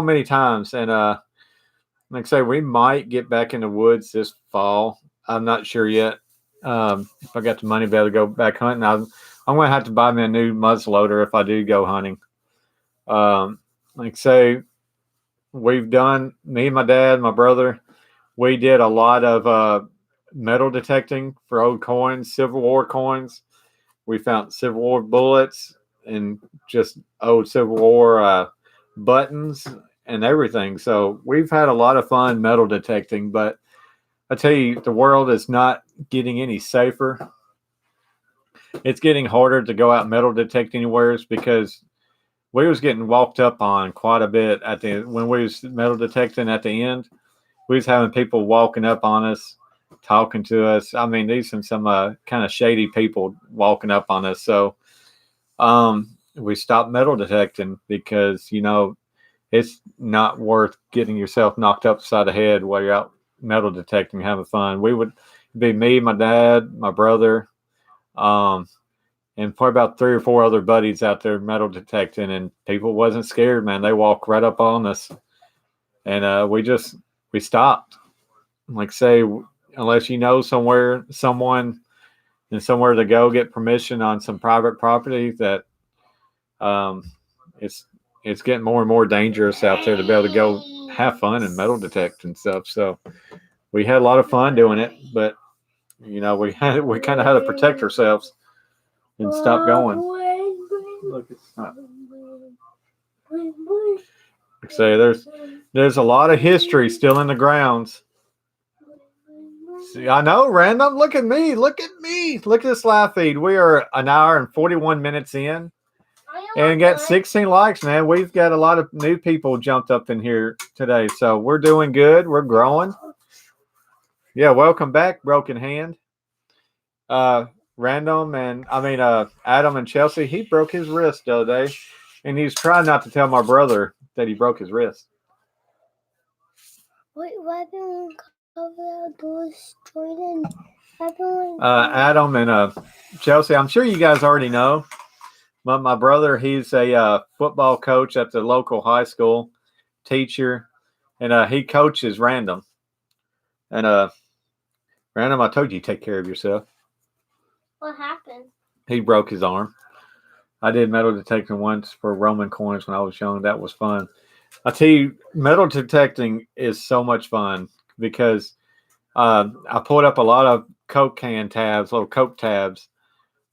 many times, and like I say, we might get back in the woods this fall. I'm not sure yet. If I got the money to be able to go back hunting, I'm going to have to buy me a new muzzleloader if I do go hunting. Like I say, we've done, me, my dad, my brother, we did a lot of metal detecting for old coins, Civil War coins. We found Civil War bullets and just old Civil War buttons and everything. So we've had a lot of fun metal detecting, but I tell you, the world is not getting any safer. it's getting harder to go out metal detect anywhere because we was getting walked up on quite a bit at the when we was metal detecting at the end. We was having people walking up on us, talking to us. I mean, these are some kind of shady people walking up on us. So we stopped metal detecting because it's not worth getting yourself knocked upside the head while you're out metal detecting, having fun. We would be me, my dad, my brother, um, and probably about 3 or 4 other buddies out there metal detecting, and people wasn't scared, man. They walked right up on us, and we stopped. Like say, unless you know someone, and somewhere to go get permission on some private property, that um, it's it's getting more and more dangerous out there to be able to go have fun and metal detect and stuff. So we had a lot of fun doing it, but we kind of had to protect ourselves and stop going. Look, it's not. Like I say, there's a lot of history still in the grounds. See, I know, random. Look at me. Look at me. Look at this live feed. We are an hour and 41 minutes in and got 16 likes, man. We've got a lot of new people jumped up in here today. So we're doing good. We're growing. Yeah, welcome back, Broken Hand. Random and Adam and Chelsea, he broke his wrist the other day. And he's trying not to tell my brother that he broke his wrist. Wait, why didn't cover outdoors join? Adam and Chelsea, I'm sure you guys already know. My brother, he's a football coach at the local high school, teacher, and he coaches Random. And Random, I told you take care of yourself. What happened? He broke his arm. I did metal detecting once for Roman coins when I was young. That was fun. I tell you, metal detecting is so much fun because I pulled up a lot of Coke can tabs, little Coke tabs,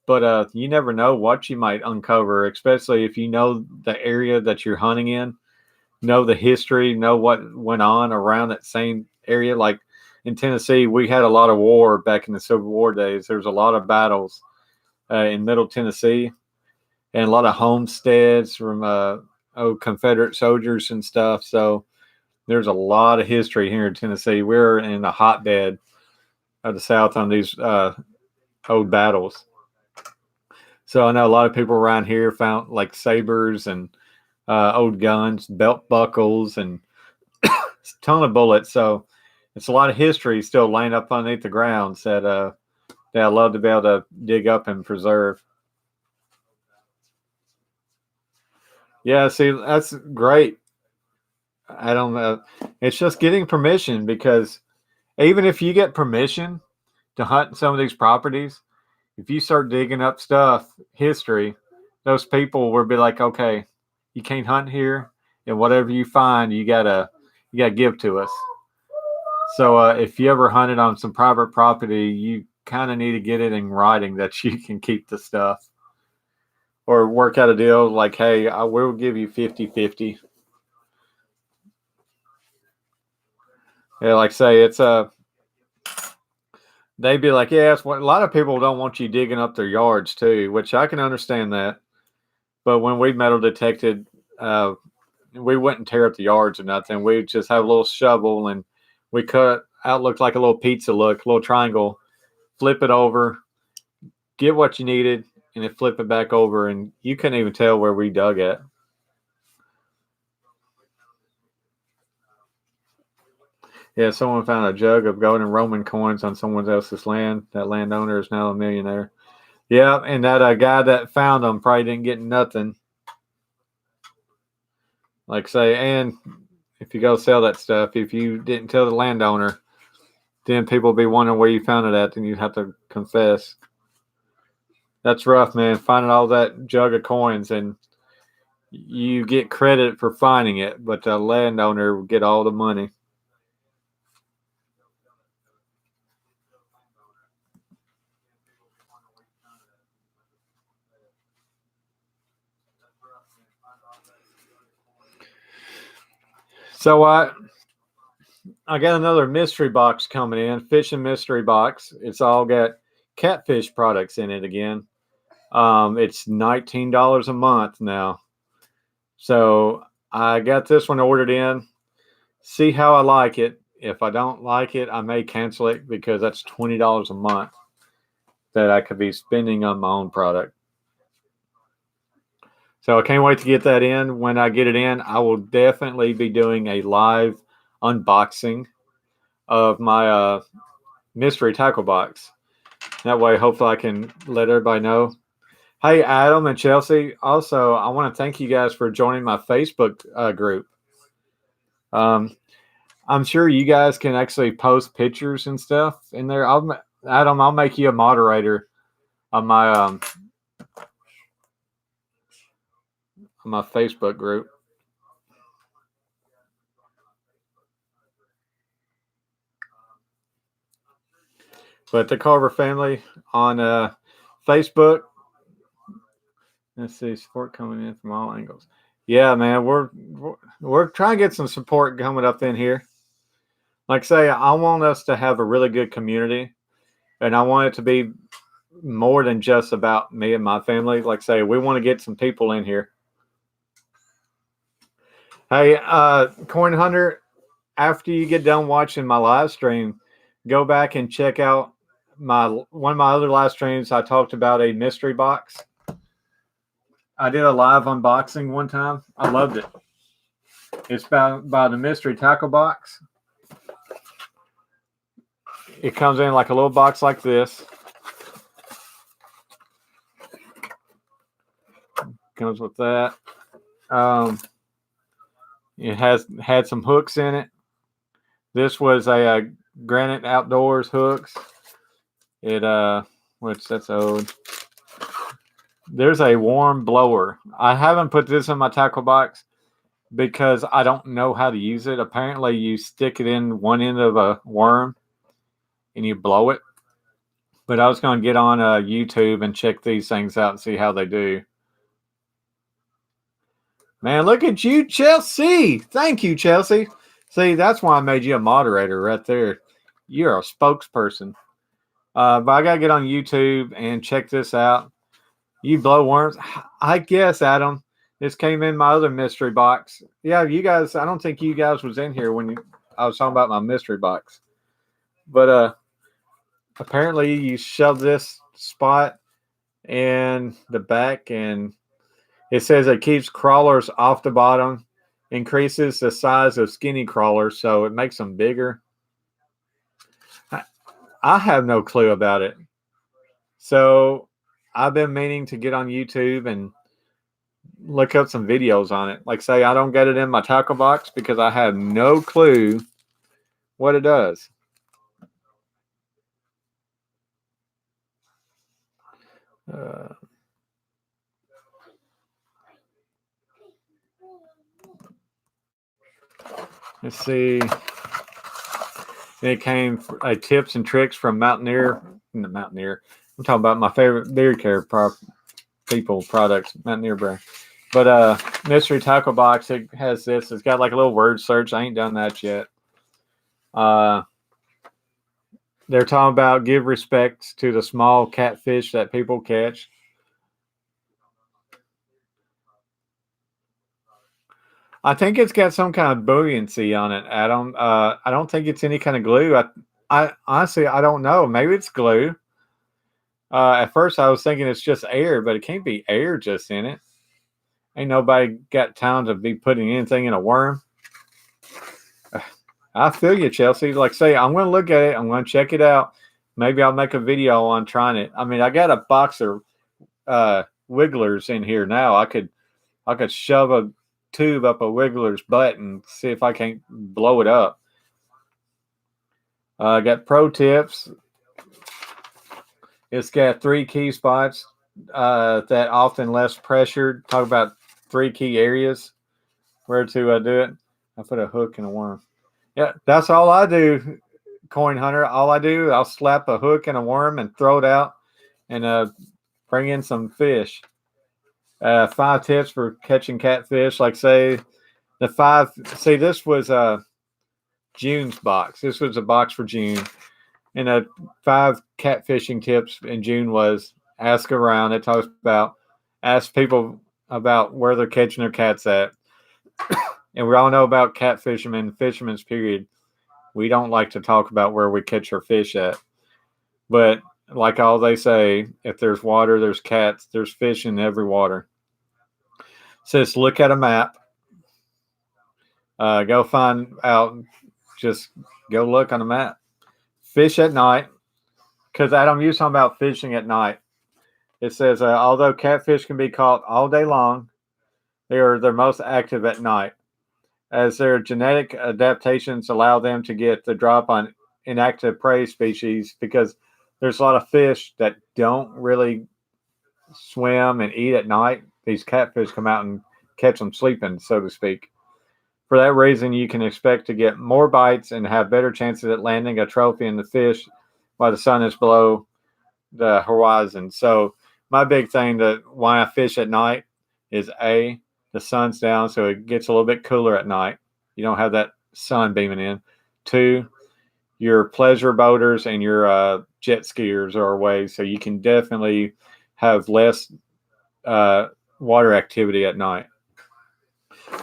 but you never know what you might uncover, especially if you know the area that you're hunting in, know the history, know what went on around that same area. Like in Tennessee, we had a lot of war back in the Civil War days. There was a lot of battles in Middle Tennessee and a lot of homesteads from Confederate soldiers and stuff. So there's a lot of history here in Tennessee. We're in a hotbed of the South on these old battles. So I know a lot of people around here found like sabers and old guns, belt buckles, and a ton of bullets. So it's a lot of history still laying up underneath the grounds that I love to be able to dig up and preserve. Yeah, see, that's great. I don't know. It's just getting permission because even if you get permission to hunt some of these properties, if you start digging up stuff, history, those people will be like, okay, you can't hunt here, and whatever you find, you gotta give to us. So if you ever hunted on some private property, you kind of need to get it in writing that you can keep the stuff or work out a deal like, hey, I will give you 50-50. Yeah, like say it's they'd be like, yeah, it's what a lot of people don't want you digging up their yards too, which I can understand that. But when we metal detected, we wouldn't tear up the yards or nothing. We'd just have a little shovel and we cut out, looked like a little pizza look, a little triangle, flip it over, get what you needed, and then flip it back over. And you couldn't even tell where we dug at. Yeah, someone found a jug of gold and Roman coins on someone else's land. That landowner is now a millionaire. Yeah, and that guy that found them probably didn't get nothing. Like say, and if you go sell that stuff, if you didn't tell the landowner, then people will be wondering where you found it at, and you have to confess. That's rough, man. Finding all that jug of coins, and you get credit for finding it, but the landowner will get all the money. So I got another mystery box coming in, fishing mystery box. It's all got catfish products in it again. It's $19 a month now. So I got this one ordered in. See how I like it. If I don't like it, I may cancel it because that's $20 a month that I could be spending on my own product. So I can't wait to get that in. When I get it in, I will definitely be doing a live unboxing of my mystery tackle box. That way, hopefully, I can let everybody know. Hey, Adam and Chelsea. Also, I want to thank you guys for joining my Facebook group. Um, I'm sure you guys can actually post pictures and stuff in there. Adam, I'll make you a moderator on my Facebook group. But the Carver family on Facebook. Let's see, support coming in from all angles. Yeah, man, we're trying to get some support coming up in here. Like I say, I want us to have a really good community, and I want it to be more than just about me and my family. Like I say, we want to get some people in here. Hey, Coin Hunter, after you get done watching my live stream, go back and check out one of my other live streams. I talked about a mystery box. I did a live unboxing one time. I loved it. It's by the mystery tackle box. It comes in like a little box like this. Comes with that. It had some hooks in it. This was a Granite Outdoors hooks. It which that's old. There's a warm blower. I haven't put this in my tackle box because I don't know how to use it. Apparently, you stick it in one end of a worm and you blow it. But I was going to get on YouTube and check these things out and see how they do. Man, look at you, Chelsea. Thank you, Chelsea. See, that's why I made you a moderator right there. You're a spokesperson. But I got to get on YouTube and check this out. You blow worms. I guess, Adam, this came in my other mystery box. Yeah, you guys, I don't think you guys was in here when I was talking about my mystery box. But apparently you shove this spot in the back, and it says it keeps crawlers off the bottom, increases the size of skinny crawlers, so it makes them bigger. I have no clue about it. So I've been meaning to get on YouTube and look up some videos on it. Like say I don't get it in my tackle box because I have no clue what it does. Let's see. It came tips and tricks from Mountaineer. I'm talking about my favorite deer care people products, Mountaineer brand. But mystery tackle box, it has this. It's got like a little word search. I ain't done that yet. They're talking about give respect to the small catfish that people catch. I think it's got some kind of buoyancy on it, Adam. I don't think it's any kind of glue. I honestly, I don't know. Maybe it's glue. At first, I was thinking it's just air, but it can't be air just in it. Ain't nobody got time to be putting anything in a worm. I feel you, Chelsea. Like say, I'm going to look at it. I'm going to check it out. Maybe I'll make a video on trying it. I mean, I got a box of wigglers in here now. I could shove a tube up a wiggler's butt and see if I can't blow it up. I got pro tips. It's got 3 key spots that often less pressured. Talk about 3 key areas where to do it. I put a hook in a worm. Yeah, that's all I do, Coin Hunter. All I do, I'll slap a hook in a worm and throw it out and bring in some fish. 5 tips for catching catfish. Like say the 5. See, this was June's box. This was a box for June, and 5 catfishing tips in June was ask around. It talks about ask people about where they're catching their cats at. And we all know about cat fishermen, fishermen's period. We don't like to talk about where we catch our fish at. But like all they say, if there's water, there's cats, there's fish in every water. It says look at a map. Go find out. Just go look on a map. Fish at night. Because Adam, you was talking about fishing at night. It says although catfish can be caught all day long, they are their most active at night, as their genetic adaptations allow them to get the drop on inactive prey species. Because there's a lot of fish that don't really swim and eat at night. These catfish come out and catch them sleeping, so to speak. For that reason, you can expect to get more bites and have better chances at landing a trophy in the fish while the sun is below the horizon. So my big thing that why I fish at night is A, the sun's down, so it gets a little bit cooler at night. You don't have that sun beaming in. 2, your pleasure boaters and your jet skiers are away, so you can definitely have less water activity at night.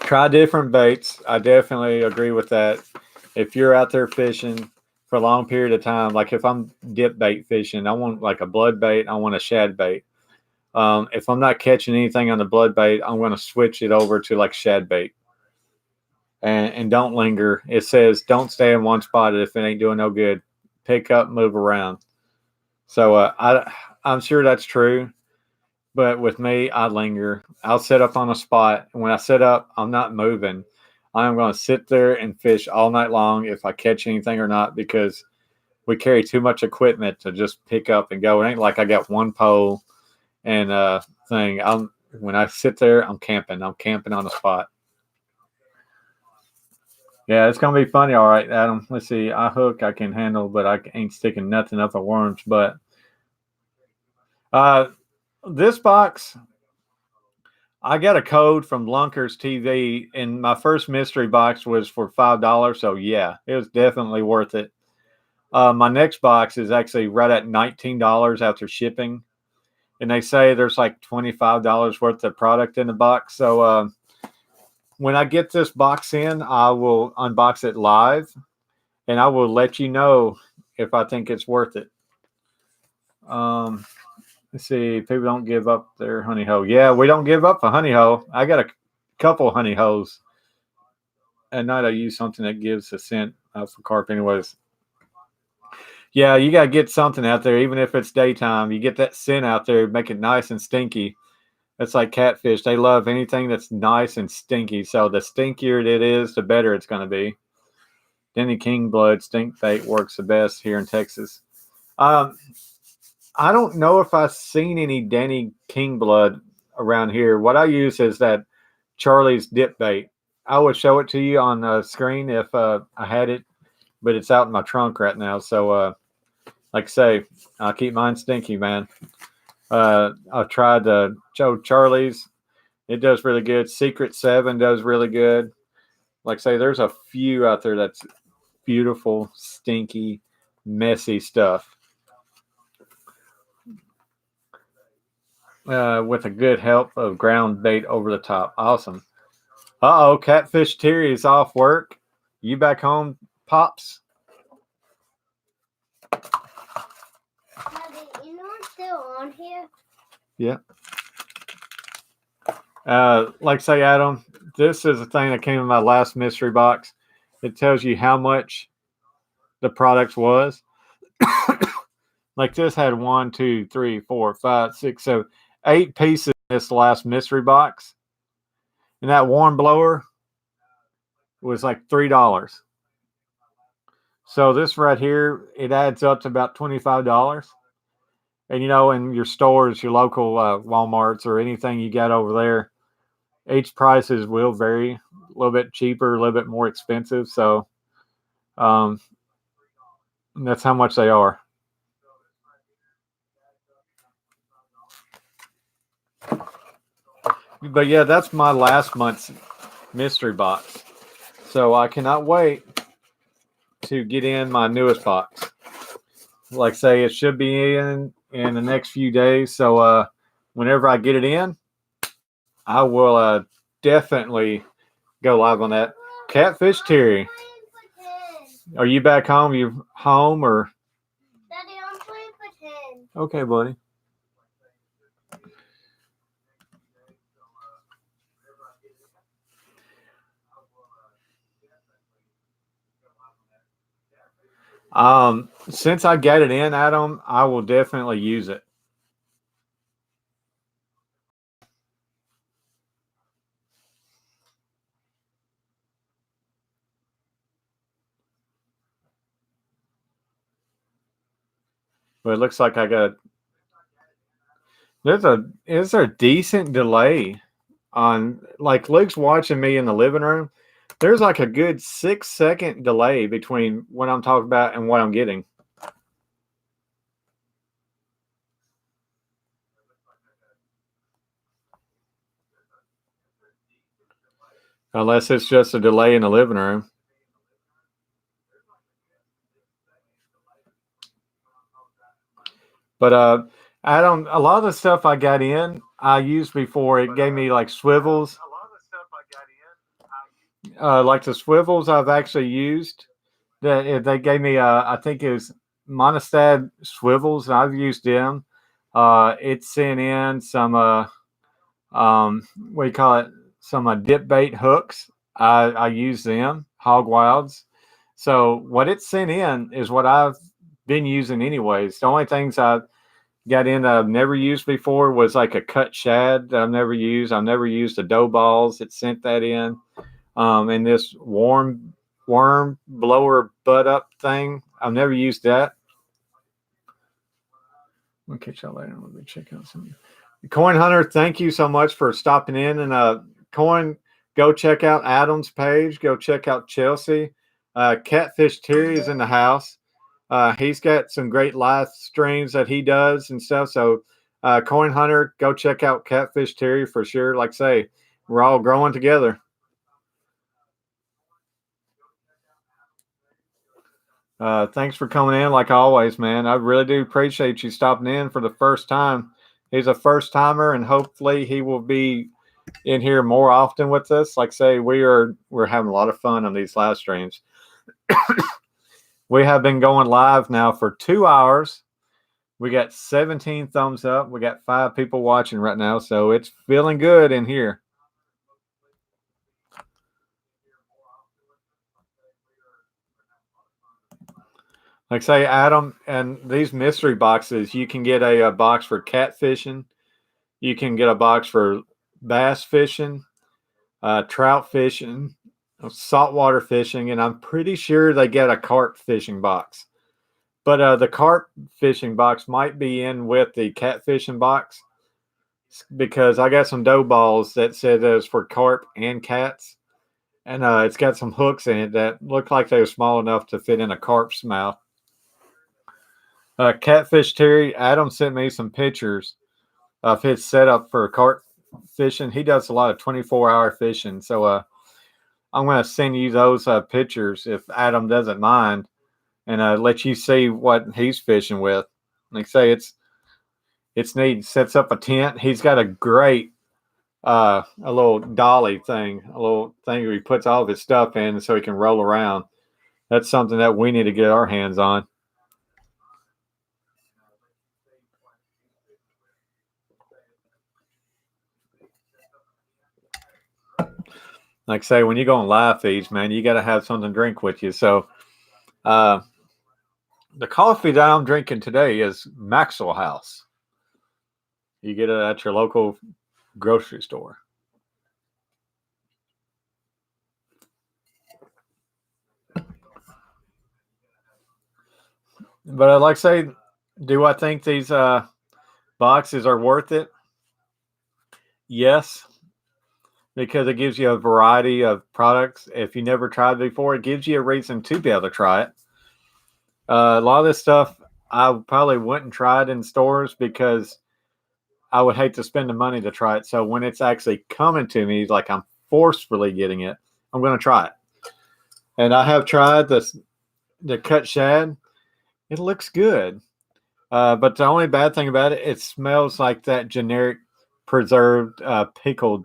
Try different baits. I definitely agree with that. If you're out there fishing for a long period of time, like if I'm dip bait fishing, I want like a blood bait, I want a shad bait. If I'm not catching anything on the blood bait, I'm going to switch it over to like shad bait. And don't linger. It says don't stay in one spot if it ain't doing no good. Pick up, move around. So I'm sure that's true. But with me, I linger. I'll set up on a spot. And when I set up, I'm not moving. I'm going to sit there and fish all night long if I catch anything or not, because we carry too much equipment to just pick up and go. It ain't like I got one pole and thing. When I sit there, I'm camping. I'm camping on the spot. Yeah, it's going to be funny. All right, Adam. Let's see. I hook I can handle, but I ain't sticking nothing up for worms. But this box, I got a code from Lunkers TV, and my first mystery box was for $5. So yeah, it was definitely worth it. My next box is actually right at $19 after shipping, and they say there's like $25 worth of product in the box. So when I get this box in, I will unbox it live, and I will let you know if I think it's worth it. Let's see. People don't give up their honey hole. Yeah, we don't give up a honey hole. I got a couple honey holes. At night, I use something that gives a scent for carp. Anyways, yeah, you got to get something out there, even if it's daytime. You get that scent out there, make it nice and stinky. That's like catfish. They love anything that's nice and stinky. So the stinkier it is, the better it's going to be. Denny King blood stink bait works the best here in Texas. I don't know if I've seen any Danny King blood around here. What I use is that Charlie's dip bait. I would show it to you on the screen if I had it, but it's out in my trunk right now. So, like I say, I keep mine stinky, man. I've tried the Joe Charlie's. It does really good. Secret 7 does really good. Like I say, there's a few out there that's beautiful, stinky, messy stuff. With a good help of ground bait over the top. Awesome. Uh-oh, Catfish Terry is off work. You back home, Pops? Daddy, you know what's still on here? Yeah. Like I say, Adam, this is a thing that came in my last mystery box. It tells you how much the product was. Like this had 1, 2, 3, 4, 5, 6, 7, 8 pieces in this last mystery box. And that warm blower was like $3. So this right here, it adds up to about $25. And you know, in your stores, your local Walmarts or anything you got over there, each prices will vary. A little bit cheaper, a little bit more expensive. So that's how much they are. But yeah, that's my last month's mystery box. So I cannot wait to get in my newest box. Like say, it should be in the next few days. So whenever I get it in, I will definitely go live on that. Catfish Terry, are you back home? You home or? Daddy, I'm playing pretend. Okay, buddy. Since I got it in, Adam, I will definitely use it. But it looks like I got is there a decent delay on like Luke's watching me in the living room. There's like a good 6 second delay between what I'm talking about and what I'm getting. Unless it's just a delay in the living room. But Adam, a lot of the stuff I got in, I used before. It gave me like swivels. Like the swivels I've actually used. They gave me, I think it was Monostab swivels, and I've used them. It sent in some, what do you call it? Some dip bait hooks. I use them, hog wilds. So what it sent in is what I've been using anyways. The only things I got in that I've never used before was like a cut shad that I've never used. I've never used the dough balls. It sent that in. And this worm blower butt up thing. I've never used that. I'll catch y'all later. Let me check out something. Coin Hunter, thank you so much for stopping in. And Coin, go check out Adam's page. Go check out Chelsea. Catfish Terry is in the house. He's got some great live streams that he does and stuff. So, Coin Hunter, go check out Catfish Terry for sure. Like I say, we're all growing together. Thanks for coming in, like always, man. I really do appreciate you stopping in for the first time. He's a first timer, and hopefully he will be in here more often with us. Like I say, we're having a lot of fun on these live streams. We have been going live now for 2 hours. We got 17 thumbs up. We got 5 people watching right now, so it's feeling good in here. Like say, Adam, and these mystery boxes, you can get a box for catfishing. You can get a box for bass fishing, trout fishing, saltwater fishing, and I'm pretty sure they get a carp fishing box. But the carp fishing box might be in with the catfishing box because I got some dough balls that said it was for carp and cats. And it's got some hooks in it that look like they were small enough to fit in a carp's mouth. Catfish Terry, Adam sent me some pictures of his setup for carp fishing. He does a lot of 24-hour fishing. So I'm going to send you those pictures if Adam doesn't mind and let you see what he's fishing with. Like I say, it's neat. He sets up a tent. He's got a great a little dolly thing, a little thing where he puts all of his stuff in so he can roll around. That's something that we need to get our hands on. Like I say, when you go on live feeds, man, you got to have something to drink with you. So the coffee that I'm drinking today is Maxwell House. You get it at your local grocery store. But like I say, do I think these boxes are worth it? Yes, because it gives you a variety of products. If you never tried it before, it gives you a reason to be able to try it. A lot of this stuff I probably wouldn't try it in stores because I would hate to spend the money to try it. So when it's actually coming to me, like I'm forcefully getting it, I'm going to try it. And I have tried the cut shad. It looks good. But the only bad thing about it, it smells like that generic preserved pickled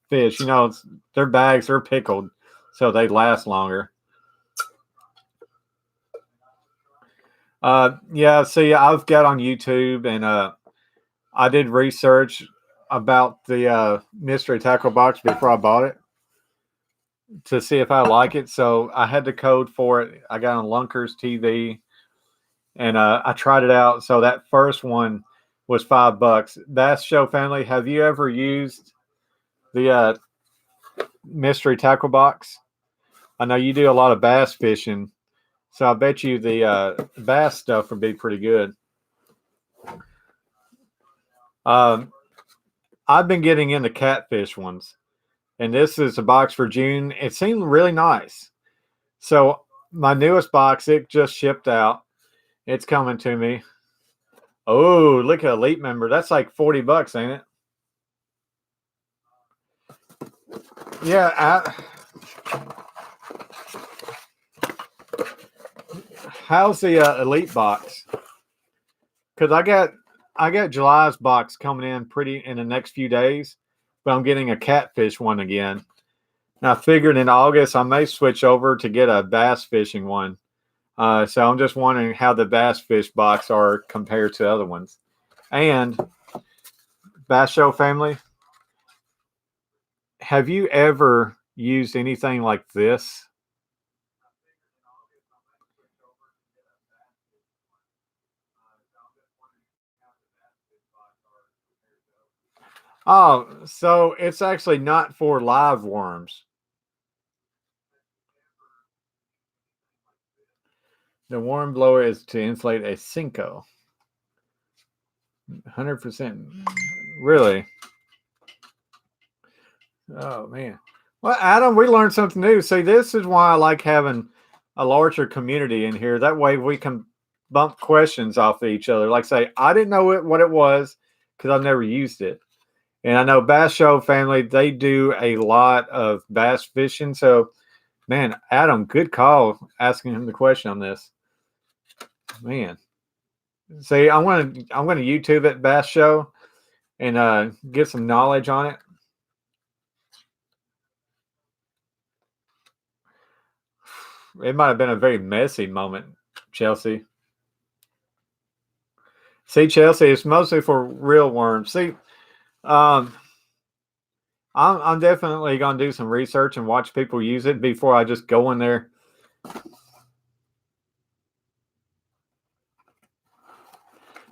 fish. Their bags are pickled, so they last longer. Yeah. See, I've got on YouTube and I did research about the mystery tackle box before I bought it to see if I like it. So I had the code for it. I got on Lunkers TV and I tried it out. So that first one was $5. Bass Show family, have you ever used the mystery tackle box? I know you do a lot of bass fishing, so I bet you the bass stuff would be pretty good. Um, I've been getting into catfish ones, and this is a box for June. It seemed really nice. So my newest box, it just shipped out. It's coming to me. Oh, look at Elite Member. That's like $40, ain't it? Yeah. How's the Elite box? Because I got July's box coming in pretty in the next few days, but I'm getting a catfish one again. And I figured in August I may switch over to get a bass fishing one. So I'm just wondering how the bass fish box are compared to other ones. And Bass Show family, have you ever used anything like this? Oh, so it's actually not for live worms. The worm blower is to inflate a Cinco. 100%. Really? Oh, man. Well, Adam, we learned something new. See, this is why I like having a larger community in here. That way we can bump questions off of each other. Like, say, I didn't know what it was because I've never used it. And I know Bass Show family, they do a lot of bass fishing. So, man, Adam, good call asking him the question on this. Man. See, I'm gonna YouTube it, Bass Show, and get some knowledge on it. It might have been a very messy moment, Chelsea. See, Chelsea, it's mostly for real worms. See, um, I'm definitely gonna do some research and watch people use it before I just go in there.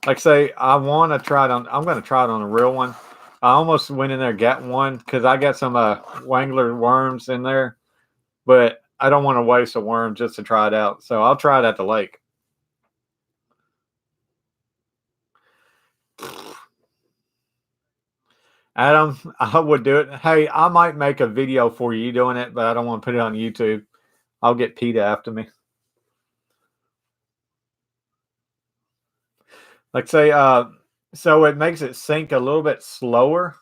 Like say, I want to try it on. I'm gonna try it on a real one. I almost went in there got one because I got some Wangler worms in there, but I don't want to waste a worm just to try it out. So I'll try it at the lake. Adam, I would do it. Hey, I might make a video for you doing it, but I don't want to put it on YouTube. I'll get PETA after me. Like say, so it makes it sink a little bit slower.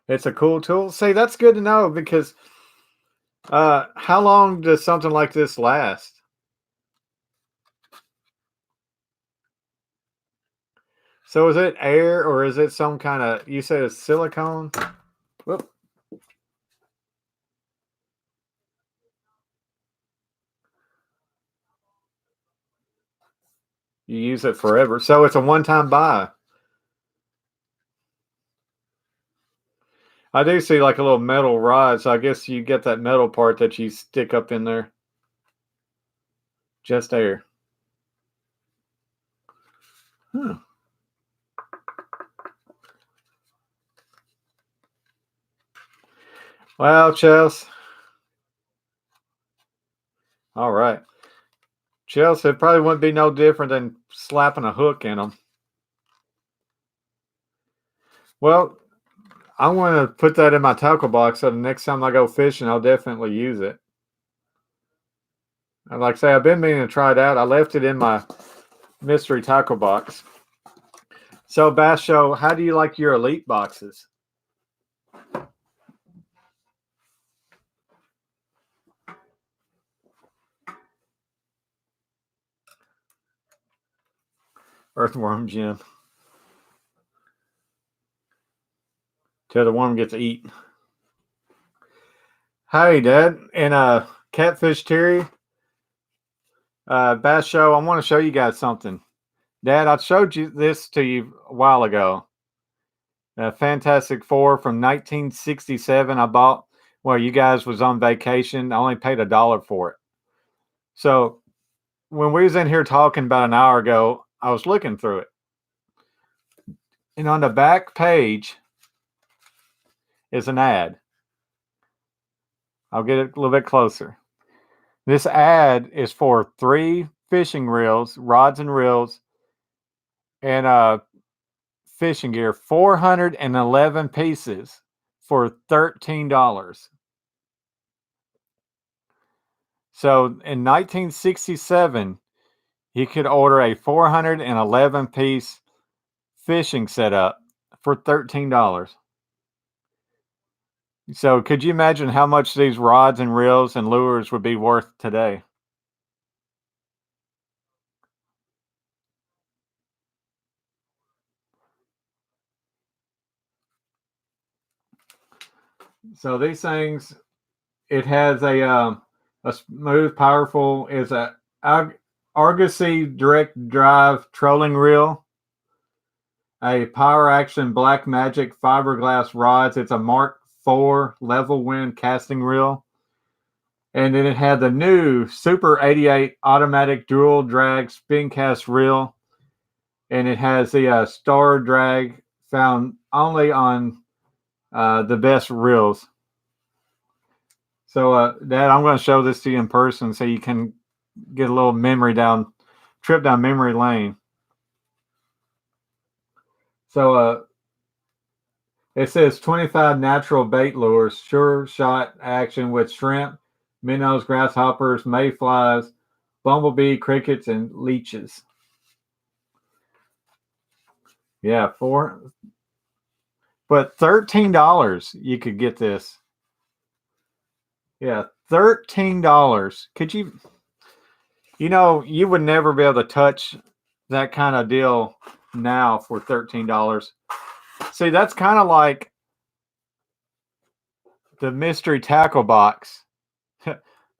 It's a cool tool. See, that's good to know because how long does something like this last? So is it air or is it some kind of? You said it's silicone. Whoop. You use it forever, so it's a one-time buy. I do see like a little metal rod, so I guess you get that metal part that you stick up in there. Just air. Huh. Well, Chelsea. All right. Chelsea, it probably wouldn't be no different than slapping a hook in them. Well, I'm going to put that in my tackle box so the next time I go fishing, I'll definitely use it. And like I say, I've been meaning to try it out. I left it in my mystery tackle box. So, Bass Show, how do you like your elite boxes? Earthworm Jim. Till the worm gets eaten. Hey, Dad. And Catfish Terry, Bass Show, I want to show you guys something. Dad, I showed you this to you a while ago. Fantastic Four from 1967. I bought while you guys was on vacation. I only paid $1 for it. So when we was in here talking about an hour ago, I was looking through it. And on the back page is an ad. I'll get it a little bit closer. This ad is for 3 fishing reels, rods and reels, and fishing gear, 411 pieces for $13. So in 1967, you could order a 411 piece fishing setup for $13. So could you imagine how much these rods and reels and lures would be worth today? So these things, it has a smooth, powerful, is a Argosy direct drive trolling reel, a power action Black Magic fiberglass rods. It's a Mark IV level wind casting reel. And then it had the new Super 88 automatic dual drag spin cast reel. And it has the star drag found only on the best reels. So, Dad, I'm going to show this to you in person so you can get a little trip down memory lane. So, it says 25 natural bait lures, sure shot action with shrimp, minnows, grasshoppers, mayflies, bumblebee, crickets, and leeches. Yeah, but $13 you could get this. Yeah, $13. Could you? You would never be able to touch that kind of deal now for $13. See, that's kind of like the mystery tackle box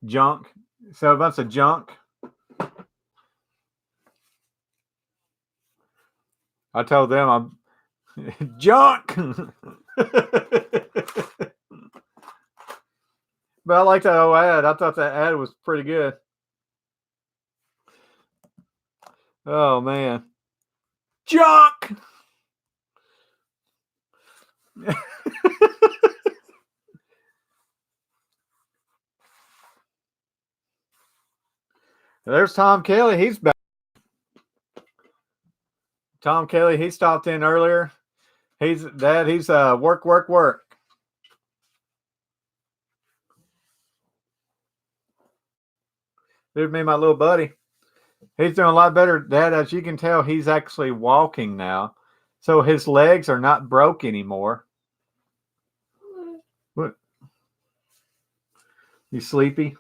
junk. So a bunch of junk. I told them I'm junk. But I like that old ad. I thought that ad was pretty good. Oh man. Junk. There's Tom Kelly. He's back. Tom Kelly, he stopped in earlier. He's work, work, work. There's me, my little buddy. He's doing a lot better, Dad. As you can tell, he's actually walking now. So his legs are not broke anymore. What? You sleepy?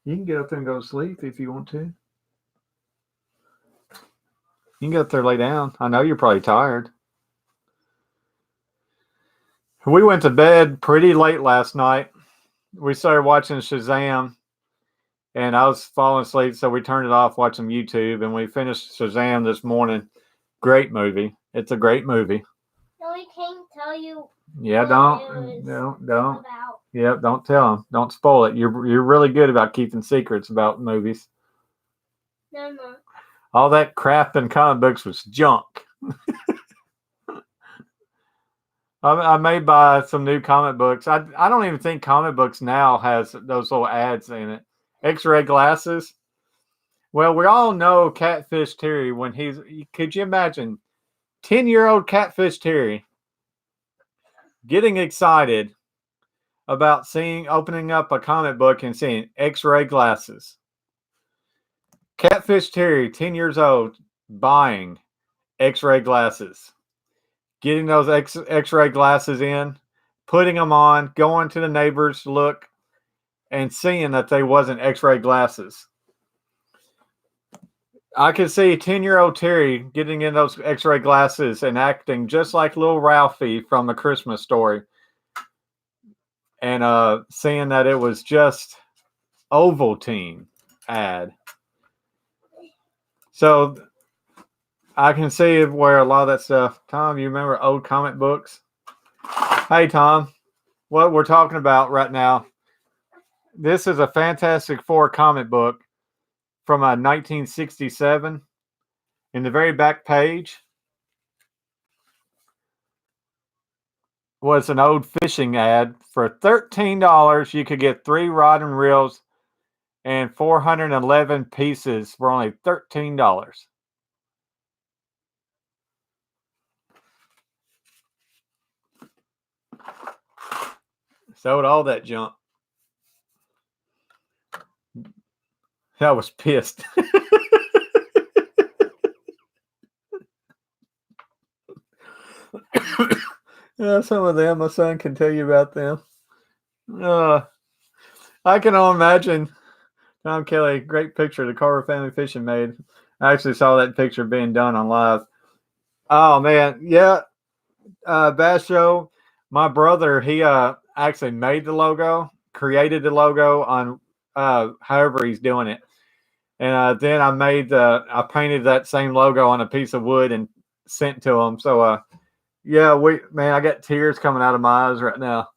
You can get up there and go to sleep if you want to. You can get up there and lay down. I know you're probably tired. We went to bed pretty late last night. We started watching Shazam, and I was falling asleep, so we turned it off, watched some YouTube, and we finished Shazam this morning. Great movie. It's a great movie. No, we can't tell you. Yeah, don't. About. Yep, don't tell them. Don't spoil it. You're really good about keeping secrets about movies. No, no. All that crap in comic books was junk. I may buy some new comic books. I don't even think comic books now has those little ads in it. X-ray glasses. Well, we all know Catfish Terry when could you imagine 10-year-old Catfish Terry getting excited about opening up a comic book and seeing X-ray glasses. Catfish Terry, 10 years old, buying X-ray glasses. Getting those X-ray glasses in, putting them on, going to the neighbors to look, and seeing that they wasn't X-ray glasses. I could see 10-year-old Terry getting in those X-ray glasses and acting just like little Ralphie from the Christmas Story, and seeing that it was just Ovaltine ad. So I can see where a lot of that stuff. Tom, you remember old comic books? Hey, Tom, what we're talking about right now. This is a Fantastic Four comic book from 1967. In the very back page was an old fishing ad. For $13, you could get 3 rod and reels and 411 pieces for only $13. Sold all that junk. I was pissed. Some of them, my son can tell you about them. I can only imagine Tom Kelly, great picture the Carver family fishing made. I actually saw that picture being done on live. Oh man, yeah. Bass Show. My brother, he actually made the logo, created the logo on however he's doing it. And then I painted that same logo on a piece of wood and sent to him. So yeah, I got tears coming out of my eyes right now.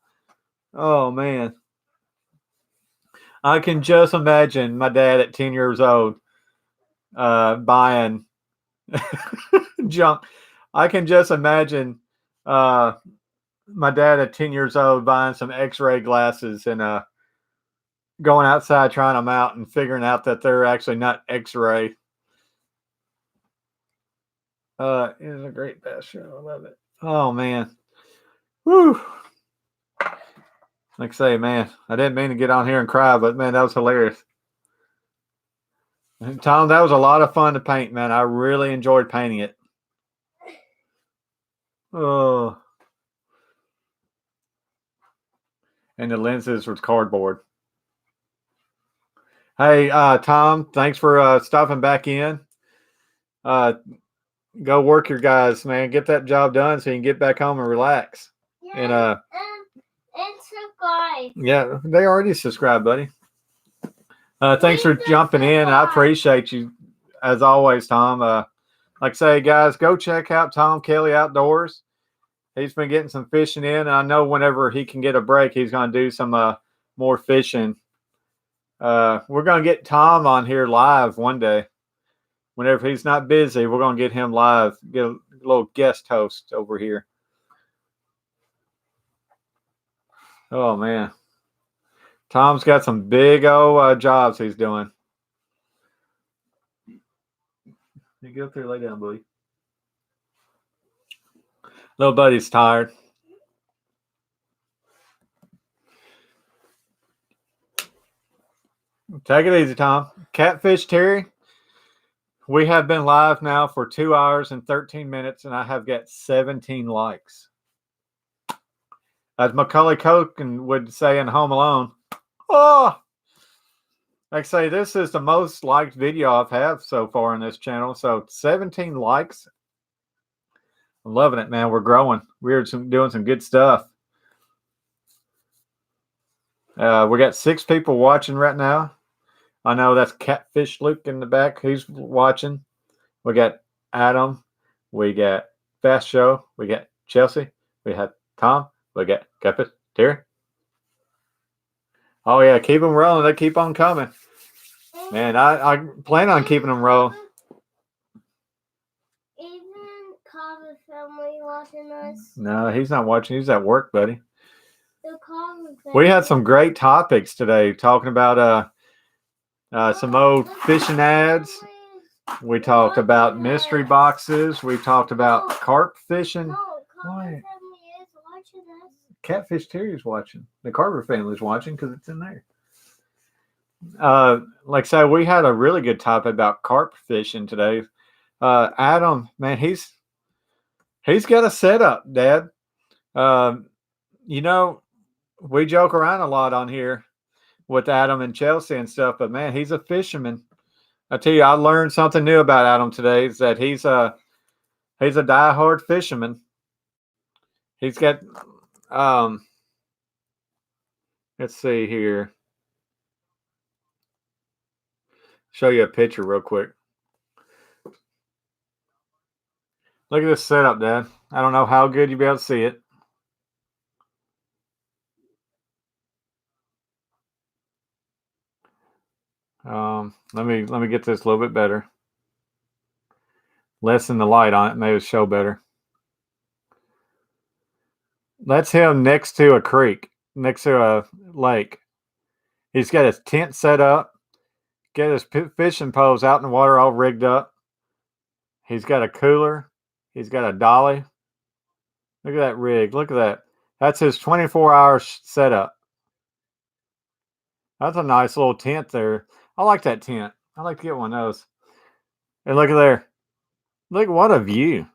Oh man. I can just imagine my dad at 10 years old buying junk. I can just imagine my dad at 10 years old buying some X-ray glasses and going outside trying them out and figuring out that they're actually not X-ray. It is a great bass show. I love it. Oh man. Woo. Like I say, man, I didn't mean to get on here and cry, but man, that was hilarious. And Tom, that was a lot of fun to paint, man. I really enjoyed painting it. Oh. And the lenses was cardboard. Hey, Tom, thanks for stopping back in. Go work your guys, man. Get that job done so you can get back home and relax. Yeah, and subscribe. Yeah, they already subscribed, buddy. Thanks for jumping in. I appreciate you as always, Tom. Like I say, guys, go check out Tom Kelly Outdoors. He's been getting some fishing in. And I know whenever he can get a break, he's going to do some more fishing. We're going to get Tom on here live one day. Whenever he's not busy, we're going to get him live, get a little guest host over here. Oh, man. Tom's got some big old jobs he's doing. You get up there, lay down, buddy. Little buddy's tired. Take it easy, Tom. Catfish Terry. We have been live now for 2 hours and 13 minutes, and I have got 17 likes. As Macaulay Culkin would say in Home Alone, oh! Like I say, this is the most liked video I've had so far on this channel. So 17 likes. I'm loving it, man. We're growing. We're doing some good stuff. We got 6 people watching right now. I know that's Catfish Luke in the back. He's watching. We got Adam. We got Fast Show. We got Chelsea. We had Tom. We got Catfish Terry. Oh, yeah. Keep them rolling. They keep on coming. Man, I plan on keeping them rolling. Even Carver family watching us. No, he's not watching. He's at work, buddy. The Carver family. We had some great topics today talking about some old fishing ads. We talked about mystery boxes. We talked about carp fishing. No, Carver family is watching us. Catfish Terry's watching. The Carver family's watching because it's in there. Like I said, we had a really good topic about carp fishing today. Adam, man, he's got a setup, Dad. You know, we joke around a lot on here with Adam and Chelsea and stuff, but man, he's a fisherman. I tell you, I learned something new about Adam today. Is that he's a diehard fisherman. He's got um. Let's see here. Show you a picture real quick. Look at this setup, Dad. I don't know how good you'll be able to see it. Let me get this a little bit better. Lessen the light on it, maybe it'll show better. That's him next to a creek, next to a lake. He's got his tent set up, got his fishing poles out in the water all rigged up. He's got a cooler. He's got a dolly. Look at that rig. Look at that. That's his 24-hour setup. That's a nice little tent there. I like that tent. I'd like to get one of those. And look at there. Look, what a view.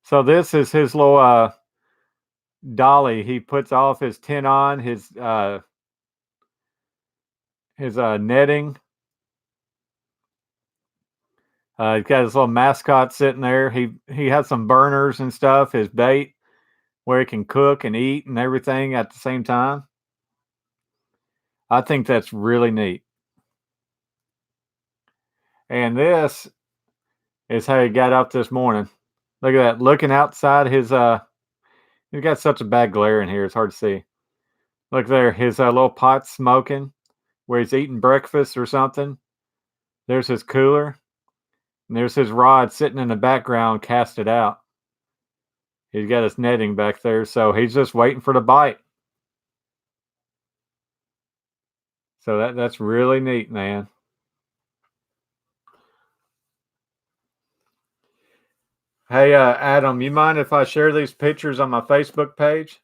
So this is his little dolly. He puts off his tent on, his netting. He's got his little mascot sitting there. He has some burners and stuff, his bait, where he can cook and eat and everything at the same time. I think that's really neat. And this is how he got up this morning. Look at that. Looking outside his he's got such a bad glare in here, it's hard to see. Look there, his little pot smoking where he's eating breakfast or something. There's his cooler. And there's his rod sitting in the background, casted out. He's got his netting back there, so he's just waiting for the bite. So that's really neat, man. Hey, Adam, you mind if I share these pictures on my Facebook page?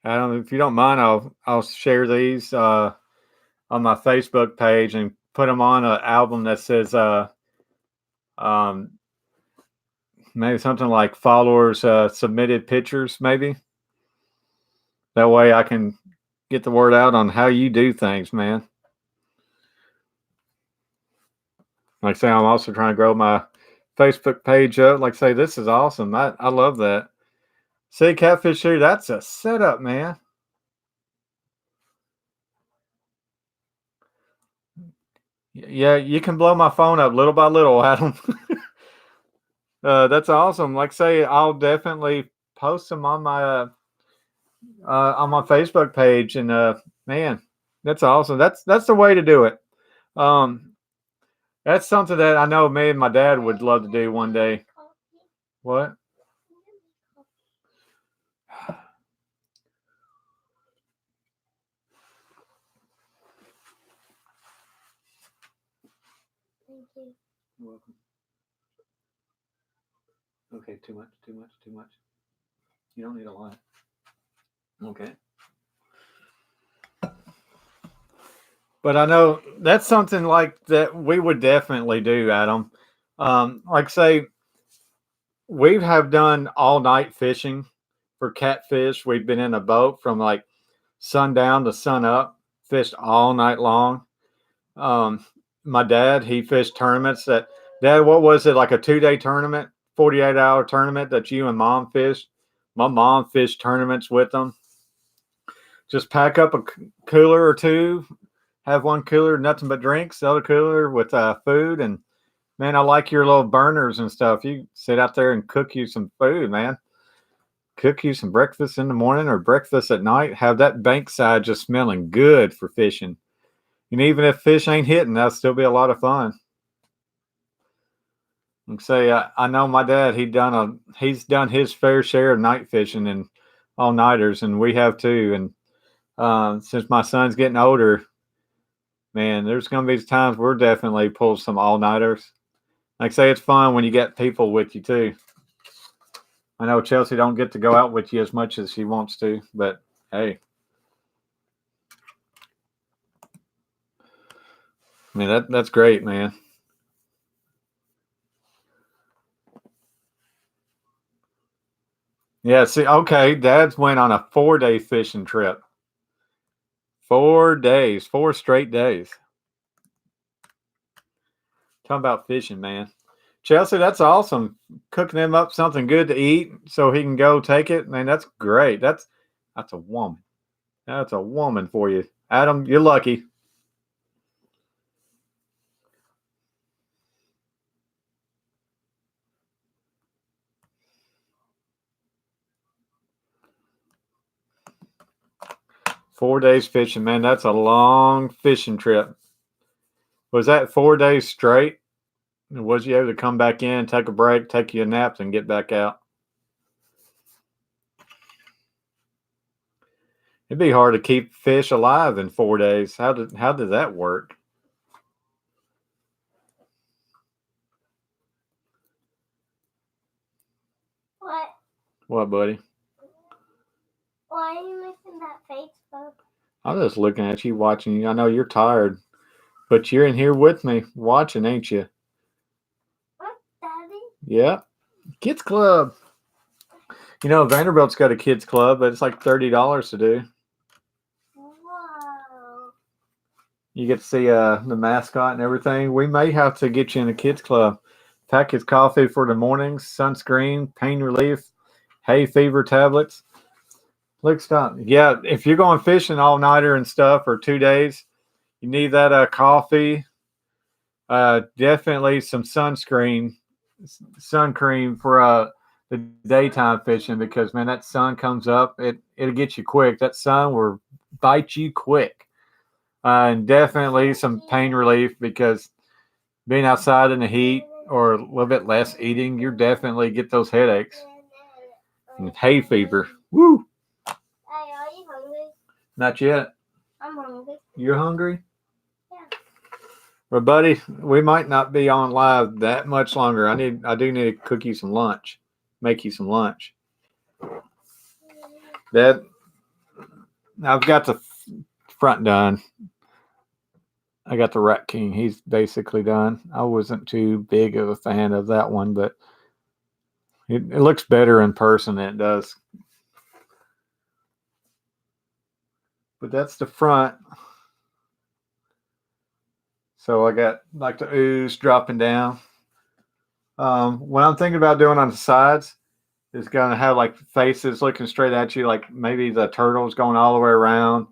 Adam, if you don't mind, I'll share these on my Facebook page and put them on an album that says um, maybe something like followers submitted pictures, maybe. That way I can get the word out on how you do things, man. Like I say, I'm also trying to grow my Facebook page up. Like I say, this is awesome. I love that. See, Catfish Shooter, that's a setup, man. Yeah, you can blow my phone up little by little, Adam. That's awesome. Like I say, I'll definitely post them on my Facebook page, and man, that's awesome. That's the way to do it. Um, that's something that I know me and my dad would love to do one day. What? Thank you. You're welcome. Okay, too much. You don't need a lot. Okay. But I know that's something like that we would definitely do, Adam. Like say, we have done all night fishing for catfish. We've been in a boat from like sundown to sun up, fished all night long. Um, my dad, he fished tournaments that, Dad, what was it, like a 2 day tournament, 48-hour tournament that you and mom fished? My mom fished tournaments with them. Just pack up a cooler or two, have one cooler, nothing but drinks, the other cooler with food. And man, I like your little burners and stuff. You sit out there and cook you some food, man. Cook you some breakfast in the morning or breakfast at night. Have that bankside just smelling good for fishing. And even if fish ain't hitting, that'll still be a lot of fun. And say, I know my dad. He's done his fair share of night fishing and all nighters, and we have too. And since my son's getting older, man, there's going to be times we're definitely pull some all nighters. Like I say, it's fun when you get people with you too. I know Chelsea don't get to go out with you as much as she wants to, but hey, I mean that's great, man. Yeah, see, okay, Dad's went on a 4-day fishing trip. 4 days, 4 straight days. Talking about fishing, man. Chelsea, that's awesome. Cooking him up something good to eat so he can go take it. Man, that's great. That's a woman. That's a woman for you. Adam, you're lucky. 4 days fishing, man. That's a long fishing trip. Was that 4 days straight? Was you able to come back in, take a break, take your naps, and get back out? It'd be hard to keep fish alive in 4 days. How did that work? What? What, buddy? Why are you making that face, Bob? I'm just looking at you, watching you. I know you're tired, but you're in here with me, watching, ain't you? What, Daddy? Yeah. Kids Club. You know, Vanderbilt's got a kids club, but it's like $30 to do. Whoa. You get to see the mascot and everything. We may have to get you in the kids club. Package coffee for the mornings, sunscreen, pain relief, hay fever tablets. Look, stop. Yeah, if you're going fishing all nighter and stuff for 2 days, you need that coffee. Definitely some sun cream for the daytime fishing because man, that sun comes up, it'll get you quick. That sun will bite you quick. And definitely some pain relief because being outside in the heat or a little bit less eating, you definitely get those headaches and hay fever. Woo! Hey, are you hungry? Not yet. I'm hungry. You're hungry? Yeah. Well, buddy, we might not be on live that much longer. I do need to cook you some lunch, make you some lunch. That I've got the front done. I got the Rat King. He's basically done. I wasn't too big of a fan of that one, but it looks better in person than it does. But that's the front. So I got like the ooze dropping down. What I'm thinking about doing on the sides is going to have like faces looking straight at you, like maybe the turtles going all the way around,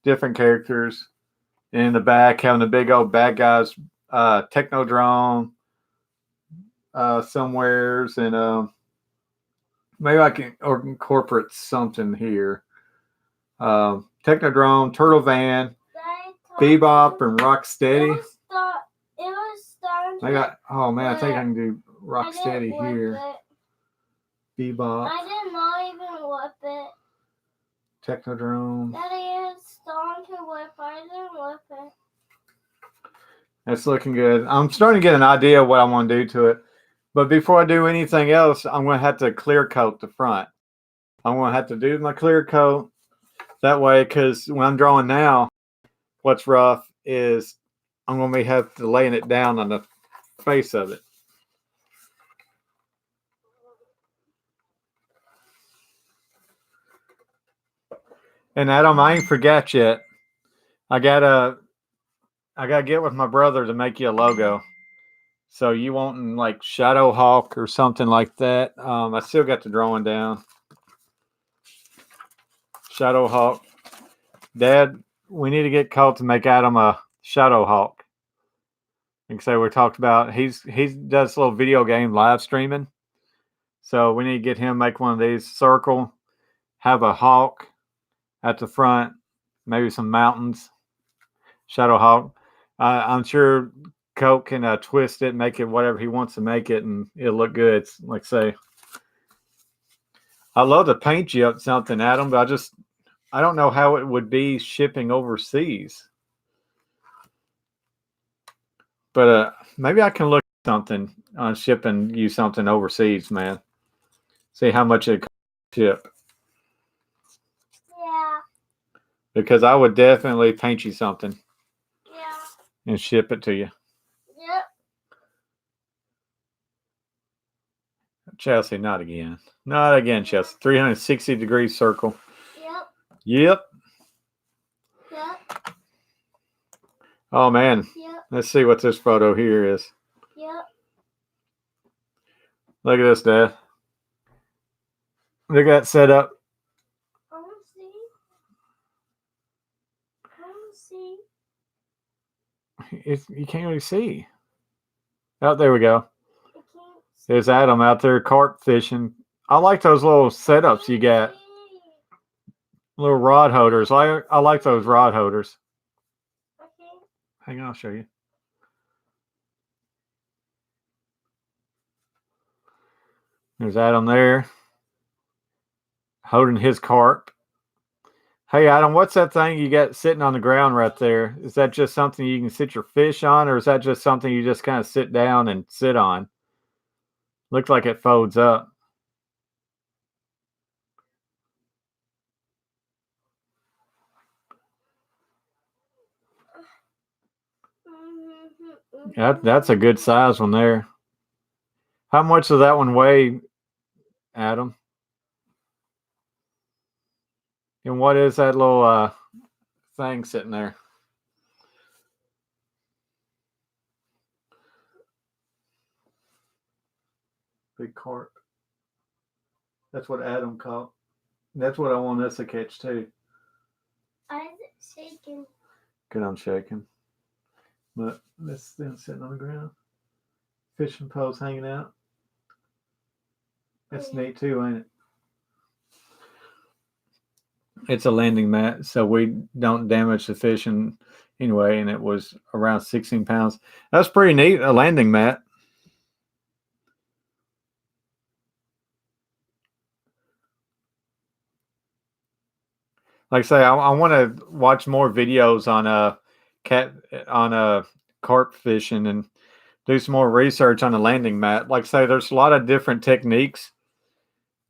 different characters. And in the back, having the big old bad guys, Technodrome, somewheres, and maybe I can or incorporate something here. Technodrome, Turtle Van, Bebop, and Rocksteady. It was starting. I got. Oh man, I think I can do Rocksteady here. Bebop. I did not even whip it. Technodrome. Daddy is starting to whip. I didn't whip it. That's looking good. I'm starting to get an idea of what I want to do to it. But before I do anything else, I'm going to have to clear coat the front. I'm going to have to do my clear coat that way because when I'm drawing now, what's rough is I'm going to have to laying it down on the face of it. And Adam, I ain't forgot yet. I gotta get with my brother to make you a logo. So you want like Shadow Hawk or something like that? I still got the drawing down. Shadow Hawk. Dad, we need to get Colt to make Adam a Shadow Hawk. Like I say, we talked about he does a little video game live streaming. So we need to get him make one of these circle, have a hawk at the front, maybe some mountains. Shadow Hawk. I'm sure Colt can twist it, make it whatever he wants to make it, and it'll look good. It's, like say, I love to paint you up something, Adam, but I don't know how it would be shipping overseas. But maybe I can look at something on shipping you something overseas, man. See how much it ship. Yeah. Because I would definitely paint you something Yeah. and ship it to you. Yep. Chelsea, not again. Not again, Chelsea. 360-degree circle. Yep. Yep. Yep. Oh, man. Yep. Let's see what this photo here is. Yep. Look at this, Dad. Look at that setup. I want to see. I want to see. You can't really see. Oh, there we go. I can't see. There's Adam out there carp fishing. I like those little setups you got. Little rod holders. I like those rod holders. Okay. Hang on, I'll show you. There's Adam there holding his carp. Hey, Adam, what's that thing you got sitting on the ground right there? Is that just something you can sit your fish on, or is that just something you just kind of sit down and sit on? Looks like it folds up. That's a good size one there. How much does that one weigh, Adam? And what is that little thing sitting there? Big carp. That's what Adam caught. That's what I want us to catch too. I'm shaking. Good on shaking. But this thing sitting on the ground. Fishing poles hanging out. That's neat too, ain't it? It's a landing mat, so we don't damage the fishing anyway, and it was around 16 pounds. That's pretty neat, a landing mat. Like I say, I want to watch more videos on cat on carp fishing and do some more research on the landing mat. Like I say, there's a lot of different techniques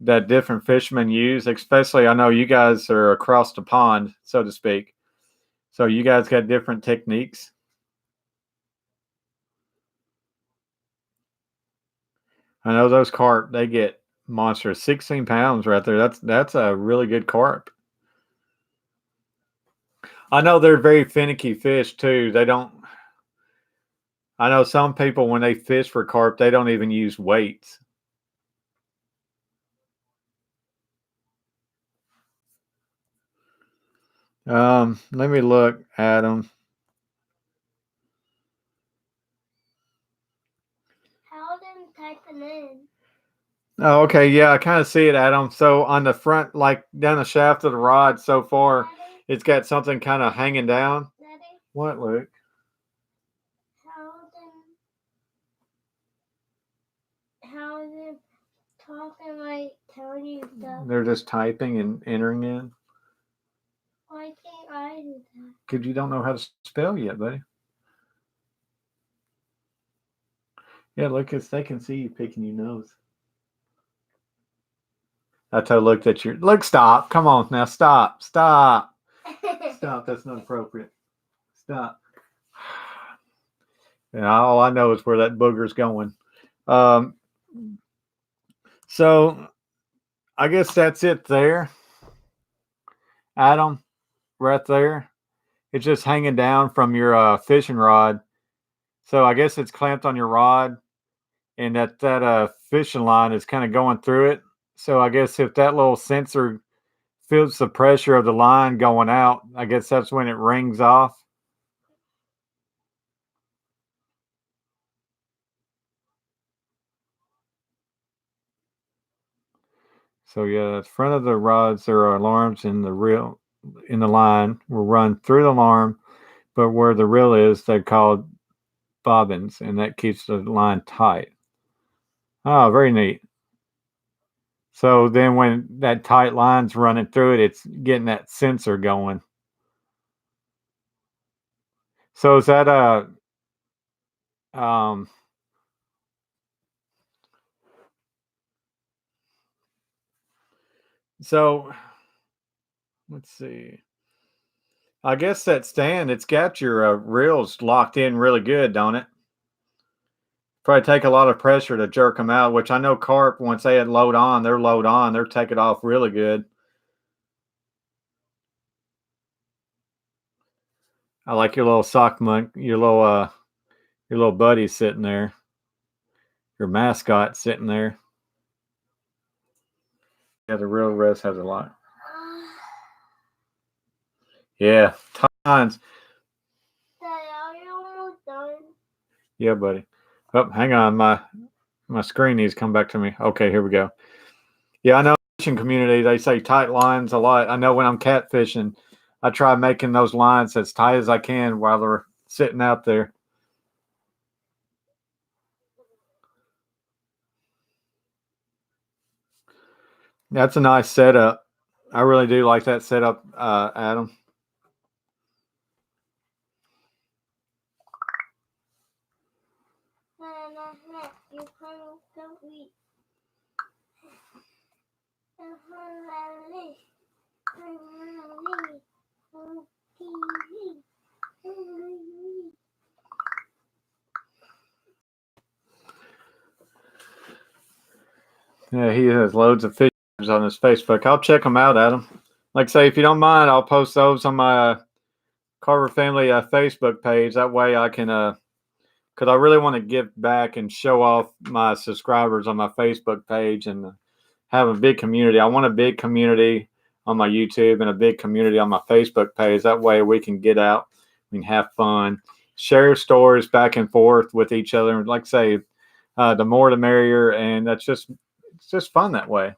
that different fishermen use. Especially, I know you guys are across the pond, so to speak. So you guys got different techniques. I know those carp, they get monstrous. 16 pounds right there. That's a really good carp. I know they're very finicky fish too. They don't. I know some people when they fish for carp, they don't even use weights. Let me look at them. How them typing in? Oh, okay, yeah, I kind of see it, Adam. So on the front, like down the shaft of the rod, so far, Daddy? it's got something kind of hanging down. Daddy? What, Luke? How them talking like telling you stuff? They're just typing and entering in. Why can't I do that? Because you don't know how to spell yet, buddy. Yeah, look, they can see you picking your nose. I told Luke that you're. Look, stop. Come on now, stop. Stop. Stop. That's not appropriate. Stop. And all I know is where that booger's going. Um, so I guess that's it there, Adam. Right there. It's just hanging down from your fishing rod. So I guess it's clamped on your rod, and that fishing line is kind of going through it. So I guess if that little sensor feels the pressure of the line going out, I guess that's when it rings off. So yeah, the front of the rods there are alarms in the line will run through the alarm, but where the reel is, they're called bobbins, and that keeps the line tight. Oh, very neat. So then when that tight line's running through it, it's getting that sensor going. So is that um So let's see. I guess that stand, it's got your reels locked in really good, don't it? Probably take a lot of pressure to jerk them out, which I know carp, once they load on, they're take it off really good. I like your little sock monk, your little buddy sitting there, your mascot sitting there. Yeah, the real rest has a lot. Yeah, tons. Daddy, are you almost done? Yeah, buddy. Oh, hang on, my screen needs to come back to me. Okay, here we go. Yeah, I know fishing community, they say tight lines a lot. I know when I'm catfishing, I try making those lines as tight as I can while they're sitting out there. That's a nice setup. I really do like that setup, Adam. You don't eat. Yeah, he has loads of fish on his Facebook. I'll check them out, Adam. Like I say, if you don't mind, I'll post those on my Carver family Facebook page. That way I can, because I really want to give back and show off my subscribers on my Facebook page and have a big community. I want a big community on my YouTube and a big community on my Facebook page. That way we can get out, we can have fun, share stories back and forth with each other. Like I say, the more the merrier, and it's just fun that way.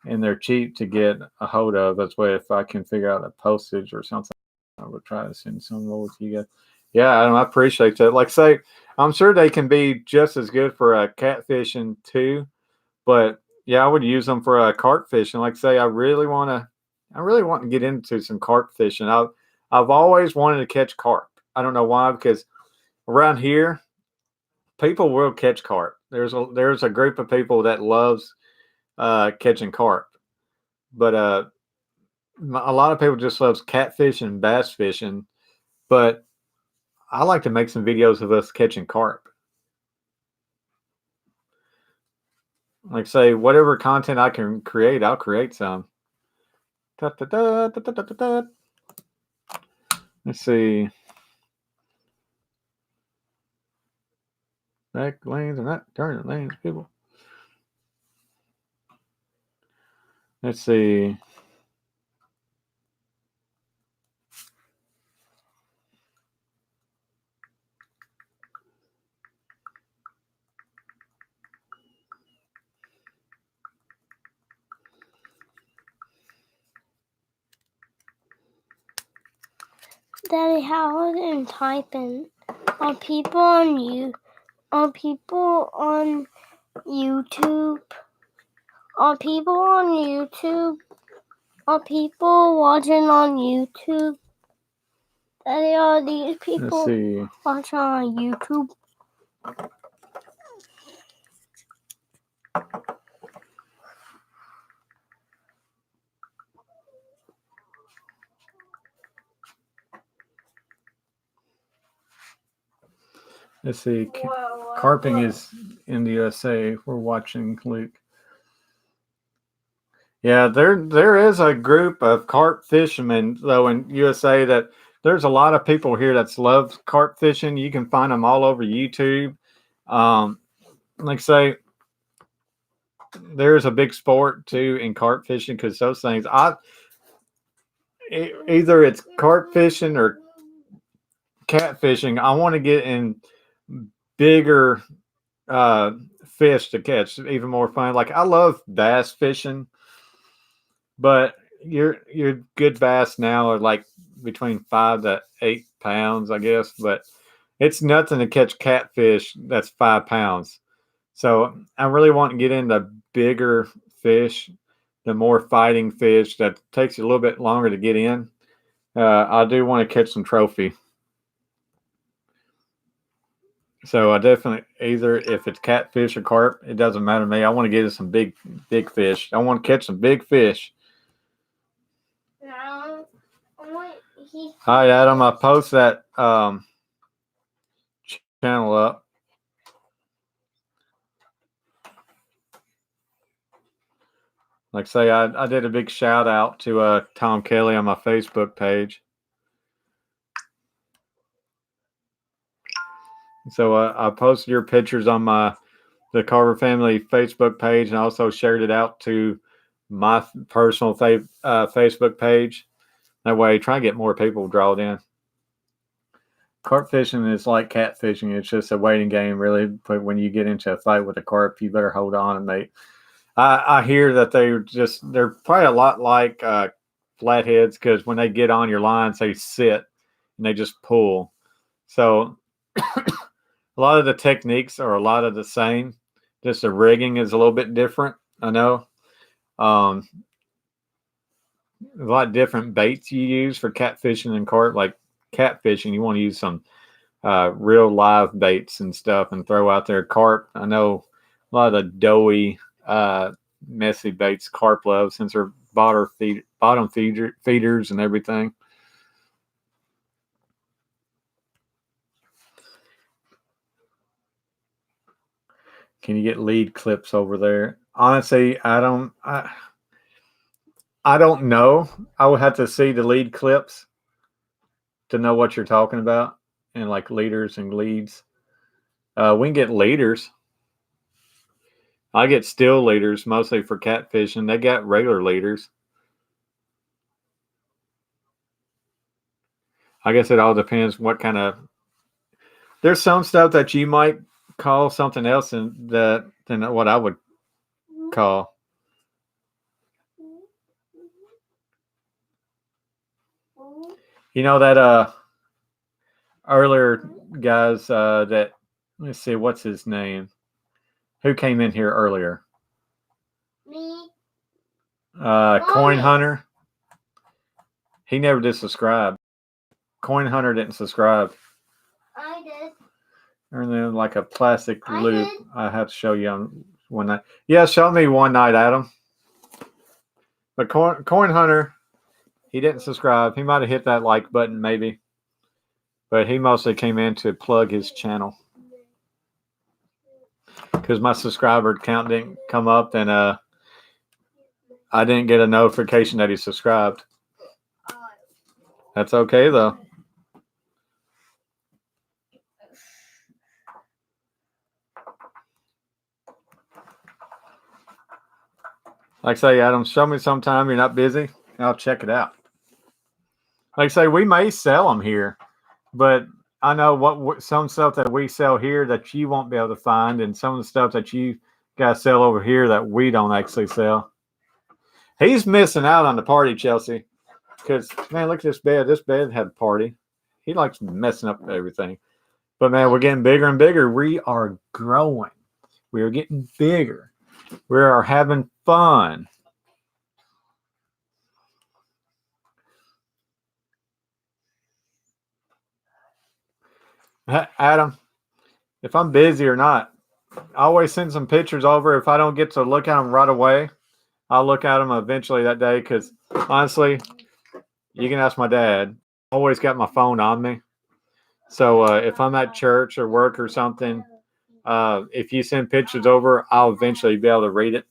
And they're cheap to get a hold of. That's why if I can figure out a postage or something, I would try to send some over to you guys. Yeah, I appreciate that. Like say, I'm sure they can be just as good for catfishing too, but yeah, I would use them for carp fishing. Like say, I really want to get into some carp fishing. I've always wanted to catch carp. I don't know why, because around here, people will catch carp. There's a group of people that loves catching carp, but a lot of people just loves catfish and bass fishing. But I like to make some videos of us catching carp. Like say, whatever content I can create, I'll create some. Da, da, da, da, da, da, da. Let's see. Back lanes are not turning lanes, people. Let's see. Daddy, how is it typing? Are people on you? Are people on YouTube? Are people on YouTube? Are people watching on YouTube? Daddy, are these people watching on YouTube? Let's see. Carping is in the USA. We're watching Luke. Yeah, there is a group of carp fishermen though in USA that there's a lot of people here that love carp fishing. You can find them all over YouTube. Like say, there's a big sport too in carp fishing because those things. Either it's carp fishing or catfishing. I want to get in bigger fish to catch, even more fun. Like I love bass fishing, but your good bass now are like between 5 to 8 pounds, I guess. But it's nothing to catch catfish that's 5 pounds. So I really want to get into bigger fish, the more fighting fish that takes a little bit longer to get in. I do want to catch some trophy. So I definitely either if it's catfish or carp, it doesn't matter to me. I want to get some big fish. I want to catch some big fish. No, Hi Adam, I post that channel up. Like say I did a big shout out to Tom Kelly on my Facebook page. So I posted your pictures on the Carver family Facebook page, and also shared it out to my personal Facebook page. That way, try and get more people drawn in. Carp fishing is like catfishing. It's just a waiting game, really. But when you get into a fight with a carp, you better hold on. And I hear that they're probably a lot like flatheads, because when they get on your lines, they sit and they just pull. So a lot of the techniques are a lot of the same. Just the rigging is a little bit different. I know. Um, a lot of different baits you use for catfishing and carp. Like catfishing, you want to use some real live baits and stuff and throw out there. Carp, I know a lot of the doughy, messy baits carp love, since they're bottom feeders and everything. Can you get lead clips over there? Honestly, I don't know. I would have to see the lead clips to know what you're talking about, and like leaders and leads. We can get leaders. I get still leaders mostly for catfishing. They got regular leaders. I guess it all depends what kind of. There's some stuff that you might call something else than what I would call. You know that earlier guys that, let's see, what's his name? Who came in here earlier? Me. Coin Hunter. He never did subscribe. Coin Hunter didn't subscribe. I did. And then like a plastic loop. I have to show you on one night. Yeah, show me one night, Adam. But Coin Hunter, he didn't subscribe. He might have hit that like button maybe. But he mostly came in to plug his channel. Because my subscriber count didn't come up, and I didn't get a notification that he subscribed. That's okay though. Like I say, Adam, show me sometime you're not busy, and I'll check it out. Like I say, we may sell them here, but I know what some stuff that we sell here that you won't be able to find, and some of the stuff that you guys sell over here that we don't actually sell. He's missing out on the party, Chelsea. Because, man, look at this bed. This bed had a party. He likes messing up everything. But, man, we're getting bigger and bigger. We are growing. We are getting bigger. We are having fun. Adam, if I'm busy or not, I always send some pictures over. If I don't get to look at them right away, I'll look at them eventually that day. Because, honestly, you can ask my dad. I always got my phone on me. So if I'm at church or work or something, if you send pictures over, I'll eventually be able to read it.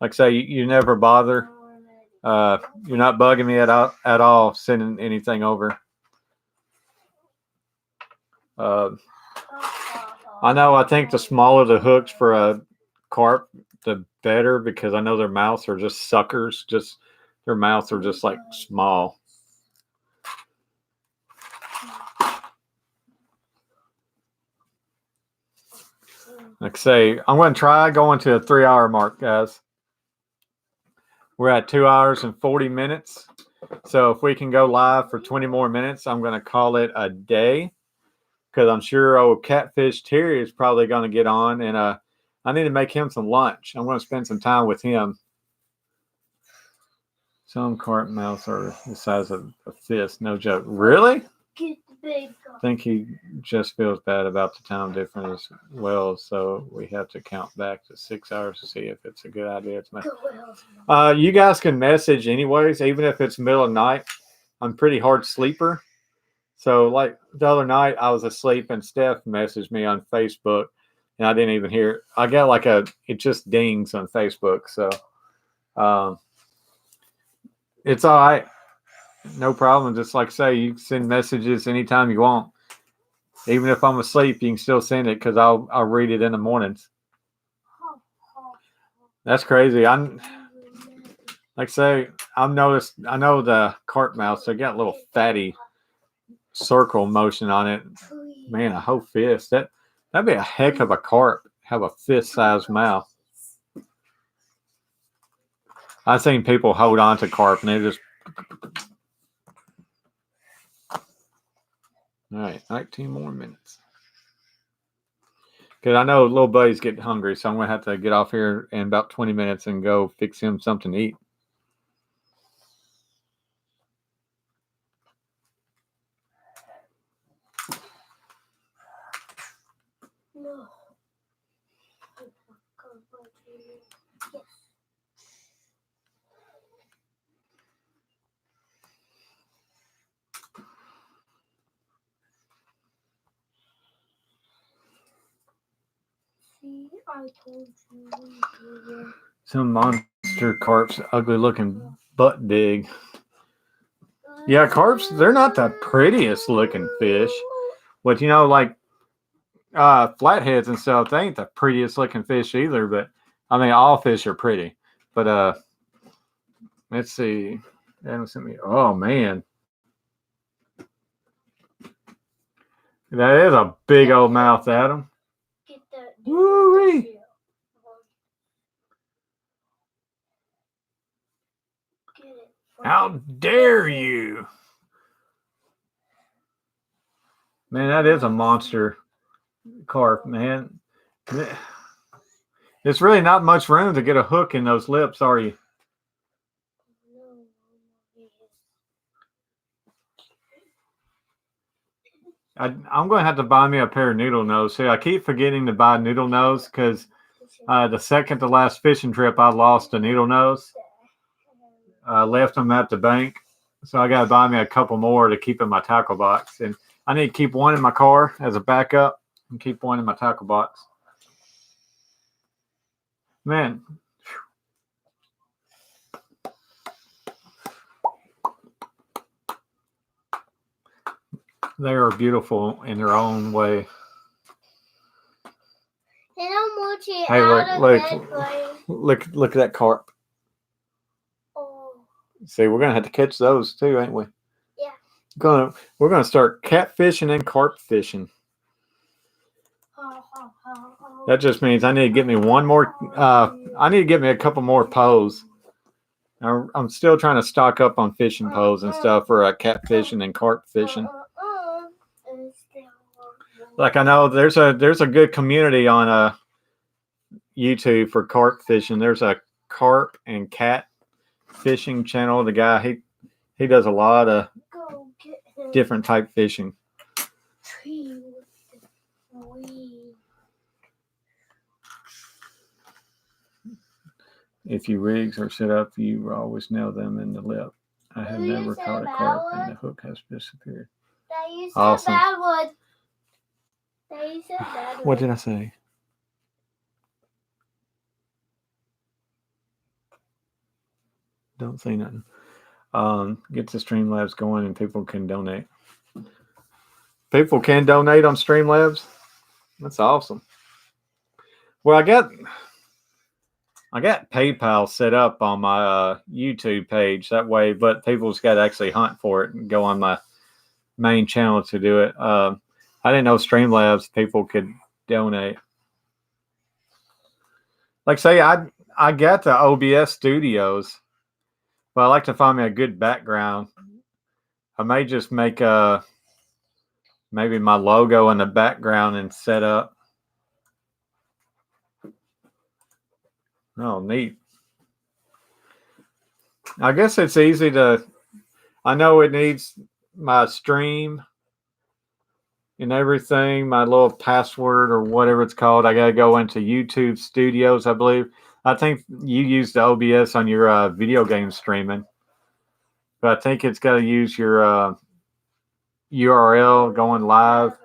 Like I say, you never bother. You're not bugging me at all sending anything over. I know. I think the smaller the hooks for a carp, the better, because I know their mouths are just suckers. Just their mouths are just like small. Like I say, I'm going to try going to a 3-hour mark, guys. We're at 2 hours and 40 minutes. So if we can go live for 20 more minutes, I'm going to call it a day, because I'm sure old Catfish Terry is probably going to get on, and I need to make him some lunch. I'm going to spend some time with him. Some carp mouths are the size of a fist. No joke. Really? big I think he just feels bad about the time difference as well, so we have to count back to 6 hours to see if it's a good idea to make. You guys can message anyways, even if it's middle of the night. I'm a pretty hard sleeper. So, like the other night, I was asleep and Steph messaged me on Facebook, and I didn't even hear. I got like it just dings on Facebook. So, it's all right. No problem. Just like I say, you can send messages anytime you want. Even if I'm asleep, you can still send it because I'll read it in the mornings. That's crazy. I'm like I say, I've noticed. I know the carp mouths. They got a little fatty circle motion on it. Man, a whole fist. That'd be a heck of a carp. Have a fist-sized mouth. I've seen people hold on to carp and they just. All right, 19 more minutes. Because I know little buddy's getting hungry, so I'm going to have to get off here in about 20 minutes and go fix him something to eat. No. Yes. See, I told you. Some monster carps, ugly looking, butt big. Yeah, carps, they're not the prettiest looking fish. But, like flatheads and stuff, they ain't the prettiest looking fish either. But, I mean, all fish are pretty. But, let's see. Oh, man. That is a big old mouth, Adam. Woo-wee. How dare you? Man, that is a monster carp, man. There's really not much room to get a hook in those lips, are you? I'm going to have to buy me a pair of noodle nose. See, I keep forgetting to buy noodle nose because the second to last fishing trip, I lost a noodle nose. I left them at the bank. So I got to buy me a couple more to keep in my tackle box. And I need to keep one in my car as a backup and keep one in my tackle box. Man. They are beautiful in their own way. Hey, look at that carp. Oh. See, we're gonna have to catch those too, ain't we? Yeah. We're gonna start catfishing and carp fishing. That just means I need to get me one more. I need to get me a couple more poles. I'm still trying to stock up on fishing poles and stuff for catfishing and carp fishing. Like I know there's a good community on YouTube for carp fishing. There's a carp and cat fishing channel. The guy he does a lot of different type fishing. If your rigs are set up, you always nail them in the lip. I have never caught a carp and the hook has disappeared. Awesome. What did I say? Don't say nothing. Get the Streamlabs going and people can donate. People can donate on Streamlabs? That's awesome. Well, I got PayPal set up on my YouTube page that way, but people's got to actually hunt for it and go on my main channel to do it. I didn't know Streamlabs people could donate. Like say I got the OBS studios, but I like to find me a good background. I may just make maybe my logo in the background and set up. Oh, neat. I guess it's easy to. I know it needs my stream and everything, my little password or whatever it's called. I got to go into YouTube Studios, I believe. I think you use the OBS on your video game streaming, but I think it's got to use your URL going live.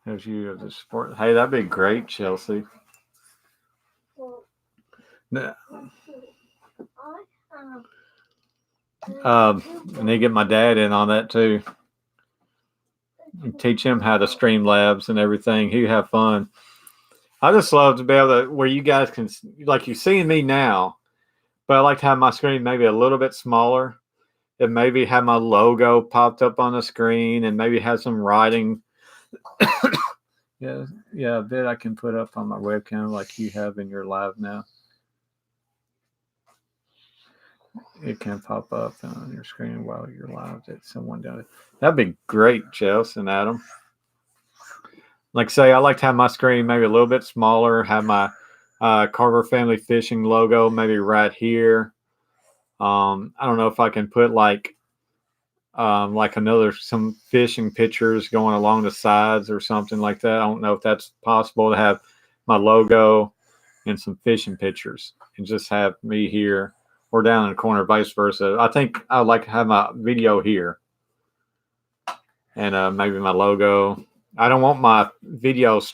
As you the sport. Hey, that'd be great, Chelsea. I need to get my dad in on that too. Teach him how to stream labs and everything. He'd have fun. I just love to be able to where you guys can like you're seeing me now, but I like to have my screen maybe a little bit smaller and maybe have my logo popped up on the screen and maybe have some writing. Yeah, a bit I can put up on my webcam like you have in your live now. It can pop up on your screen while you're live. That someone does it. That'd be great, Chelsea and Adam. Like say, I like to have my screen maybe a little bit smaller. Have my Carver Family Fishing logo maybe right here. I don't know if I can put like another some fishing pictures going along the sides or something like that. I don't know if that's possible to have my logo and some fishing pictures and just have me here or down in the corner, vice versa. I think I'd like to have my video here and maybe my logo. I don't want my videos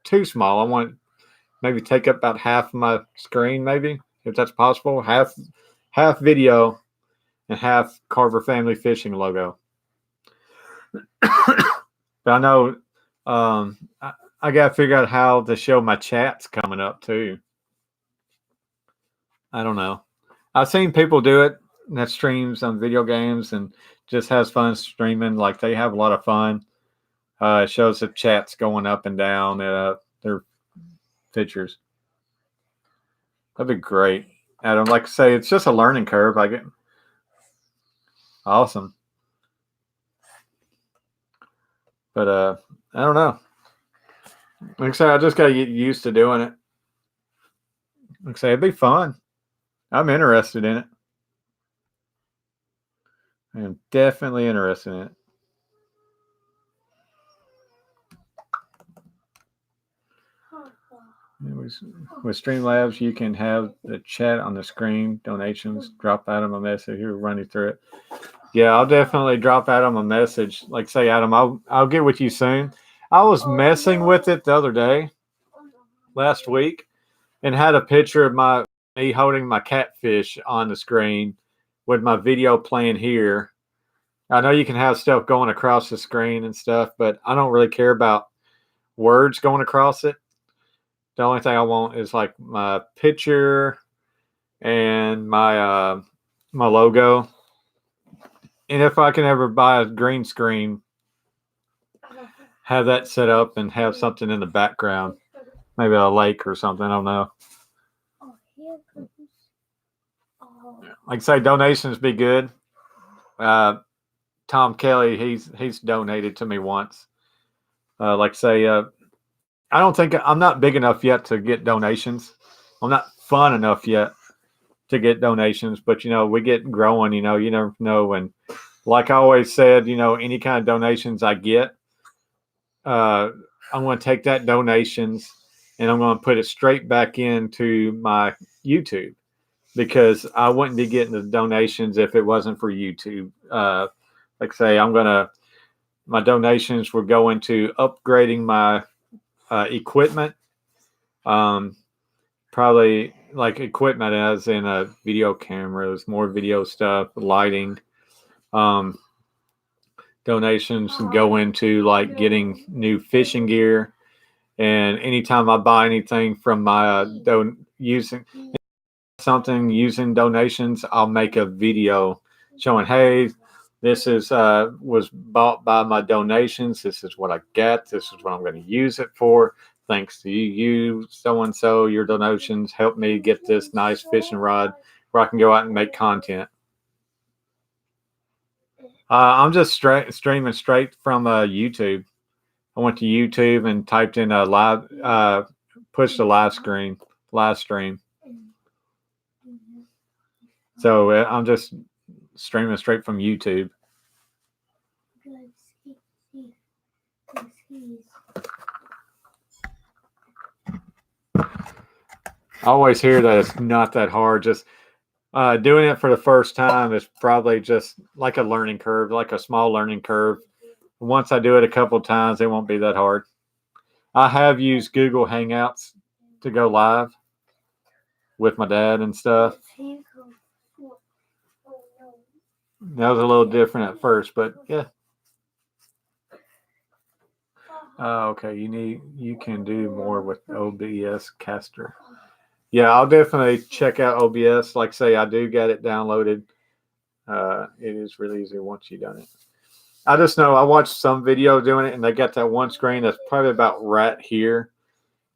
too small. I want maybe take up about half of my screen, maybe if that's possible. Half video and half Carver Family Fishing logo. But I know I got to figure out how to show my chats coming up too. I don't know. I've seen people do it that streams on video games and just has fun streaming. Like they have a lot of fun. It shows the chats going up and down their pictures. That'd be great. Adam, like I say, it's just a learning curve. I get awesome. But I don't know. Like I say, I just got to get used to doing it. Like I say, it'd be fun. I'm interested in it. I am definitely interested in it. With Streamlabs, you can have the chat on the screen, donations, drop Adam a message. He'll run you through it. Yeah, I'll definitely drop Adam a message. Like say, Adam, I'll get with you soon. I was messing with it the other day, last week, and had a picture of me holding my catfish on the screen with my video playing here. I know you can have stuff going across the screen and stuff, but I don't really care about words going across it. The only thing I want is like my picture and my my logo. And if I can ever buy a green screen, have that set up and have something in the background, maybe a lake or something. I don't know. Like I say, donations be good. Tom Kelly, he's donated to me once. Like I say, I don't think I'm not big enough yet to get donations. I'm not fun enough yet to get donations, but we get growing. You never know. And like I always said, any kind of donations I get, I'm going to take that donations and I'm going to put it straight back into my YouTube because I wouldn't be getting the donations if it wasn't for YouTube. Like I say, my donations would go into upgrading my equipment, probably like equipment as in video cameras, more video stuff, lighting. Donations go into like getting new fishing gear, and anytime I buy anything from my using donations, I'll make a video showing, hey, this is was bought by my donations. This is what I got. This is what I'm going to use it for. Thanks to you, so and so, your donations helped me get this nice fishing rod where I can go out and make content. I'm just streaming straight from YouTube. I went to YouTube and typed in a live, pushed a live stream. So I'm just streaming straight from YouTube. I always hear that it's not that hard. Just doing it for the first time is probably just like a learning curve, like a small learning curve. Once I do it a couple of times, it won't be that hard. I have used Google Hangouts to go live with my dad and stuff. That was a little different at first, but yeah. Okay, you can do more with OBS Caster. Yeah, I'll definitely check out OBS. Like say, I do get it downloaded. It is really easy once you've done it. I just know I watched some video doing it, and they got that one screen that's probably about right here.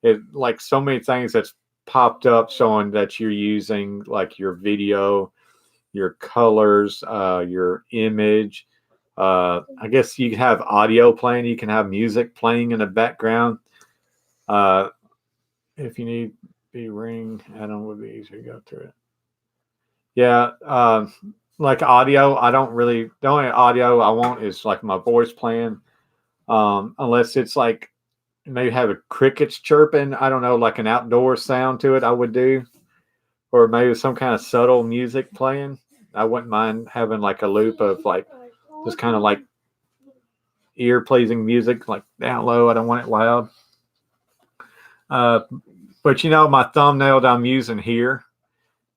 It like so many things that's popped up showing that you're using like your video, your colors, your image. I guess you can have audio playing. You can have music playing in the background. If you need the ring, add-on would be easier to go through it. Yeah, like audio, I don't really. The only audio I want is like my voice playing. Unless it's like maybe have a crickets chirping. I don't know, like an outdoor sound to it. I would do, or maybe some kind of subtle music playing. I wouldn't mind having like a loop of like just kind of like ear pleasing music, like down low. I don't want it loud. But you know, my thumbnail that I'm using here,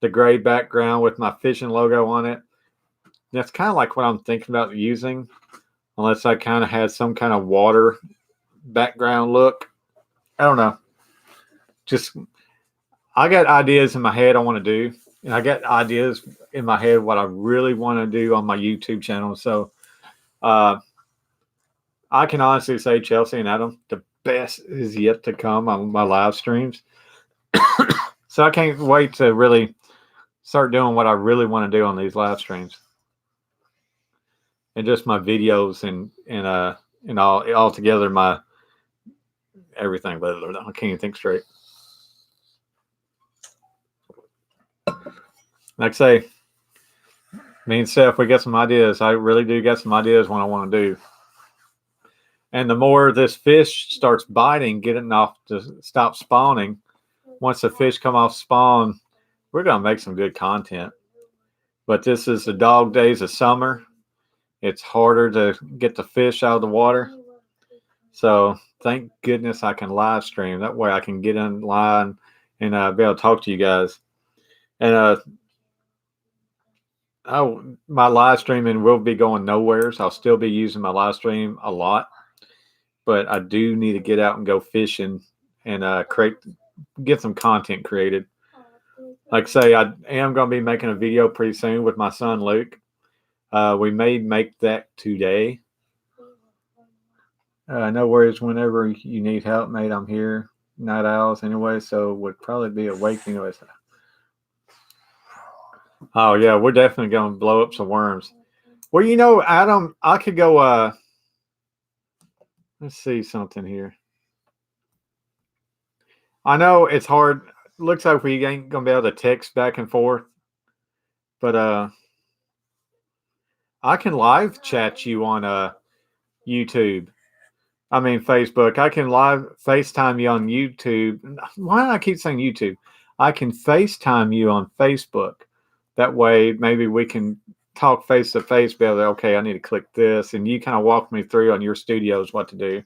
the gray background with my fishing logo on it, that's kind of like what I'm thinking about using, unless I kind of had some kind of water background look. I don't know. Just, I got ideas in my head I want to do, and I got ideas in my head what I really want to do on my YouTube channel. So, I can honestly say, Chelsea and Adam, the best is yet to come on my live streams. So I can't wait to really start doing what I really want to do on these live streams, and just my videos and all together my everything. But I can't even think straight. Like I say, me and Steph, we got some ideas. I really do got some ideas what I want to do. And the more this fish starts biting, getting off to stop spawning, once the fish come off spawn, we're going to make some good content. But this is the dog days of summer. It's harder to get the fish out of the water. So thank goodness I can live stream. That way I can get in line and be able to talk to you guys. And my live streaming will be going nowhere. So I'll still be using my live stream a lot. But I do need to get out and go fishing and get some content created. Like I say, I am going to be making a video pretty soon with my son Luke. We may make that today. No worries. Whenever you need help, mate, I'm here. Night owls anyway, so would probably be awake anyways. Oh yeah, we're definitely going to blow up some worms. Well, you know, Adam, I could go. Let's see something here. I know it's hard. Looks like we ain't gonna be able to text back and forth, but I can live chat you on YouTube. I mean Facebook. I can live FaceTime you on YouTube. Why do I keep saying YouTube? I can FaceTime you on Facebook. That way, maybe we can talk face to face. Be able to, okay, I need to click this, and you kind of walk me through on your studios what to do.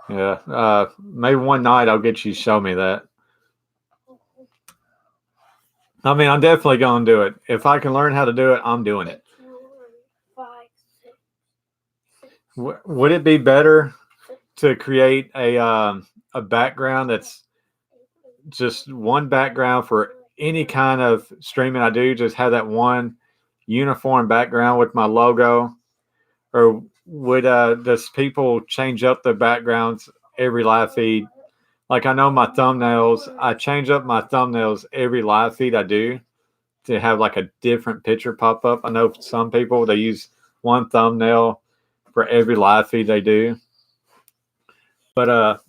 Yeah, maybe one night I'll get you to show me that. I mean, I'm definitely going to do it. If I can learn how to do it, I'm doing it. Would it be better to create a background that's just one background for any kind of streaming I do? Just have that one uniform background with my logo, or would does people change up their backgrounds every live feed? Like I know my thumbnails, I change up my thumbnails every live feed I do to have like a different picture pop up. I know some people they use one thumbnail for every live feed they do. But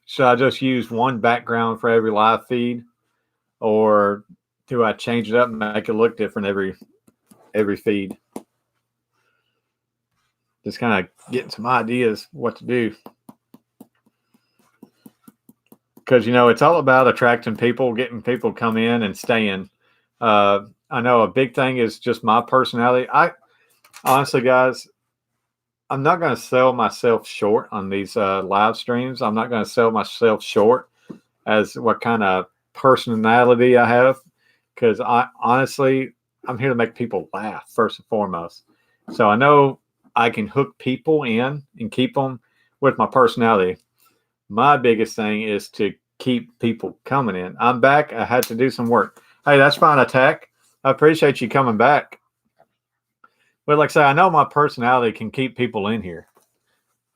should I just use one background for every live feed, or do I change it up and make it look different every feed? Just kind of getting some ideas what to do. Because it's all about attracting people, getting people come in and staying. I know a big thing is just my personality. I honestly, guys, I'm not going to sell myself short on these live streams. I'm not going to sell myself short as what kind of personality I have, because I honestly, I'm here to make people laugh first and foremost. So I know I can hook people in and keep them with my personality. My biggest thing is to keep people coming in. I'm back. I had to do some work. Hey, that's fine, Attack. I appreciate you coming back. But like I say, I know my personality can keep people in here.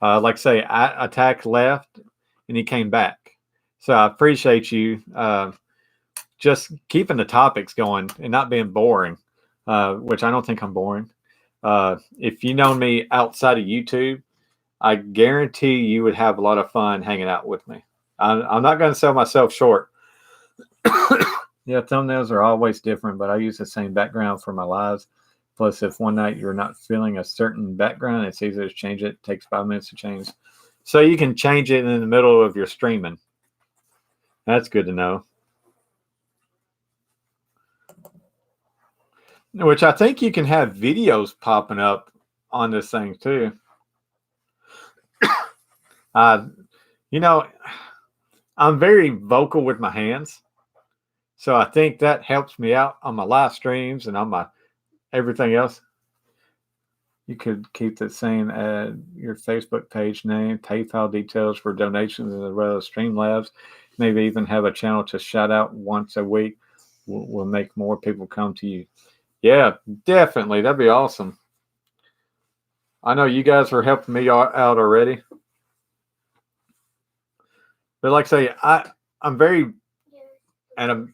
Like I say, Attack left and he came back. So I appreciate you just keeping the topics going and not being boring, which I don't think I'm boring. If you know me outside of YouTube, I guarantee you would have a lot of fun hanging out with me. I'm not going to sell myself short. Yeah, thumbnails are always different, but I use the same background for my lives. Plus, if one night you're not feeling a certain background, it's easy to change it. It takes 5 minutes to change. So you can change it in the middle of your streaming. That's good to know. Which I think you can have videos popping up on this thing too. You know, I'm very vocal with my hands. So I think that helps me out on my live streams and on my everything else. You could keep the same your Facebook page name, PayPal details for donations, as well as Streamlabs. Maybe even have a channel to shout out once a week. Will make more people come to you. Yeah, definitely. That'd be awesome. I know you guys are helping me out already. But like I say, I'm very, and I'm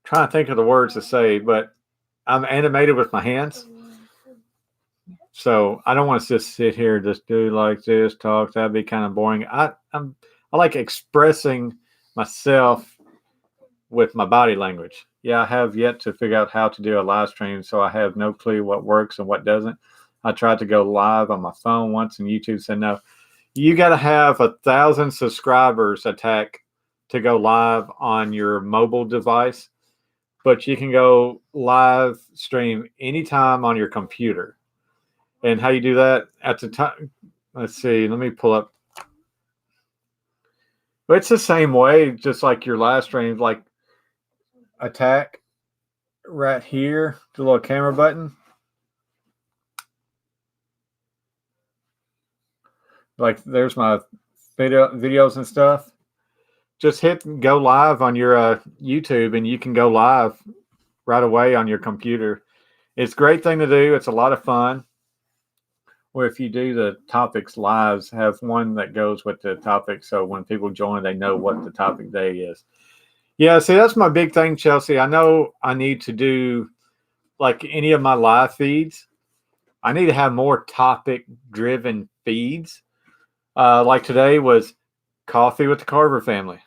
trying to think of the words to say, but I'm animated with my hands. So I don't want to just sit here, just do like this, talk. That'd be kind of boring. I like expressing myself with my body language. Yeah, I have yet to figure out how to do a live stream, so I have no clue what works and what doesn't. I tried to go live on my phone once, and YouTube said no. You got to have 1,000 subscribers, Attack, to go live on your mobile device, but you can go live stream anytime on your computer. And how you do that at the time? Let's see. Let me pull up. But it's the same way, just like your live stream, like Attack right here, the little camera button. Like there's my videos and stuff. Just hit go live on your YouTube, and you can go live right away on your computer. It's a great thing to do. It's a lot of fun. Or if you do the topics lives, have one that goes with the topic, so when people join, they know what the topic day is. Yeah, see, that's my big thing, Chelsea. I know I need to do like any of my live feeds. I need to have more topic-driven feeds. Like today was Coffee with the Carver family.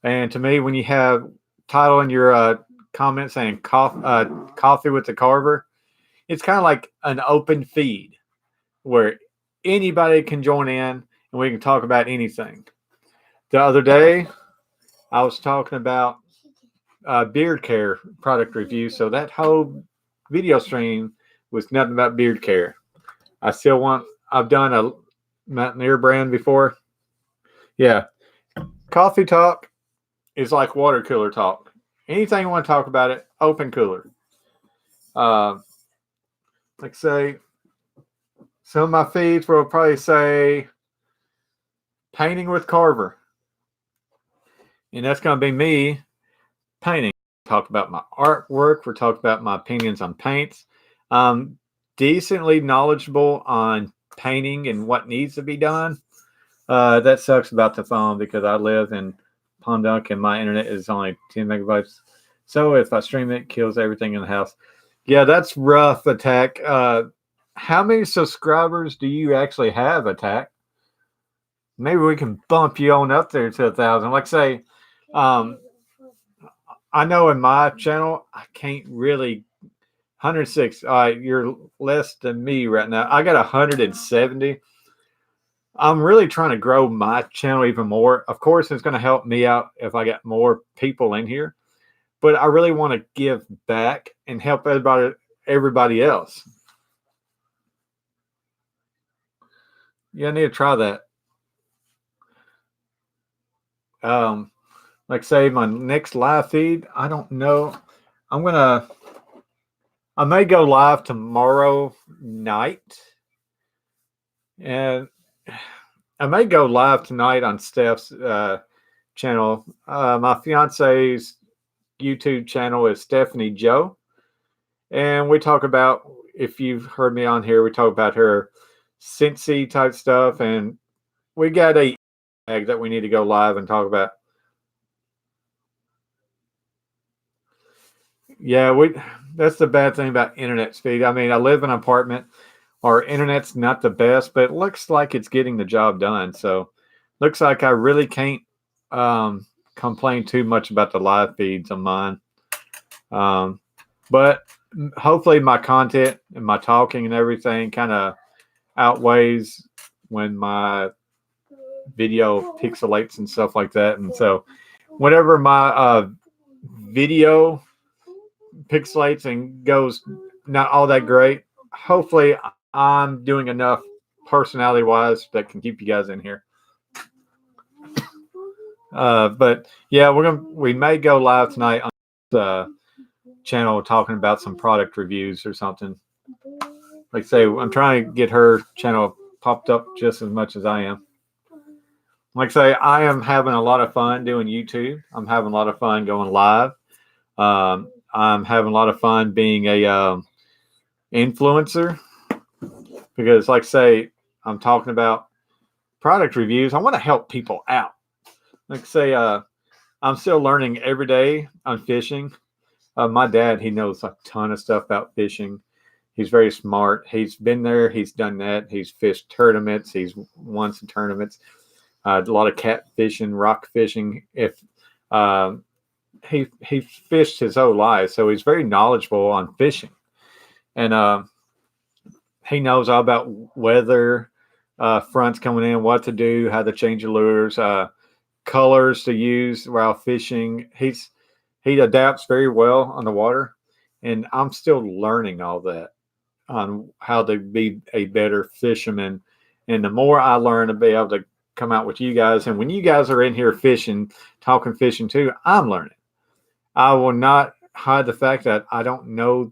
And to me, when you have title in your comment saying Coffee with the Carver, it's kind of like an open feed where anybody can join in and we can talk about anything. The other day, I was talking about beard care product review. So that whole video stream was nothing about beard care. I've done a Mountaineer brand before. Yeah. Coffee talk is like water cooler talk. Anything you want to talk about it, open cooler. Like say, some of my feeds will probably say painting with Carver. And that's going to be me painting. Talk about my artwork. We're talking about my opinions on paints. Decently knowledgeable on painting and what needs to be done. That sucks about the phone because I live in Pondunk and my internet is only 10 megabytes. So if I stream it, it kills everything in the house. Yeah, that's rough, Attack. How many subscribers do you actually have, Attack? Maybe we can bump you on up there to 1,000. Like say, um, I know in my channel I can't really 106. You're less than me right now. I got 170. I'm really trying to grow my channel even more. Of course, it's going to help me out if I get more people in here. But I really want to give back and help everybody else. Yeah, I need to try that. Um, like say my next live feed, I don't know. I may go live tomorrow night, and I may go live tonight on Steph's channel. My fiance's YouTube channel is Stephanie Joe, and we talk about, if you've heard me on here, we talk about her Cincy type stuff, and we got a tag that we need to go live and talk about. Yeah, that's the bad thing about internet speed. I mean, I live in an apartment. Our internet's not the best, but it looks like it's getting the job done. So looks like I really can't complain too much about the live feeds on mine. But hopefully my content and my talking and everything kind of outweighs when my video pixelates and stuff like that. And so whenever my video pixelates and goes not all that great, hopefully I'm doing enough personality wise that can keep you guys in here. But yeah, we may go live tonight on the channel talking about some product reviews or something. Like I say, I'm trying to get her channel popped up just as much as I am. Like I say, I am having a lot of fun doing YouTube. I'm having a lot of fun going live. I'm having a lot of fun being a influencer, because like I say, I'm talking about product reviews. I want to help people out. Like I say, I'm still learning every day on fishing. My dad, he knows a ton of stuff about fishing. He's very smart. He's been there. He's done that. He's fished tournaments. He's won some tournaments. A lot of cat fishing, rock fishing. If he fished his whole life, so he's very knowledgeable on fishing, and he knows all about weather, fronts coming in, what to do, how to change your lures, colors to use while fishing. He adapts very well on the water, and I'm still learning all that on how to be a better fisherman. And the more I learn, to be able to come out with you guys, and when you guys are in here fishing, talking fishing too, I'm learning. I will not hide the fact that I don't know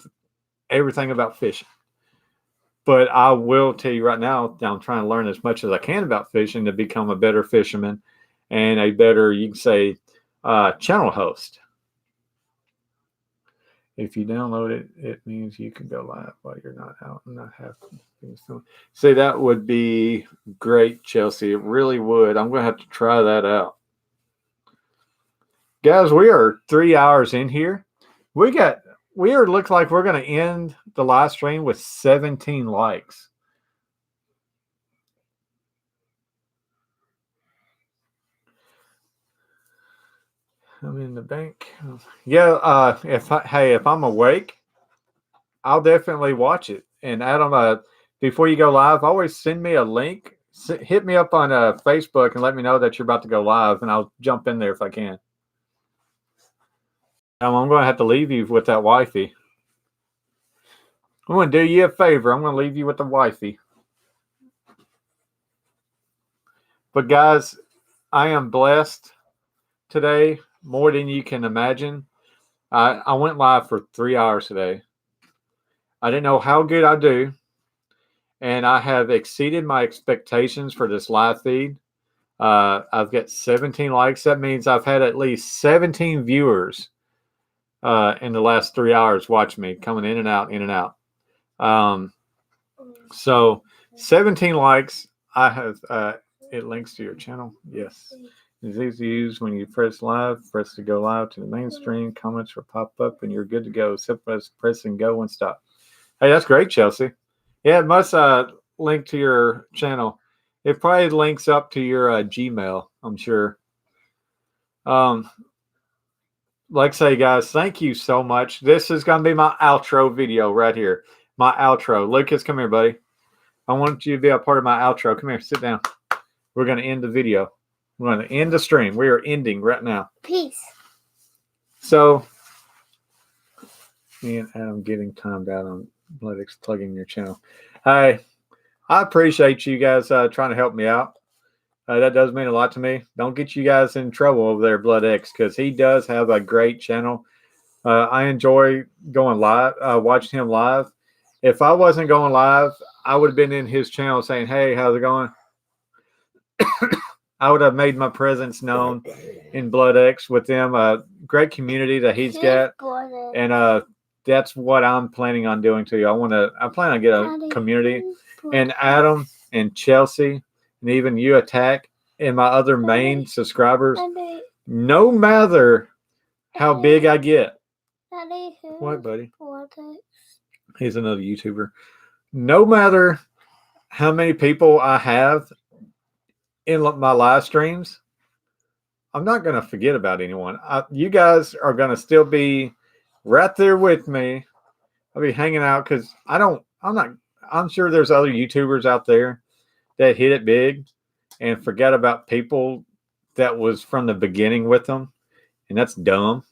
everything about fishing. But I will tell you right now, I'm trying to learn as much as I can about fishing to become a better fisherman and a better, you can say, channel host. If you download it, it means you can go live while you're not out and not have things filmed. See, that would be great, Chelsea. It really would. I'm going to have to try that out. Guys, we are 3 hours in here. Looks like we're going to end the live stream with 17 likes. I'm in the bank. Yeah, if I'm awake, I'll definitely watch it. And Adam, before you go live, always send me a link. Hit me up on Facebook and let me know that you're about to go live, and I'll jump in there if I can. I'm going to have to leave you with that wifey. I'm going to do you a favor. I'm going to leave you with the wifey. But guys, I am blessed today more than you can imagine. I went live for 3 hours today. I didn't know how good I do, and I have exceeded my expectations for this live feed. I've got 17 likes. That means I've had at least 17 viewers in the last 3 hours watch me, coming in and out, in and out. So 17 likes. I have it links to your channel. Yes. It's easy to use when you press live. Press to go live to the main screen. Comments will pop up and you're good to go. Simple as press and go and stop. Hey, that's great, Chelsea. Yeah, it must link to your channel. It probably links up to your Gmail, I'm sure. Um, like I say, guys, thank you so much. This is going to be my outro video right here. My outro. Lucas, come here, buddy. I want you to be a part of my outro. Come here, sit down. We're going to end the video. We're going to end the stream. We are ending right now. Peace. So, me and Adam getting timed out on Bloodix plugging your channel. Hey, I appreciate you guys trying to help me out. That does mean a lot to me. Don't get you guys in trouble over there, BloodX, because he does have a great channel. I enjoy going live, watching him live. If I wasn't going live, I would have been in his channel saying, "Hey, how's it going?" I would have made my presence known in BloodX with them. A great community that he's got, and that's what I'm planning on doing to you. I plan on getting a community, and Adam and Chelsea. And even you, Attack, and my other main subscribers, no matter how big I get. What, buddy? He's another YouTuber. No matter how many people I have in my live streams, I'm not going to forget about anyone. You guys are going to still be right there with me. I'll be hanging out because I'm sure there's other YouTubers out there that hit it big and forget about people that was from the beginning with them, and that's dumb.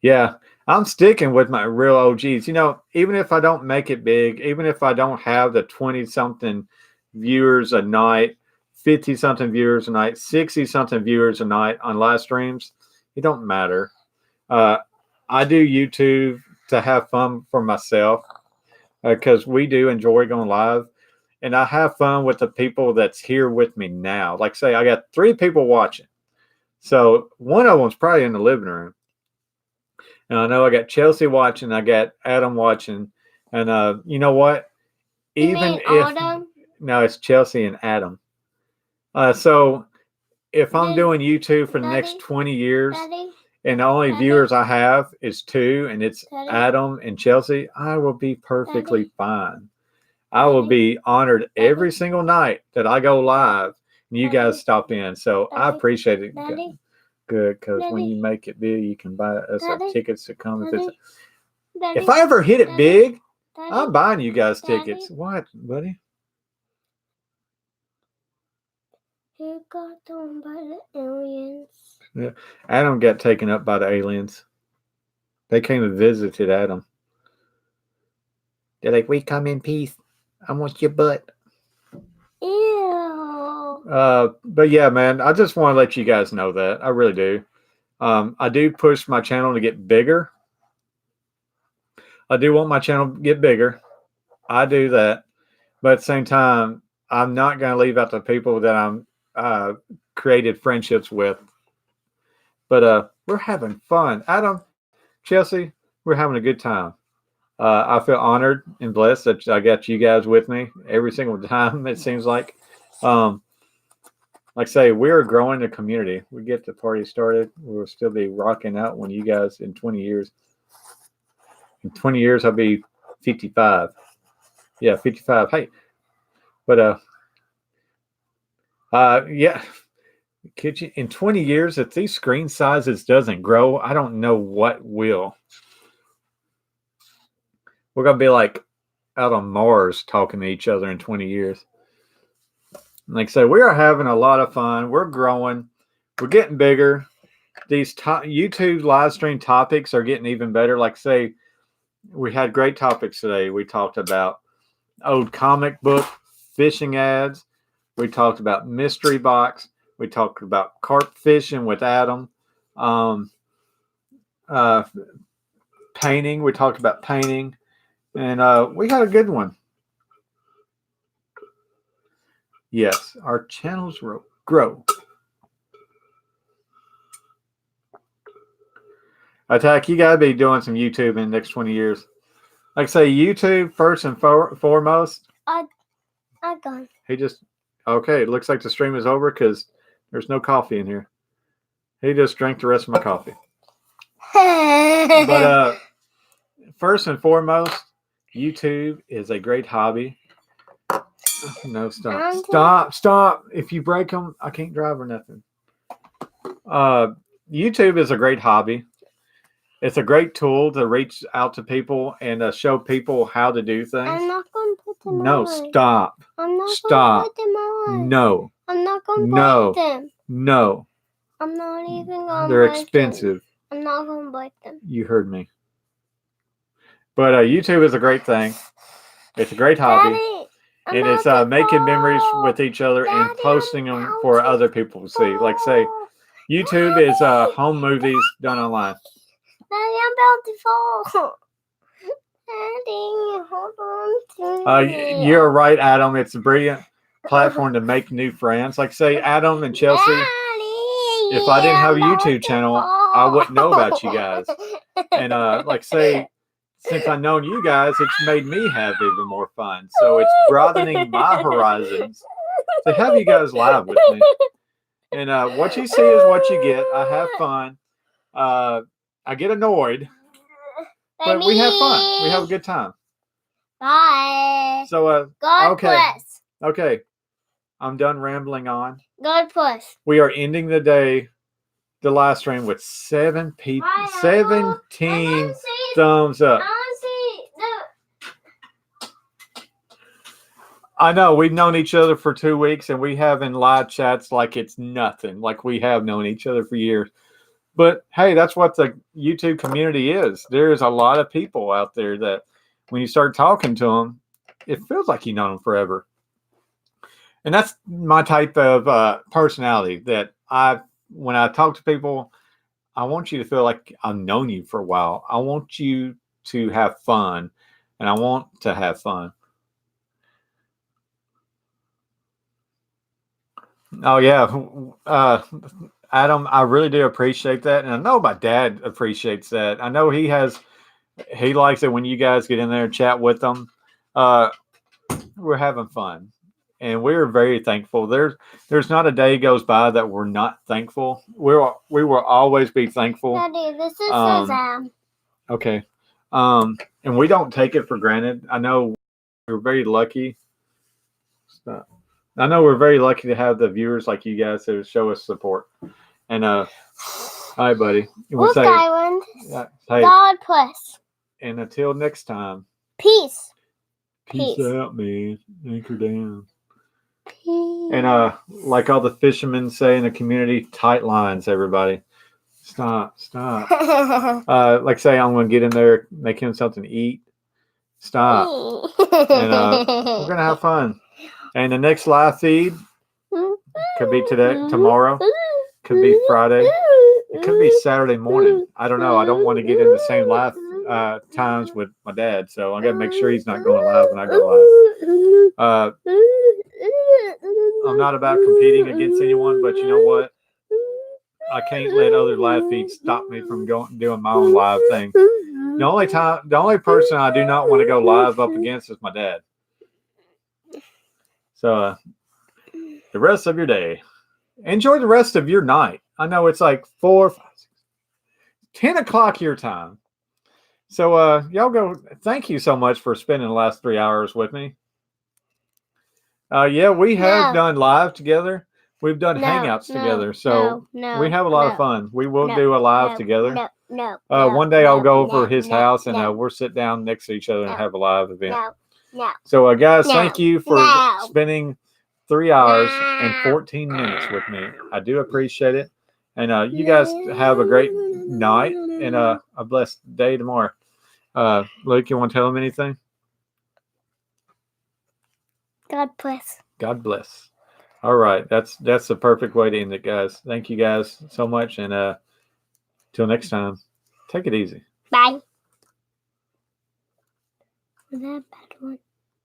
Yeah, I'm sticking with my real OGs. Even if I don't make it big, even if I don't have the 20-something viewers a night, 50-something viewers a night, 60-something viewers a night on live streams, it don't matter. I do YouTube to have fun for myself because we do enjoy going live. And I have fun with the people that's here with me now. Like, say, I got 3 people watching. So one of them's probably in the living room. And I know I got Chelsea watching. I got Adam watching. And you know what? Even if Adam? No, it's Chelsea and Adam. So if I'm doing YouTube for the next 20 years, and the only viewers I have is 2, and it's Adam and Chelsea, I will be perfectly fine. I will be honored every single night that I go live and you guys stop in. So I appreciate it. Good, because when you make it big, you can buy us tickets to come. If I ever hit it big, I'm buying you guys tickets. What, buddy? He got taken by the aliens. Yeah, Adam got taken up by the aliens. They came and visited Adam. They're like, "We come in peace. I want your butt." Ew. But yeah, man, I just want to let you guys know that. I really do. I do push my channel to get bigger. I do want my channel to get bigger. I do that. But at the same time, I'm not going to leave out the people that I'm created friendships with. But we're having fun. Adam, Chelsea, we're having a good time. I feel honored and blessed that I got you guys with me every single time, it seems like. Like I say, we're growing a community. We get the party started. We'll still be rocking out when you guys in 20 years. In 20 years, I'll be 55. Yeah, 55. Hey. But yeah. In 20 years, if these screen sizes doesn't grow, I don't know what will. We're going to be like out on Mars talking to each other in 20 years. Like I said, we are having a lot of fun. We're growing. We're getting bigger. These YouTube live stream topics are getting even better. Like I say, we had great topics today. We talked about old comic book fishing ads. We talked about mystery box. We talked about carp fishing with Adam. Painting. We talked about painting. And we had a good one. Yes, our channels grow. Attack, you got to be doing some YouTube in the next 20 years. Like I say, YouTube first and foremost. I gone. Okay, it looks like the stream is over because There's no coffee in here. He just drank the rest of my coffee. But first and foremost, YouTube is a great hobby. No, stop. If you break them, I can't drive or nothing. YouTube is a great hobby. It's a great tool to reach out to people and show people how to do things. I'm not going to put them No, on. stop. I'm not Stop. going to put them on. No. I'm not going to No. break them. No. I'm not even going to They're break expensive. them. I'm not going to break them. You heard me. But YouTube is a great thing. It's a great hobby. Daddy, And it's making memories with each other and posting them for other people to see. Like say, YouTube is home movies done online. Daddy, I'm about to fall. Daddy, hold on to me. You're right, Adam. It's a brilliant platform to make new friends. Like say, Adam and Chelsea. Daddy, If I didn't have a I'm about YouTube to channel, fall. I wouldn't know about you guys. And like say, since I've known you guys, it's made me have even more fun. So it's broadening my horizons to have you guys live with me. And what you see is what you get. I have fun. I get annoyed, but we have fun. We have a good time. Bye. So God okay. bless. Okay, I'm done rambling on. God bless. We are ending the day, the live stream with 17 thumbs up. I know we've known each other for 2 weeks and we have in live chats like it's nothing, like we have known each other for years. But hey, that's what the YouTube community is. There's a lot of people out there that when you start talking to them, it feels like you know them forever. And that's my type of personality that when I talk to people, I want you to feel like I've known you for a while. I want you to have fun, and I want to have fun. Oh yeah, Adam, I really do appreciate that, and I know my dad appreciates that. I know he likes it when you guys get in there and chat with them. We're having fun, and we're very thankful. There's not a day goes by that we're not thankful. We will always be thankful. Daddy, this is Shazam. Okay, and we don't take it for granted. I know we're very lucky. Stop. I know we're very lucky to have the viewers like you guys who show us support. And hi, buddy. You want to say? Island. Hey. God bless. And until next time. Peace. Peace out, man. Anchor down. Peace. And like all the fishermen say in the community, tight lines, everybody. Stop. Like say I'm gonna get in there, make him something to eat. Stop. And we're gonna have fun. And the next live feed could be today, tomorrow, could be Friday, it could be Saturday morning. I don't know. I don't want to get in the same live times with my dad, so I got to make sure he's not going live when I go live. I'm not about competing against anyone, but you know what? I can't let other live feeds stop me from doing my own live thing. The only person I do not want to go live up against is my dad. So the rest of your day, enjoy the rest of your night. I know it's like 4, 5, 6, 10 o'clock your time. So y'all go. Thank you so much for spending the last 3 hours with me. Yeah, we have done live together. We've done hangouts together. So we have a lot of fun. We will do a live together. One day I'll go over his house and we'll sit down next to each other and have a live event. So, guys, thank you for spending 3 hours and 14 minutes with me. I do appreciate it. And you guys have a great night and a blessed day tomorrow. Luke, you want to tell them anything? God bless. God bless. All right. That's the perfect way to end it, guys. Thank you guys so much. And till next time, take it easy. Bye. Was that a bad one?